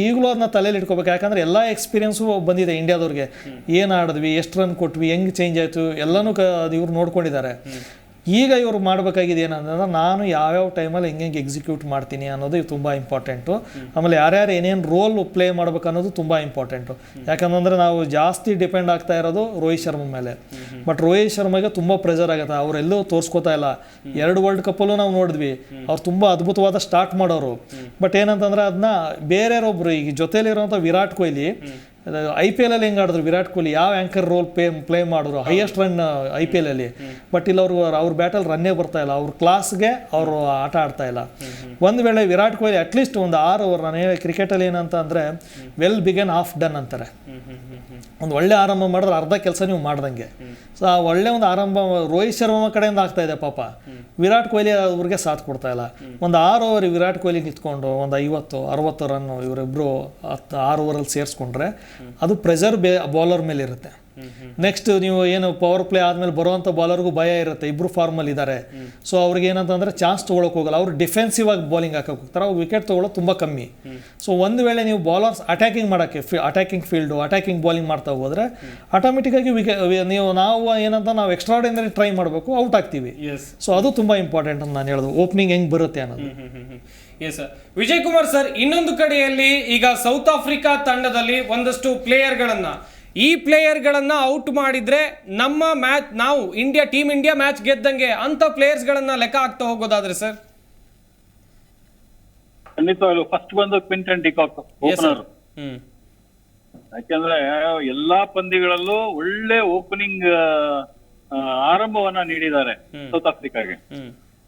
ಈಗಲೂ ಅದನ್ನ ತಲೆಯಲ್ಲಿ ಇಟ್ಕೋಬೇಕು. ಯಾಕಂದರೆ ಎಲ್ಲ ಎಕ್ಸ್ಪೀರಿಯನ್ಸು ಬಂದಿದೆ ಇಂಡಿಯಾದವ್ರಿಗೆ, ಏನು ಆಡಿದ್ವಿ, ಎಷ್ಟು ರನ್ ಕೊಟ್ವಿ, ಹೆಂಗೆ ಚೇಂಜ್ ಆಯಿತು ಎಲ್ಲನೂ ಇವ್ರು ನೋಡ್ಕೊಂಡಿದ್ದಾರೆ. ಈಗ ಇವರು ಮಾಡಬೇಕಾಗಿದೆ ಏನಂದ್ರೆ ನಾನು ಯಾವ್ಯಾವ ಟೈಮಲ್ಲಿ ಹೆಂಗೆ ಎಕ್ಸಿಕ್ಯೂಟ್ ಮಾಡ್ತೀನಿ ಅನ್ನೋದು ತುಂಬ ಇಂಪಾರ್ಟೆಂಟು. ಆಮೇಲೆ ಯಾರ್ಯಾರು ಏನೇನು ರೋಲ್ ಪ್ಲೇ ಮಾಡ್ಬೇಕು ಅನ್ನೋದು ತುಂಬ ಇಂಪಾರ್ಟೆಂಟು. ಯಾಕಂತಂದರೆ ನಾವು ಜಾಸ್ತಿ ಡಿಪೆಂಡ್ ಆಗ್ತಾ ಇರೋದು ರೋಹಿತ್ ಶರ್ಮಾ ಮೇಲೆ. ಬಟ್ ರೋಹಿತ್ ಶರ್ಮಾಗೆ ತುಂಬ ಪ್ರೆಷರ್ ಆಗುತ್ತೆ, ಅವರೆಲ್ಲೂ ತೋರಿಸ್ಕೋತಾ ಇಲ್ಲ. 2 ವರ್ಲ್ಡ್ ಕಪ್ಪಲ್ಲೂ ನಾವು ನೋಡಿದ್ವಿ, ಅವ್ರು ತುಂಬ ಅದ್ಭುತವಾದ ಸ್ಟಾರ್ಟ್ ಮಾಡೋರು. ಬಟ್ ಏನಂತಂದ್ರೆ ಅದನ್ನ ಬೇರೆಯೊಬ್ಬರು ಈಗ ಜೊತೆಲಿರುವಂಥ ವಿರಾಟ್ ಕೊಹ್ಲಿ IPL ಅಲ್ಲಿ ಹೆಂಗೆ ಆಡಿದ್ರು, ವಿರಾಟ್ ಕೊಹ್ಲಿ ಯಾವ ಆ್ಯಂಕರ್ ರೋಲ್ ಪ್ಲೇ ಮಾಡಿದ್ರು, ಹೈಯೆಸ್ಟ್ ರನ್ IPL ಅಲ್ಲಿ. ಬಟ್ ಇಲ್ಲಿ ಅವ್ರ ಬ್ಯಾಟಲ್ ರನ್ನೇ ಬರ್ತಾ ಇಲ್ಲ, ಅವ್ರ ಕ್ಲಾಸ್ಗೆ ಅವರು ಆಟ ಆಡ್ತಾ ಇಲ್ಲ. ಒಂದು ವೇಳೆ ವಿರಾಟ್ ಕೊಹ್ಲಿ ಅಟ್ಲೀಸ್ಟ್ ಒಂದು 6 ಓವರ್, ನಾನು ಹೇಳಿ ಕ್ರಿಕೆಟಲ್ಲಿ ಏನಂತ ಅಂದರೆ ವೆಲ್ ಬಿಗನ್ ಹಾಫ್ ಡನ್ ಅಂತಾರೆ. ಒಂದು ಒಳ್ಳೆ ಆರಂಭ ಮಾಡಿದ್ರೆ ಅರ್ಧ ಕೆಲಸ ನೀವು ಮಾಡ್ದಂಗೆ. ಸೊ ಆ ಒಳ್ಳೆ ಒಂದು ಆರಂಭ ರೋಹಿತ್ ಶರ್ಮಾ ಕಡೆಯಿಂದ ಆಗ್ತಾ ಇದೆ ಪಾಪ, ವಿರಾಟ್ ಕೊಹ್ಲಿ ಅವ್ರಿಗೆ ಸಾಥ್ ಕೊಡ್ತಾ ಇಲ್ಲ. ಒಂದು 6 ಓವರ್ ವಿರಾಟ್ ಕೊಹ್ಲಿ ನಿಂತ್ಕೊಂಡು ಒಂದು 50-60 ರನ್ನು ಇವರಿಬ್ಬರು 6 ಓವರಲ್ಲಿ ಸೇರಿಸ್ಕೊಂಡ್ರೆ ಅದು ಪ್ರೆಷರ್ ಬೌಲರ್ ಮೇಲೆ ಇರುತ್ತೆ. ನೆಕ್ಸ್ಟ್ ನೀವು ಏನು ಪವರ್ ಪ್ಲೇ ಆದಮೇಲೆ ಬರುವಂಥ ಬೌಲರ್ಗೂ ಭಯ ಇರುತ್ತೆ, ಇಬ್ಬರು ಫಾರ್ಮಲ್ಲಿ ಇದ್ದಾರೆ. ಸೊ ಅವ್ರಿಗೆ ಏನಂತಂದರೆ ಚಾನ್ಸ್ ತೊಗೊಳಕ್ಕೆ ಹೋಗಲ್ಲ, ಅವ್ರು ಡಿಫೆನ್ಸಿವ್ ಆಗಿ ಬೌಲಿಂಗ್ ಹಾಕಕ್ಕೆ ಹೋಗ್ತಾರೆ, ಅವ್ರು ವಿಕೆಟ್ ತೊಗೊಳ್ಳೋದು ತುಂಬ ಕಮ್ಮಿ. ಸೊ ಒಂದು ವೇಳೆ ನೀವು ಬೌಲರ್ಸ್ ಅಟ್ಯಾಕಿಂಗ್ ಮಾಡೋಕ್ಕೆ ಅಟ್ಯಾಕಿಂಗ್ ಫೀಲ್ಡು ಅಟ್ಯಾಕಿಂಗ್ ಬೌಲಿಂಗ್ ಮಾಡ್ತಾ ಹೋದರೆ ಆಟೋಮೆಟಿಕ್ಕಾಗಿ ನಾವು ಏನಂತ ನಾವು ಎಕ್ಸ್ಟ್ರಾರ್ಡಿನರಿ ಟ್ರೈ ಮಾಡಬೇಕು, ಔಟ್ ಆಗ್ತೀವಿ. ಸೊ ಅದು ತುಂಬ ಇಂಪಾರ್ಟೆಂಟ್ ಅಂತ ನಾನು ಹೇಳೋದು, ಓಪನಿಂಗ್ ಹೆಂಗೆ ಬರುತ್ತೆ ಅನ್ನೋದು. S sir. Vijay Kumar sir, ಇನ್ನೊಂದು ಕಡೆಯಲ್ಲಿ ಈಗ ಸೌತ್ ಆಫ್ರಿಕಾ ತಂಡದಲ್ಲಿ ಒಂದಷ್ಟು ಈ ಪ್ಲೇಯರ್ಗಳನ್ನ ಔಟ್ ಮಾಡಿದ್ರೆ ನಮ್ಮ ಮ್ಯಾಚ್, ನಾವು ಟೀಮ್ ಇಂಡಿಯಾ ಮ್ಯಾಚ್ ಗೆದ್ದಂಗೆ ಅಂತ ಪ್ಲೇಯರ್ಸ್ಗಳನ್ನ ಲೆಕ್ಕ ಹಾಕ್ತಾ ಹೋಗೋದಾದ್ರೆ ಸರ್? ಖಂಡಿತವಾಗ್ಲು ಫಸ್ಟ್ ಬಂದು ಕ್ವಿಂಟನ್ ಡಿಕಾಕ್ ಓಪನರ್. ಯಾಕೆಂದ್ರೆ ಎಲ್ಲಾ ಪಂದ್ಯಗಳಲ್ಲೂ ಒಳ್ಳೆ ಓಪನಿಂಗ್ ಆರಂಭವನ್ನ ನೀಡಿದ್ದಾರೆ ಸೌತ್ ಆಫ್ರಿಕಾಗೆ.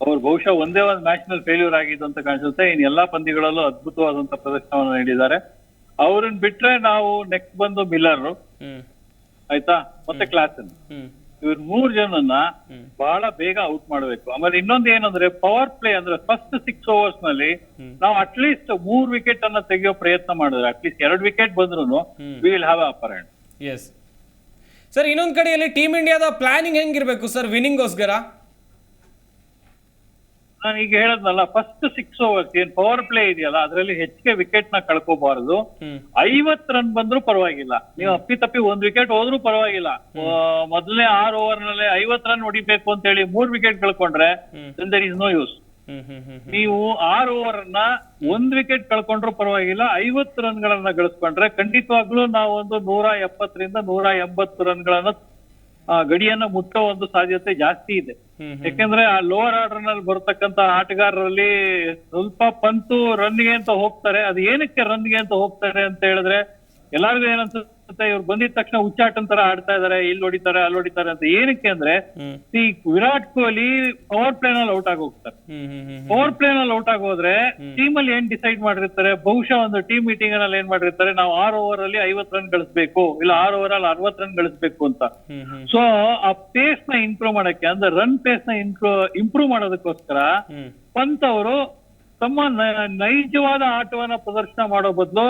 ಅವ್ರು ಬಹುಶಃ ಒಂದೇ ಒಂದು ಮ್ಯಾಚ್ ನಲ್ಲಿ ಫೇಲ್ಯೂರ್ ಆಗಿದ್ದು ಅಂತ ಕಾಣಿಸುತ್ತೆ, ಇನ್ ಎಲ್ಲಾ ಪಂದ್ಯಗಳಲ್ಲೂ ಅದ್ಭುತವಾದಂತ ಪ್ರದರ್ಶನವನ್ನು ನೀಡಿದ್ದಾರೆ. ಅವ್ರನ್ನ ಬಿಟ್ರೆ ನಾವು ನೆಕ್ಸ್ಟ್ ಬಂದು ಮಿಲ್ಲರ್, ಆಯ್ತಾ, ಮತ್ತೆ ಕ್ಲಾಸನ್, ಇವ್ರ 3 ಜನನ್ನ ಬಹಳ ಬೇಗ ಔಟ್ ಮಾಡಬೇಕು. ಆಮೇಲೆ ಇನ್ನೊಂದು ಏನಂದ್ರೆ ಪವರ್ ಪ್ಲೇ ಅಂದ್ರೆ ಫಸ್ಟ್ 6 ಓವರ್ಸ್ ನಲ್ಲಿ ನಾವು ಅಟ್ಲೀಸ್ಟ್ 3 ವಿಕೆಟ್ ಅನ್ನ ತೆಗೆಯೋ ಪ್ರಯತ್ನ ಮಾಡಿದ್ರೆ ಅಟ್ಲೀಸ್ಟ್ 2 ವಿಕೆಟ್ ಬಂದ್ರು we will have upper hand. Yes sir. ಇನ್ನೊಂದ್ ಕಡೆಯಲ್ಲಿ ಟೀಮ್ ಇಂಡಿಯಾದ ಪ್ಲಾನಿಂಗ್ ಹೆಂಗಿರ್ಬೇಕು ಸರ್ ವಿನ್ನಿಂಗ್ಗೋಸ್ಕರ? ನಾನು ಈಗ ಹೇಳದ್ನಲ್ಲ, ಫಸ್ಟ್ 6 ಓವರ್ಸ್ ಏನ್ ಪವರ್ ಪ್ಲೇ ಇದೆಯಲ್ಲ ಅದರಲ್ಲಿ ಹೆಚ್ಚಿಗೆ ವಿಕೆಟ್ ನ ಕಳ್ಕೋಬಾರದು. 50 ರನ್ ಬಂದ್ರು ಪರವಾಗಿಲ್ಲ, ನೀವು ಅಪ್ಪಿತಪ್ಪಿ 1 ವಿಕೆಟ್ ಹೋದ್ರೂ ಪರವಾಗಿಲ್ಲ. ಮೊದಲನೇ 6 ಓವರ್ ನಲ್ಲಿ 50 ರನ್ ಹೊಡಿಬೇಕು ಅಂತ ಹೇಳಿ 3 ವಿಕೆಟ್ ಕಳ್ಕೊಂಡ್ರೆ ದೇರ್ ಇಸ್ ನೋ ಯೂಸ್. ನೀವು 6 ಓವರ್ ಅನ್ನ 1 ವಿಕೆಟ್ ಕಳ್ಕೊಂಡ್ರು ಪರವಾಗಿಲ್ಲ, 50 ರನ್ ಗಳನ್ನ ಗಳಿಸ್ಕೊಂಡ್ರೆ ಖಂಡಿತವಾಗ್ಲೂ ನಾವು ಒಂದು 170 ರಿಂದ 180 ರನ್ಗಳನ್ನ ಗಡಿಯನ್ನ ಮುಟ್ಟೋ ಒಂದು ಸಾಧ್ಯತೆ ಜಾಸ್ತಿ ಇದೆ. ಯಾಕೆಂದ್ರೆ ಆ ಲೋವರ್ ಆರ್ಡರ್ ನಲ್ಲಿ ಬರ್ತಕ್ಕಂತ ಆಟಗಾರರಲ್ಲಿ ಸ್ವಲ್ಪ ಪಂತು ರನ್ಗೆ ಅಂತ ಹೋಗ್ತಾರೆ. ಅದು ಏನಕ್ಕೆ ರನ್ಗೆ ಅಂತ ಹೋಗ್ತಾರೆ ಅಂತ ಹೇಳಿದ್ರೆ ಎಲ್ಲಾರ್ಗು ಏನನ್ಸುತ್ತೆ, ಇವ್ರು ಬಂದಿದ ತಕ್ಷಣ ಉಚ್ಚಾಟನ್ ತರ ಆಡ್ತಾ ಇದಾರೆ, ಇಲ್ಲಿ ಹೊಡಿತಾರೆ ಅಲ್ಲಿ ಹೊಡಿತಾರೆ ಅಂತ. ಏನಕ್ಕೆ ಅಂದ್ರೆ ಈ ವಿರಾಟ್ ಕೊಹ್ಲಿ ಪವರ್ ಪ್ಲೇ ನಲ್ಲಿ ಔಟ್ ಆಗಿ ಹೋಗ್ತಾರೆ. ಪವರ್ ಪ್ಲೇ ನಲ್ಲಿ ಔಟ್ ಆಗೋದ್ರೆ ಟೀಮ್ ಅಲ್ಲಿ ಏನ್ ಡಿಸೈಡ್ ಮಾಡಿರ್ತಾರೆ, ಬಹುಶಃ ಒಂದು ಟೀಮ್ ಮೀಟಿಂಗ್ ನಲ್ಲಿ ಏನ್ ಮಾಡಿರ್ತಾರೆ, ನಾವು 6 ಓವರ್ ಅಲ್ಲಿ 50 ರನ್ ಗಳಿಸ್ಬೇಕು, ಇಲ್ಲ 6 ಓವರ್ ಅಲ್ಲಿ 60 ರನ್ ಗಳಿಸ್ಬೇಕು ಅಂತ. ಸೊ ಆ ಪೇಸ್ ನ ಇಂಪ್ರೂವ್ ಮಾಡಕ್ಕೆ ಅಂದ್ರೆ ರನ್ ಪೇಸ್ ನ ಇಂಪ್ರೂವ್ ಮಾಡೋದಕ್ಕೋಸ್ಕರ ಪಂತ್ ಅವರು ತಮ್ಮ ನೈಜವಾದ ಆಟವನ್ನ ಪ್ರದರ್ಶನ ಮಾಡೋ ಬದಲು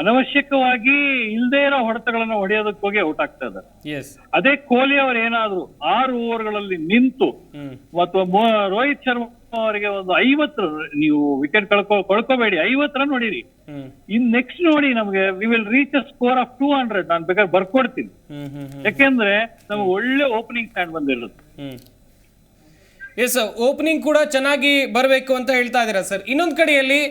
ಅನವಶ್ಯಕವಾಗಿ ಇಲ್ದೇ ಇರೋ ಹೊಡೆತಗಳನ್ನ ಹೊಡೆಯೋದಕ್ಕೆ ಹೋಗಿ ಔಟ್ ಆಗ್ತಾ ಇದ್ದಾರೆ. ಅದೇ ಕೊಹ್ಲಿ ಅವರು ಏನಾದ್ರು 6 ಓವರ್ಗಳಲ್ಲಿ ನಿಂತು ಮತ್ತು ರೋಹಿತ್ ಶರ್ಮಾ ಅವರಿಗೆ ಒಂದು 50 ನೀವು ವಿಕೆಟ್ ಕಳ್ಕೋಬೇಡಿ, 50 ರನ್ ಹೊಡೀರಿ. ಇನ್ ನೆಕ್ಸ್ಟ್ ನೋಡಿ ನಮ್ಗೆ we will reach a score of 200. ನಾನು ಬೇಕಾದ್ರೆ ಬರ್ಕೊಡ್ತೀನಿ, ಯಾಕೆಂದ್ರೆ ನಮ್ಗೆ ಒಳ್ಳೆ ಓಪನಿಂಗ್ ಸ್ಟ್ಯಾಂಡ್ ಬಂದಿರೋದು. ಎಸ್, ಓಪನಿಂಗ್ ಕೂಡ ಚೆನ್ನಾಗಿ ಬರಬೇಕು ಅಂತ ಹೇಳ್ತಾ ಇದ್ದೀರಾ ಸರ್. ಇನ್ನೊಂದು ಕಡೆಯಲ್ಲಿ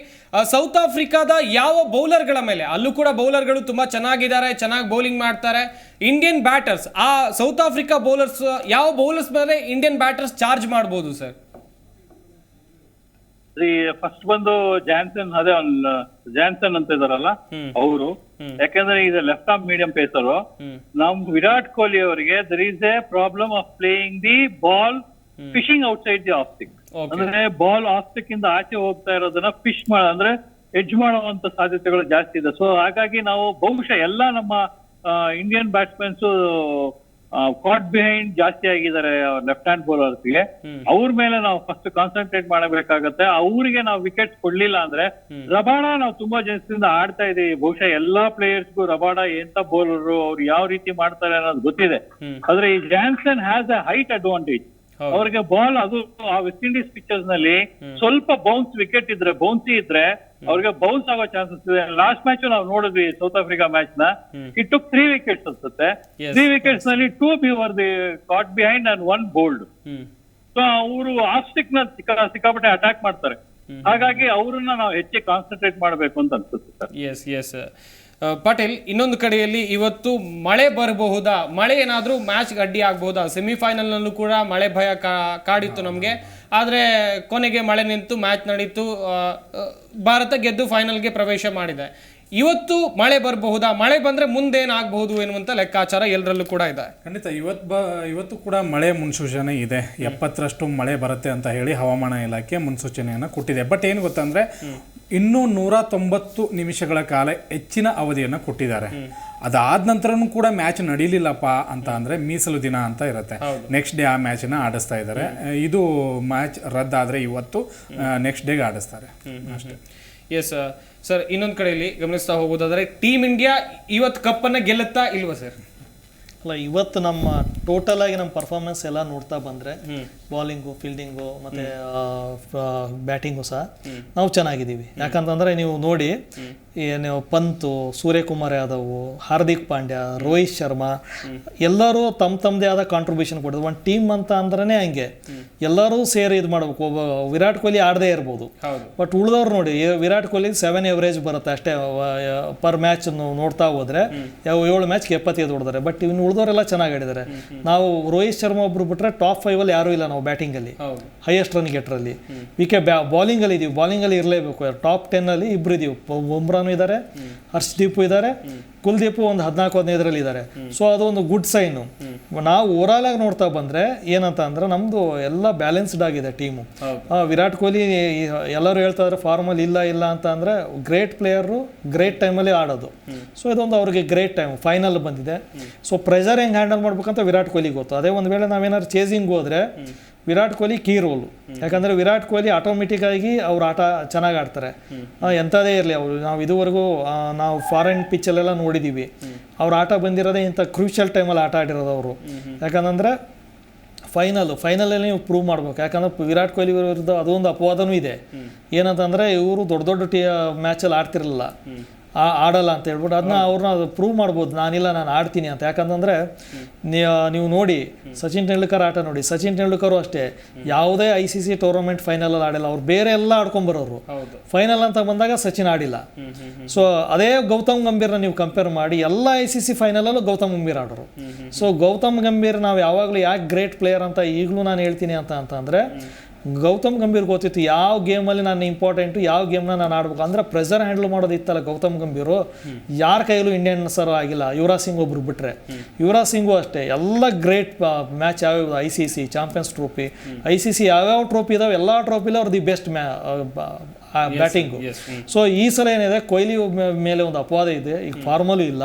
ಸೌತ್ ಆಫ್ರಿಕಾದ ಯಾವ ಬೌಲರ್ಗಳ ಮೇಲೆ, ಅಲ್ಲೂ ಕೂಡ ಬೌಲರ್ಗಳು ತುಂಬಾ ಚೆನ್ನಾಗಿದ್ದಾರೆ, ಚೆನ್ನಾಗಿ ಬೌಲಿಂಗ್ ಮಾಡ್ತಾರೆ. ಇಂಡಿಯನ್ ಬ್ಯಾಟರ್ಸ್, ಆ ಸೌತ್ ಆಫ್ರಿಕಾ ಬೌಲರ್ಸ್, ಯಾವ ಬೌಲರ್ಸ್ ಮೇಲೆ ಇಂಡಿಯನ್ ಬ್ಯಾಟರ್ಸ್ ಚಾರ್ಜ್ ಮಾಡಬಹುದು ಸರ್? ಫಸ್ಟ್ ಬಂದು ಜಾನ್ಸನ್ ಅಂತ ಇದಾರಲ್ಲ ಅವರು, ಯಾಕಂದ್ರೆ ಇದು ಲೆಫ್ಟ್ ಆರ್ಮ್ ಮೀಡಿಯಂ ಪೇಸರು. ನಮ್ ವಿರಾಟ್ ಕೊಹ್ಲಿ ಅವರಿಗೆ there is a problem of playing the ball fishing outside the off stick. ಅಂದ್ರೆ ಬಾಲ್ ಆಫ್ ಸ್ಟಿಕ್ ಇಂದ ಆಚೆ ಹೋಗ್ತಾ ಇರೋದನ್ನ ಫಿಶ್ ಅಂದ್ರೆ ಎಡ್ಜ್ ಮಾಡುವಂತ ಸಾಧ್ಯತೆಗಳು ಜಾಸ್ತಿ ಇದೆ. ಸೊ ಹಾಗಾಗಿ ನಾವು ಬಹುಶಃ ಎಲ್ಲಾ ನಮ್ಮ ಇಂಡಿಯನ್ ಬ್ಯಾಟ್ಸ್ಮನ್ಸ್ ಕಾಟ್ ಬಿಹೈಂಡ್ ಜಾಸ್ತಿ ಆಗಿದ್ದಾರೆ ಲೆಫ್ಟ್ ಹ್ಯಾಂಡ್ ಬೌಲರ್ಸ್ಗೆ. ಅವ್ರ ಮೇಲೆ ನಾವು ಫಸ್ಟ್ ಕಾನ್ಸಂಟ್ರೇಟ್ ಮಾಡಬೇಕಾಗತ್ತೆ. ಅವ್ರಿಗೆ ನಾವು ವಿಕೆಟ್ ಕೊಡ್ಲಿಲ್ಲ ಅಂದ್ರೆ, ರಬಾಡ ನಾವು ತುಂಬಾ ಜನದಿಂದ ಆಡ್ತಾ ಇದೀವಿ, ಬಹುಶಃ ಎಲ್ಲಾ ಪ್ಲೇಯರ್ಸ್ಗೂ ರಬಾಡ ಎಂತ ಬೌಲರ್, ಅವ್ರು ಯಾವ ರೀತಿ ಮಾಡ್ತಾರೆ ಅನ್ನೋದು ಗೊತ್ತಿದೆ. ಆದ್ರೆ ಈ Johnson has A height advantage. ಅವ್ರಿಗೆ ಬಾಲ್ ಅದು ಆ ವೆಸ್ಟ್ ಇಂಡೀಸ್ ಪಿಕ್ಚರ್ಸ್ ನಲ್ಲಿ ಸ್ವಲ್ಪ ಬೌನ್ಸ್ ವಿಕೆಟ್ ಇದ್ರೆ, ಬೌನ್ಸಿ ಇದ್ರೆ ಅವ್ರಿಗೆ ಬೌನ್ಸ್ ಆಗೋ ಚಾನ್ಸಸ್ ಇದೆ. ಲಾಸ್ಟ್ ಮ್ಯಾಚ್ ನಾವು ನೋಡಿದ್ವಿ ಸೌತ್ ಆಫ್ರಿಕಾ ಮ್ಯಾಚ್ ನ, ಇಟ್ ಟುಕ್ 3 ವಿಕೆಟ್ಸ್ ಅನ್ಸುತ್ತೆ. 3 ವಿಕೆಟ್ಸ್ ನಲ್ಲಿ 2 were the caught behind and 1 bowled. So ಅವರು ಆಸ್ಟಿಕ್ ನ ಸಿಕ್ಕಾಪಟ್ಟೆ ಅಟ್ಯಾಕ್ ಮಾಡ್ತಾರೆ. ಹಾಗಾಗಿ ಅವ್ರನ್ನ ನಾವು ಹೆಚ್ಚಿಗೆ ಕಾನ್ಸಂಟ್ರೇಟ್ ಮಾಡಬೇಕು ಅಂತ ಅನ್ಸುತ್ತೆ ಸರ್. ಎಸ್ ಎಸ್ ಪಾಟೀಲ್, ಇನ್ನೊಂದು ಕಡೆಯಲ್ಲಿ ಇವತ್ತು ಮಳೆ ಬರಬಹುದಾ, ಮಳೆ ಏನಾದರೂ ಮ್ಯಾಚ್ಗೆ ಅಡ್ಡಿ ಆಗಬಹುದಾ? ಸೆಮಿಫೈನಲ್ನಲ್ಲೂ ಕೂಡ ಮಳೆ ಭಯ ಕಾಡಿತ್ತು ನಮಗೆ, ಆದರೆ ಕೊನೆಗೆ ಮಳೆ ನಿಂತು ಮ್ಯಾಚ್ ನಡೀತು, ಭಾರತ ಗೆದ್ದು ಫೈನಲ್ಗೆ ಪ್ರವೇಶ ಮಾಡಿದೆ. ಇವತ್ತು ಮಳೆ ಬರಬಹುದಾ, ಮಳೆ ಬಂದ್ರೆ ಮುಂದೇನಾಗಬಹುದು ಎನ್ನುವಂತ ಲೆಕ್ಕಾಚಾರ ಎಲ್ಲರಲ್ಲೂ ಕೂಡ ಇದೆ. ಖಂಡಿತ ಇವತ್ತು ಕೂಡ ಮಳೆ ಮುನ್ಸೂಚನೆ ಇದೆ. 70ರಷ್ಟು ಮಳೆ ಬರುತ್ತೆ ಅಂತ ಹೇಳಿ ಹವಾಮಾನ ಇಲಾಖೆ ಮುನ್ಸೂಚನೆಯನ್ನು ಕೊಟ್ಟಿದೆ. ಬಟ್ ಏನು ಗೊತ್ತಂದ್ರೆ ಇನ್ನೂ 190 ನಿಮಿಷಗಳ ಕಾಲ ಹೆಚ್ಚಿನ ಅವಧಿಯನ್ನು ಕೊಟ್ಟಿದ್ದಾರೆ. ಅದಾದ ನಂತರನೂ ಕೂಡ ಮ್ಯಾಚ್ ನಡೀಲಿಲ್ಲಪ್ಪ ಅಂತ ಅಂದ್ರೆ ಮೀಸಲು ದಿನ ಅಂತ ಇರುತ್ತೆ. ನೆಕ್ಸ್ಟ್ ಡೇ ಆ ಮ್ಯಾಚನ್ನ ಆಡಿಸ್ತಾ ಇದ್ದಾರೆ. ಇದು ಮ್ಯಾಚ್ ರದ್ದಾದ್ರೆ ಇವತ್ತು ನೆಕ್ಸ್ಟ್ ಡೇಗೆ ಆಡಿಸ್ತಾರೆ ಅಷ್ಟೇ. ಎಸ್ ಸರ್, ಇನ್ನೊಂದು ಕಡೆಯಲ್ಲಿ ಗಮನಿಸ್ತಾ ಹೋಗೋದಾದ್ರೆ ಟೀಮ್ ಇಂಡಿಯಾ ಇವತ್ತು ಕಪ್ಪನ್ನು ಗೆಲ್ಲುತ್ತಾ ಇಲ್ವಾ ಸರ್? ಅಲ್ಲ, ಇವತ್ತು ನಮ್ಮ ಟೋಟಲ್ ಆಗಿ ನಮ್ಮ ಪರ್ಫಾರ್ಮೆನ್ಸ್ ಎಲ್ಲ ನೋಡ್ತಾ ಬಂದರೆ ಬಾಲಿಂಗು, ಫೀಲ್ಡಿಂಗು ಮತ್ತು ಬ್ಯಾಟಿಂಗು ಸಹ ನಾವು ಚೆನ್ನಾಗಿದ್ದೀವಿ. ಯಾಕಂತಂದರೆ ನೀವು ನೋಡಿ, ನೀವು ಪಂತು, ಸೂರ್ಯಕುಮಾರ್ ಯಾದವ್, ಹಾರ್ದಿಕ್ ಪಾಂಡ್ಯ, ರೋಹಿತ್ ಶರ್ಮಾ ಎಲ್ಲರೂ ತಮ್ಮದೇ ಆದ ಕಾಂಟ್ರಿಬ್ಯೂಷನ್ ಕೊಡೋದು. ಒಂದು ಟೀಮ್ ಅಂತ ಅಂದ್ರೆ ಹಂಗೆ ಎಲ್ಲರೂ ಸೇರಿ ಇದು ಮಾಡ್ಬೇಕು. ಒಬ್ಬ ವಿರಾಟ್ ಕೊಹ್ಲಿ ಆಡದೇ ಇರ್ಬೋದು, ಬಟ್ ಉಳಿದವ್ರು ನೋಡಿ, ವಿರಾಟ್ ಕೊಹ್ಲಿ 7 ಎವರೇಜ್ ಬರುತ್ತೆ ಅಷ್ಟೇ ಪರ್ ಮ್ಯಾಚ್ ನೋಡ್ತಾ ಹೋದ್ರೆ. 7 ಮ್ಯಾಚ್ಗೆ 75 ಹೊಡೆದಾರೆ, ಬಟ್ ಇನ್ನು ಉಳಿದವರೆಲ್ಲ ಚೆನ್ನಾಗಿ ಆಡಿದ್ದಾರೆ. ನಾವು ರೋಹಿತ್ ಶರ್ಮಾ ಒಬ್ರು ಬಿಟ್ರೆ ಟಾಪ್ 5 ಅಲ್ಲಿ ಯಾರೂ ಇಲ್ಲ. ನಾವು ಬ್ಯಾಟಿಂಗಲ್ಲಿ ಹೈಯೆಸ್ಟ್ ರನ್ ಗೆಟ್ರಲ್ಲಿ, ಬಾಲಿಂಗಲ್ಲಿ ಇದೀವಿ, ಬಾಲಿಂಗಲ್ಲಿ ಇರಲೇಬೇಕು. ಟಾಪ್ 10 ಅಲ್ಲಿ ಇಬ್ರು ಇದೀವಿ, ಬುಮ್ರಾನು ಇದ್ದಾರೆ, ಹರ್ಷದೀಪು ಇದ್ದಾರೆ, ಕುಲ್ದೀಪ್ ಒಂದು 14-15 ಇದ್ದಾರೆ. ಸೊ ಅದು ಒಂದು ಗುಡ್ ಸೈನು. ನಾವು ಓವರಾಲ್ ಆಗಿ ನೋಡ್ತಾ ಬಂದ್ರೆ ಏನಂತ ಅಂದ್ರೆ ನಮ್ದು ಎಲ್ಲ ಬ್ಯಾಲೆನ್ಸ್ಡ್ ಆಗಿದೆ ಟೀಮು. ವಿರಾಟ್ ಕೊಹ್ಲಿ ಎಲ್ಲರೂ ಹೇಳ್ತಾ ಇದ್ರೆ ಫಾರ್ಮಲ್ಲಿ ಇಲ್ಲ ಅಂತ ಅಂದ್ರೆ ಗ್ರೇಟ್ ಪ್ಲೇಯರು ಗ್ರೇಟ್ ಟೈಮಲ್ಲಿ ಆಡೋದು. ಸೊ ಇದೊಂದು ಅವ್ರಿಗೆ ಗ್ರೇಟ್ ಟೈಮ್, ಫೈನಲ್ ಬಂದಿದೆ. ಸೊ ಪ್ರೆಷರ್ ಹೆಂಗೆ ಹ್ಯಾಂಡಲ್ ಮಾಡ್ಬೇಕಂತ ವಿರಾಟ್ ಕೊಹ್ಲಿ ಗೊತ್ತು. ಅದೇ ಒಂದು ವೇಳೆ ನಾವೇನಾದ್ರು ಚೇಸಿಂಗ್ ಹೋದ್ರೆ ವಿರಾಟ್ ಕೊಹ್ಲಿ ಕೀ ರೋಲು. ಯಾಕಂದರೆ ವಿರಾಟ್ ಕೊಹ್ಲಿ ಆಟೋಮೆಟಿಕ್ ಆಗಿ ಅವ್ರು ಆಟ ಚೆನ್ನಾಗಿ ಆಡ್ತಾರೆ. ಎಂಥದೇ ಇರಲಿ ಅವರು, ನಾವು ಇದುವರೆಗೂ ನಾವು ಫಾರಿನ್ ಪಿಚ್ಚಲ್ಲೆಲ್ಲ ನೋಡಿದ್ದೀವಿ, ಅವ್ರ ಆಟ ಬಂದಿರೋದೇ ಇಂಥ ಕ್ರೂಷಿಯಲ್ ಟೈಮಲ್ಲಿ ಆಟ ಆಡಿರೋದು ಅವರು. ಯಾಕಂದರೆ ಫೈನಲಲ್ಲಿ ನೀವು ಪ್ರೂವ್ ಮಾಡ್ಬೇಕು. ಯಾಕಂದ್ರೆ ವಿರಾಟ್ ಕೊಹ್ಲಿ ವಿರುದ್ಧ ಅದೊಂದು ಅಪವಾದನೂ ಇದೆ. ಏನಂತಂದರೆ ಇವರು ದೊಡ್ಡ ಮ್ಯಾಚಲ್ಲಿ ಆಡ್ತಿರಲಿಲ್ಲ, ಆಡಲ್ಲ ಅಂತ ಹೇಳ್ಬಿಟ್ಟು ಅದನ್ನ ಅವ್ರನ್ನ ಪ್ರೂವ್ ಮಾಡ್ಬೋದು, ನಾನು ಆಡ್ತೀನಿ ಅಂತ. ಯಾಕಂತಂದರೆ ನೀವು ನೋಡಿ, ಸಚಿನ್ ತೆಂಡೂಲ್ಕರ್ ಆಟ ನೋಡಿ, ಸಚಿನ್ ತೆಂಡೂಲ್ಕರು ಅಷ್ಟೇ ಯಾವುದೇ ICC ಟೂರ್ನಮೆಂಟ್ ಫೈನಲಲ್ಲಿ ಆಡಿಲ್ಲ. ಅವ್ರು ಬೇರೆ ಎಲ್ಲ ಆಡ್ಕೊಂಬರೋರು, ಫೈನಲ್ ಅಂತ ಬಂದಾಗ ಸಚಿನ್ ಆಡಿಲ್ಲ. ಸೊ ಅದೇ ಗೌತಮ್ ಗಂಭೀರ್ನ ನೀವು ಕಂಪೇರ್ ಮಾಡಿ, ಎಲ್ಲ ICC ಫೈನಲಲ್ಲೂ ಗೌತಮ್ ಗಂಭೀರ್ ಆಡೋರು. ಸೊ ಗೌತಮ್ ಗಂಭೀರ್ ನಾವು ಯಾವಾಗಲೂ ಯಾಕೆ ಗ್ರೇಟ್ ಪ್ಲೇಯರ್ ಅಂತ ಈಗಲೂ ನಾನು ಹೇಳ್ತೀನಿ ಅಂತಂದರೆ, ಗೌತಮ್ ಗಂಭೀರ್ ಗೊತ್ತಿತ್ತು ಯಾವ ಗೇಮಲ್ಲಿ ನಾನು ಇಂಪಾರ್ಟೆಂಟು, ಯಾವ ಗೇಮ್ನ ನಾನು ಆಡ್ಬೇಕು. ಅಂದರೆ ಪ್ರೆಷರ್ ಹ್ಯಾಂಡಲ್ ಮಾಡೋದಿತ್ತಲ್ಲ ಗೌತಮ್ ಗಂಭೀರು, ಯಾರ ಕೈಯಲ್ಲೂ ಇಂಡಿಯನ್ ಸರ್ ಆಗಿಲ್ಲ, ಯುವರಾಜ್ ಸಿಂಗ್ ಒಬ್ರು ಬಿಟ್ಟರೆ. ಯುವರಾಜ್ ಸಿಂಗು ಅಷ್ಟೇ ಎಲ್ಲ ಗ್ರೇಟ್ ಮ್ಯಾಚ್ ಯಾವ್ಯಾವ ICC ಚಾಂಪಿಯನ್ಸ್ ಟ್ರೋಫಿ, ICC ಯಾವ್ಯಾವ ಟ್ರೋಫಿ ಇದಾವೆ ಎಲ್ಲ ಟ್ರೋಫಿಲಿ ಅವ್ರು ದಿ ಬೆಸ್ಟ್ ಬ್ಯಾಟಿಂಗು. ಸೊ ಈ ಸಲ ಏನಿದೆ, ಕೊಹ್ಲಿ ಮೇಲೆ ಒಂದು ಅಪವಾದ ಇದೆ, ಈಗ ಫಾರ್ಮಲ್ಲೂ ಇಲ್ಲ.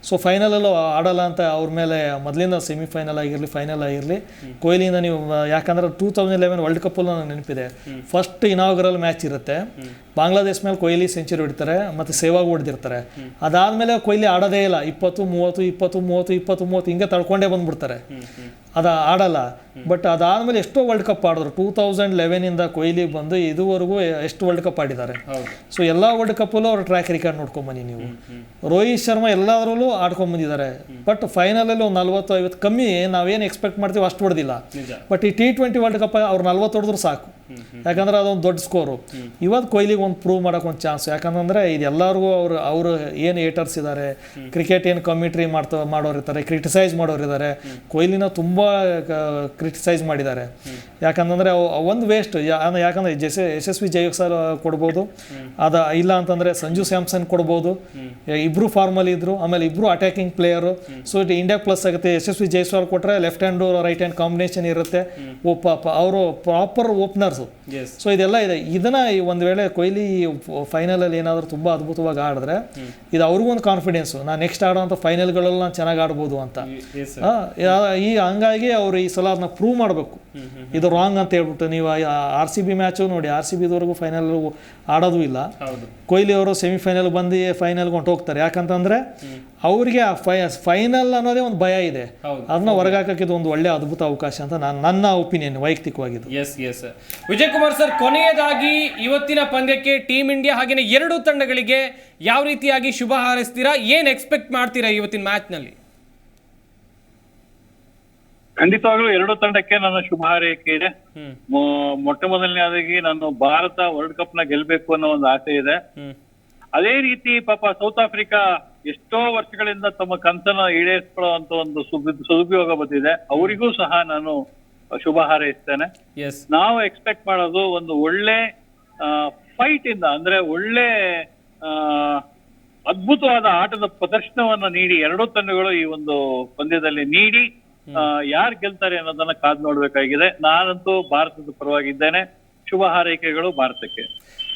ಸೊ ಫೈನಲಲ್ಲೂ ಆಡಲ್ಲ ಅಂತ ಅವ್ರ ಮೇಲೆ ಮೊದಲಿಂದ ಸೆಮಿಫೈನಲ್ ಆಗಿರಲಿ ಫೈನಲ್ ಆಗಿರಲಿ ಕೊಹ್ಲಿಯಿಂದ ನೀವು, ಯಾಕಂದರೆ 2011 ವರ್ಲ್ಡ್ ಕಪ್ಪಲ್ಲೂ ನನಗೆ ನೆನಪಿದೆ, ಫಸ್ಟ್ ಇನಾಗ್ರಲ್ ಮ್ಯಾಚ್ ಇರುತ್ತೆ, ಬಾಂಗ್ಲಾದೇಶ ಮೇಲೆ ಕೊಹ್ಲಿ ಸೆಂಚುರಿ ಹೊಡಿತಾರೆ ಮತ್ತು ಸೇವಾಗ್ ಹೊಡೆದಿರ್ತಾರೆ. ಅದಾದಮೇಲೆ ಕೊಹ್ಲಿ ಆಡೋದೇ ಇಲ್ಲ, 20-30 ಹಿಂಗೆ ತಳ್ಕೊಂಡೇ ಬಂದ್ಬಿಡ್ತಾರೆ, ಆಡಲ್ಲ. ಬಟ್ ಅದಾದಮೇಲೆ ಎಷ್ಟೋ ವರ್ಲ್ಡ್ ಕಪ್ ಆಡಿದ್ರು. 2011 ಕೊಹ್ಲಿ ಬಂದು ಇದುವರೆಗೂ ಎಷ್ಟು ವರ್ಲ್ಡ್ ಕಪ್ ಆಡಿದ್ದಾರೆ. ಸೊ ಎಲ್ಲ ವರ್ಲ್ಡ್ ಕಪ್ಪಲ್ಲೂ ಅವ್ರ ಟ್ರ್ಯಾಕ್ ರೆಕಾರ್ಡ್ ನೋಡ್ಕೊಂಬನ್ನಿ ನೀವು. ರೋಹಿತ್ ಶರ್ಮಾ ಎಲ್ಲದರಲ್ಲೂ ಆಡ್ಕೊಂಬಂದಿದ್ದಾರೆ, ಬಟ್ ಫೈನಲಲ್ಲಿ ಒಂದು 40-50 ಕಮ್ಮಿ ನಾವೇನು ಎಕ್ಸ್ಪೆಕ್ಟ್ ಮಾಡ್ತೀವಿ ಅಷ್ಟು ಹೊಡೆದಿಲ್ಲ. ಬಟ್ ಈ T20 ವರ್ಲ್ಡ್ ಕಪ್ ಅವ್ರು 40 ಹೊಡೆದ್ರು ಸಾಕು, ಯಾಕಂದ್ರೆ ಅದೊಂದು ದೊಡ್ಡ ಸ್ಕೋರು. ಇವತ್ತು ಕೊಹ್ಲಿಗೆ ಒಂದು ಪ್ರೂವ್ ಮಾಡೋಕೆ ಒಂದು ಚಾನ್ಸ್. ಯಾಕಂತಂದರೆ ಇದು ಎಲ್ಲರಿಗೂ ಅವರು ಏನು ಏಟರ್ಸ್ ಇದ್ದಾರೆ, ಕ್ರಿಕೆಟ್ ಏನು ಕಮಿಟ್ರಿ ಮಾಡೋರು ಇರ್ತಾರೆ, ಕ್ರಿಟಿಸೈಸ್ ಮಾಡೋರು ಇದ್ದಾರೆ. ಕೊಹ್ಲಿನ ತುಂಬ ಕ್ರಿಟಿಸೈಸ್ ಮಾಡಿದ್ದಾರೆ. ಯಾಕಂತಂದರೆ ಒಂದು ವೇಸ್ಟ್. ಯಾಕಂದರೆ ಯಶಸ್ವಿ ಜೈಸ್ವಾಲ್ ಕೊಡ್ಬೋದು, ಇಲ್ಲ ಅಂತಂದರೆ ಸಂಜು ಸ್ಯಾಮ್ಸನ್ ಕೊಡ್ಬೋದು. ಇಬ್ಬರು ಫಾರ್ಮಲ್ಲಿ ಇದ್ರು, ಆಮೇಲೆ ಇಬ್ಬರು ಅಟ್ಯಾಕಿಂಗ್ ಪ್ಲೇಯರು. ಸೊ ಇದು ಇಂಡಿಯಾ ಪ್ಲಸ್ ಆಗುತ್ತೆ. ಯಶಸ್ವಿ ಜೈಸ್ವಾಲ್ ಕೊಟ್ಟರೆ left hand right hand combination ಇರುತ್ತೆ. ಅವರು ಪ್ರಾಪರ್ ಓಪನರ್ಸು. ಸೊ ಇದೆಲ್ಲ ಇದೆ. ಇದನ್ನ ಒಂದು ವೇಳೆ ಕೊಹ್ಲಿ ಫೈನಲಲ್ಲಿ ಏನಾದರೂ ತುಂಬ ಅದ್ಭುತವಾಗಿ ಆಡಿದ್ರೆ ಇದು ಅವ್ರಿಗೂ ಒಂದು ಕಾನ್ಫಿಡೆನ್ಸು, ನಾನು ನೆಕ್ಸ್ಟ್ ಆಡೋಂಥ ಫೈನಲ್ಗಳೆಲ್ಲ ನಾನು ಚೆನ್ನಾಗಿ ಆಡ್ಬೋದು ಅಂತ. ಹಂಗಾಗಿ ಅವರು ಈ ಸಲ ಅದನ್ನ ಪ್ರೂವ್ ಮಾಡಬೇಕು, ಇದು ರಾಂಗ್ ಅಂತ ಹೇಳ್ಬಿಟ್ಟು. ನೀವು RCB ಮ್ಯಾಚು ನೋಡಿ, RCB ಇದುವರೆಗೂ ಫೈನಲ್ ಆಡೋದು ಇಲ್ಲ. ಕೊಹ್ಲಿ ಅವರು ಸೆಮಿಫೈನಲ್ ಬಂದು ಫೈನಲ್ಗೆ ಹೊಂಟೋಗ್ತಾರೆ. ಯಾಕಂತಂದ್ರೆ ಅವರಿಗೆ ಫೈನಲ್ ಅನ್ನೋದೇ ಒಂದು ಭಯ ಇದೆ, ಅದನ್ನ ಹೊರಗಾಕಕ್ಕೆ ಇದು ಒಂದು ಒಳ್ಳೆ ಅದ್ಭುತ ಅವಕಾಶ ಅಂತ ನನ್ನ ಒಪಿನಿಯನ್ ವೈಯಕ್ತಿಕವಾಗಿದ್ದು. ಎಸ್ ವಿಜಯ್ ಕುಮಾರ್ ಸರ್, ಕೊನೆಯದಾಗಿ ಇವತ್ತಿನ ಪಂದ್ಯಕ್ಕೆ ಟೀಮ್ ಇಂಡಿಯಾ ಹಾಗೇನೆ ಎರಡು ತಂಡಗಳಿಗೆ ಯಾವ ರೀತಿಯಾಗಿ ಶುಭ ಹಾರೈಸ್ತೀರಾ, ಏನ್ ಎಕ್ಸ್ಪೆಕ್ಟ್ ಮಾಡ್ತೀರಾ ಇವತ್ತಿನ ಮ್ಯಾಚ್ ನಲ್ಲಿ? ಖಂಡಿತವಾಗ್ಲೂ ಎರಡು ತಂಡಕ್ಕೆ ನನ್ನ ಶುಭ ಹಾರೈಕೆ ಇದೆ. ಮೊಟ್ಟ ಮೊದಲನೇದಾಗಿ ನಾನು ಭಾರತ ವರ್ಲ್ಡ್ ಕಪ್ ನ ಗೆಲ್ಬೇಕು ಅನ್ನೋ ಒಂದು ಆಸೆ ಇದೆ. ಅದೇ ರೀತಿ ಪಾಪ ಸೌತ್ ಆಫ್ರಿಕಾ ಎಷ್ಟೋ ವರ್ಷಗಳಿಂದ ತಮ್ಮ ಕನಸನ್ನ ಈಡೇರಿಸ್ಕೊಳ್ಳುವಂತ ಒಂದು ಸದುಪಯೋಗ ಬಂದಿದೆ. ಅವರಿಗೂ ಸಹ ನಾನು ಶುಭ ಹಾರೈಸ್ತೇನೆ. ನಾವು ಎಕ್ಸ್ಪೆಕ್ಟ್ ಮಾಡೋದು ಒಂದು ಒಳ್ಳೆ ಫೈಟ್ ಇಂದ, ಅಂದ್ರೆ ಒಳ್ಳೆ ಅದ್ಭುತವಾದ ಆಟದ ಪ್ರದರ್ಶನವನ್ನ ನೀಡಿ ಎರಡೂ ತಂಡಗಳು ಈ ಒಂದು ಪಂದ್ಯದಲ್ಲಿ ನೀಡಿ ಯಾರು ಗೆಲ್ತಾರೆ ಅನ್ನೋದನ್ನ ಕಾದು ನೋಡ್ಬೇಕಾಗಿದೆ. ನಾನಂತೂ ಭಾರತದ ಪರವಾಗಿದ್ದೇನೆ. ಶುಭ ಹಾರೈಕೆಗಳು ಭಾರತಕ್ಕೆ.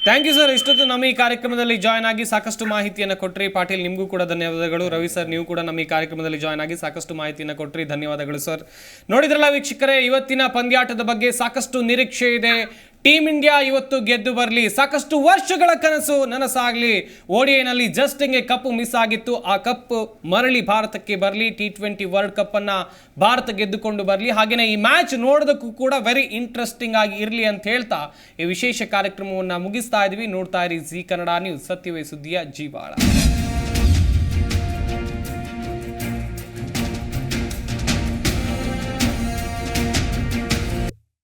Thank you sir. ಇಷ್ಟೊತ್ತು ನಮ್ಮ ಈ ಕಾರ್ಯಕ್ರಮದಲ್ಲಿ ಜಾಯ್ನ್ ಆಗಿ ಸಾಕಷ್ಟು ಮಾಹಿತಿಯನ್ನು ಕೊಟ್ರಿ. ಪಾಟೀಲ್, ನಿಮಗೂ ಕೂಡ ಧನ್ಯವಾದಗಳು. ರವಿ ಸರ್, ನೀವು ಕೂಡ ನಮ್ಮ ಈ ಕಾರ್ಯಕ್ರಮದಲ್ಲಿ ಜಾಯ್ನ್ ಆಗಿ ಸಾಕಷ್ಟು ಮಾಹಿತಿಯನ್ನು ಕೊಟ್ರಿ. ಧನ್ಯವಾದಗಳು ಸರ್. ನೋಡಿದ್ರಲ್ಲ ವೀಕ್ಷಕರೇ, ಇವತ್ತಿನ ಪಂದ್ಯಾಟದ ಬಗ್ಗೆ ಸಾಕಷ್ಟು ನಿರೀಕ್ಷೆ ಇದೆ. ಟೀಮ್ ಇಂಡಿಯಾ ಇವತ್ತು ಗೆದ್ದು ಬರಲಿ, ಸಾಕಷ್ಟು ವರ್ಷಗಳ ಕನಸು ನನಸಾಗಲಿ. ODIನಲ್ಲಿ ಜಸ್ಟ್ ಹಿಂಗೆ ಕಪ್ ಮಿಸ್ ಆಗಿತ್ತು, ಆ ಕಪ್ ಮರಳಿ ಭಾರತಕ್ಕೆ ಬರಲಿ. T20 ವರ್ಲ್ಡ್ ಕಪ್ ಅನ್ನ ಭಾರತ ಗೆದ್ದುಕೊಂಡು ಬರಲಿ. ಹಾಗೆಯೇ ಈ ಮ್ಯಾಚ್ ನೋಡೋದಕ್ಕೂ ಕೂಡ ವೆರಿ ಇಂಟ್ರೆಸ್ಟಿಂಗ್ ಆಗಿ ಇರಲಿ ಅಂತ ಹೇಳ್ತಾ ಈ ವಿಶೇಷ ಕಾರ್ಯಕ್ರಮವನ್ನು ಮುಗಿಸ್ತಾ ಇದ್ವಿ. ನೋಡ್ತಾ ಇರಿ ಜಿ ಕನ್ನಡ ನ್ಯೂಸ್, ಸತ್ಯವೇ ಸುದ್ದಿಯ ಜೀವಾಳ.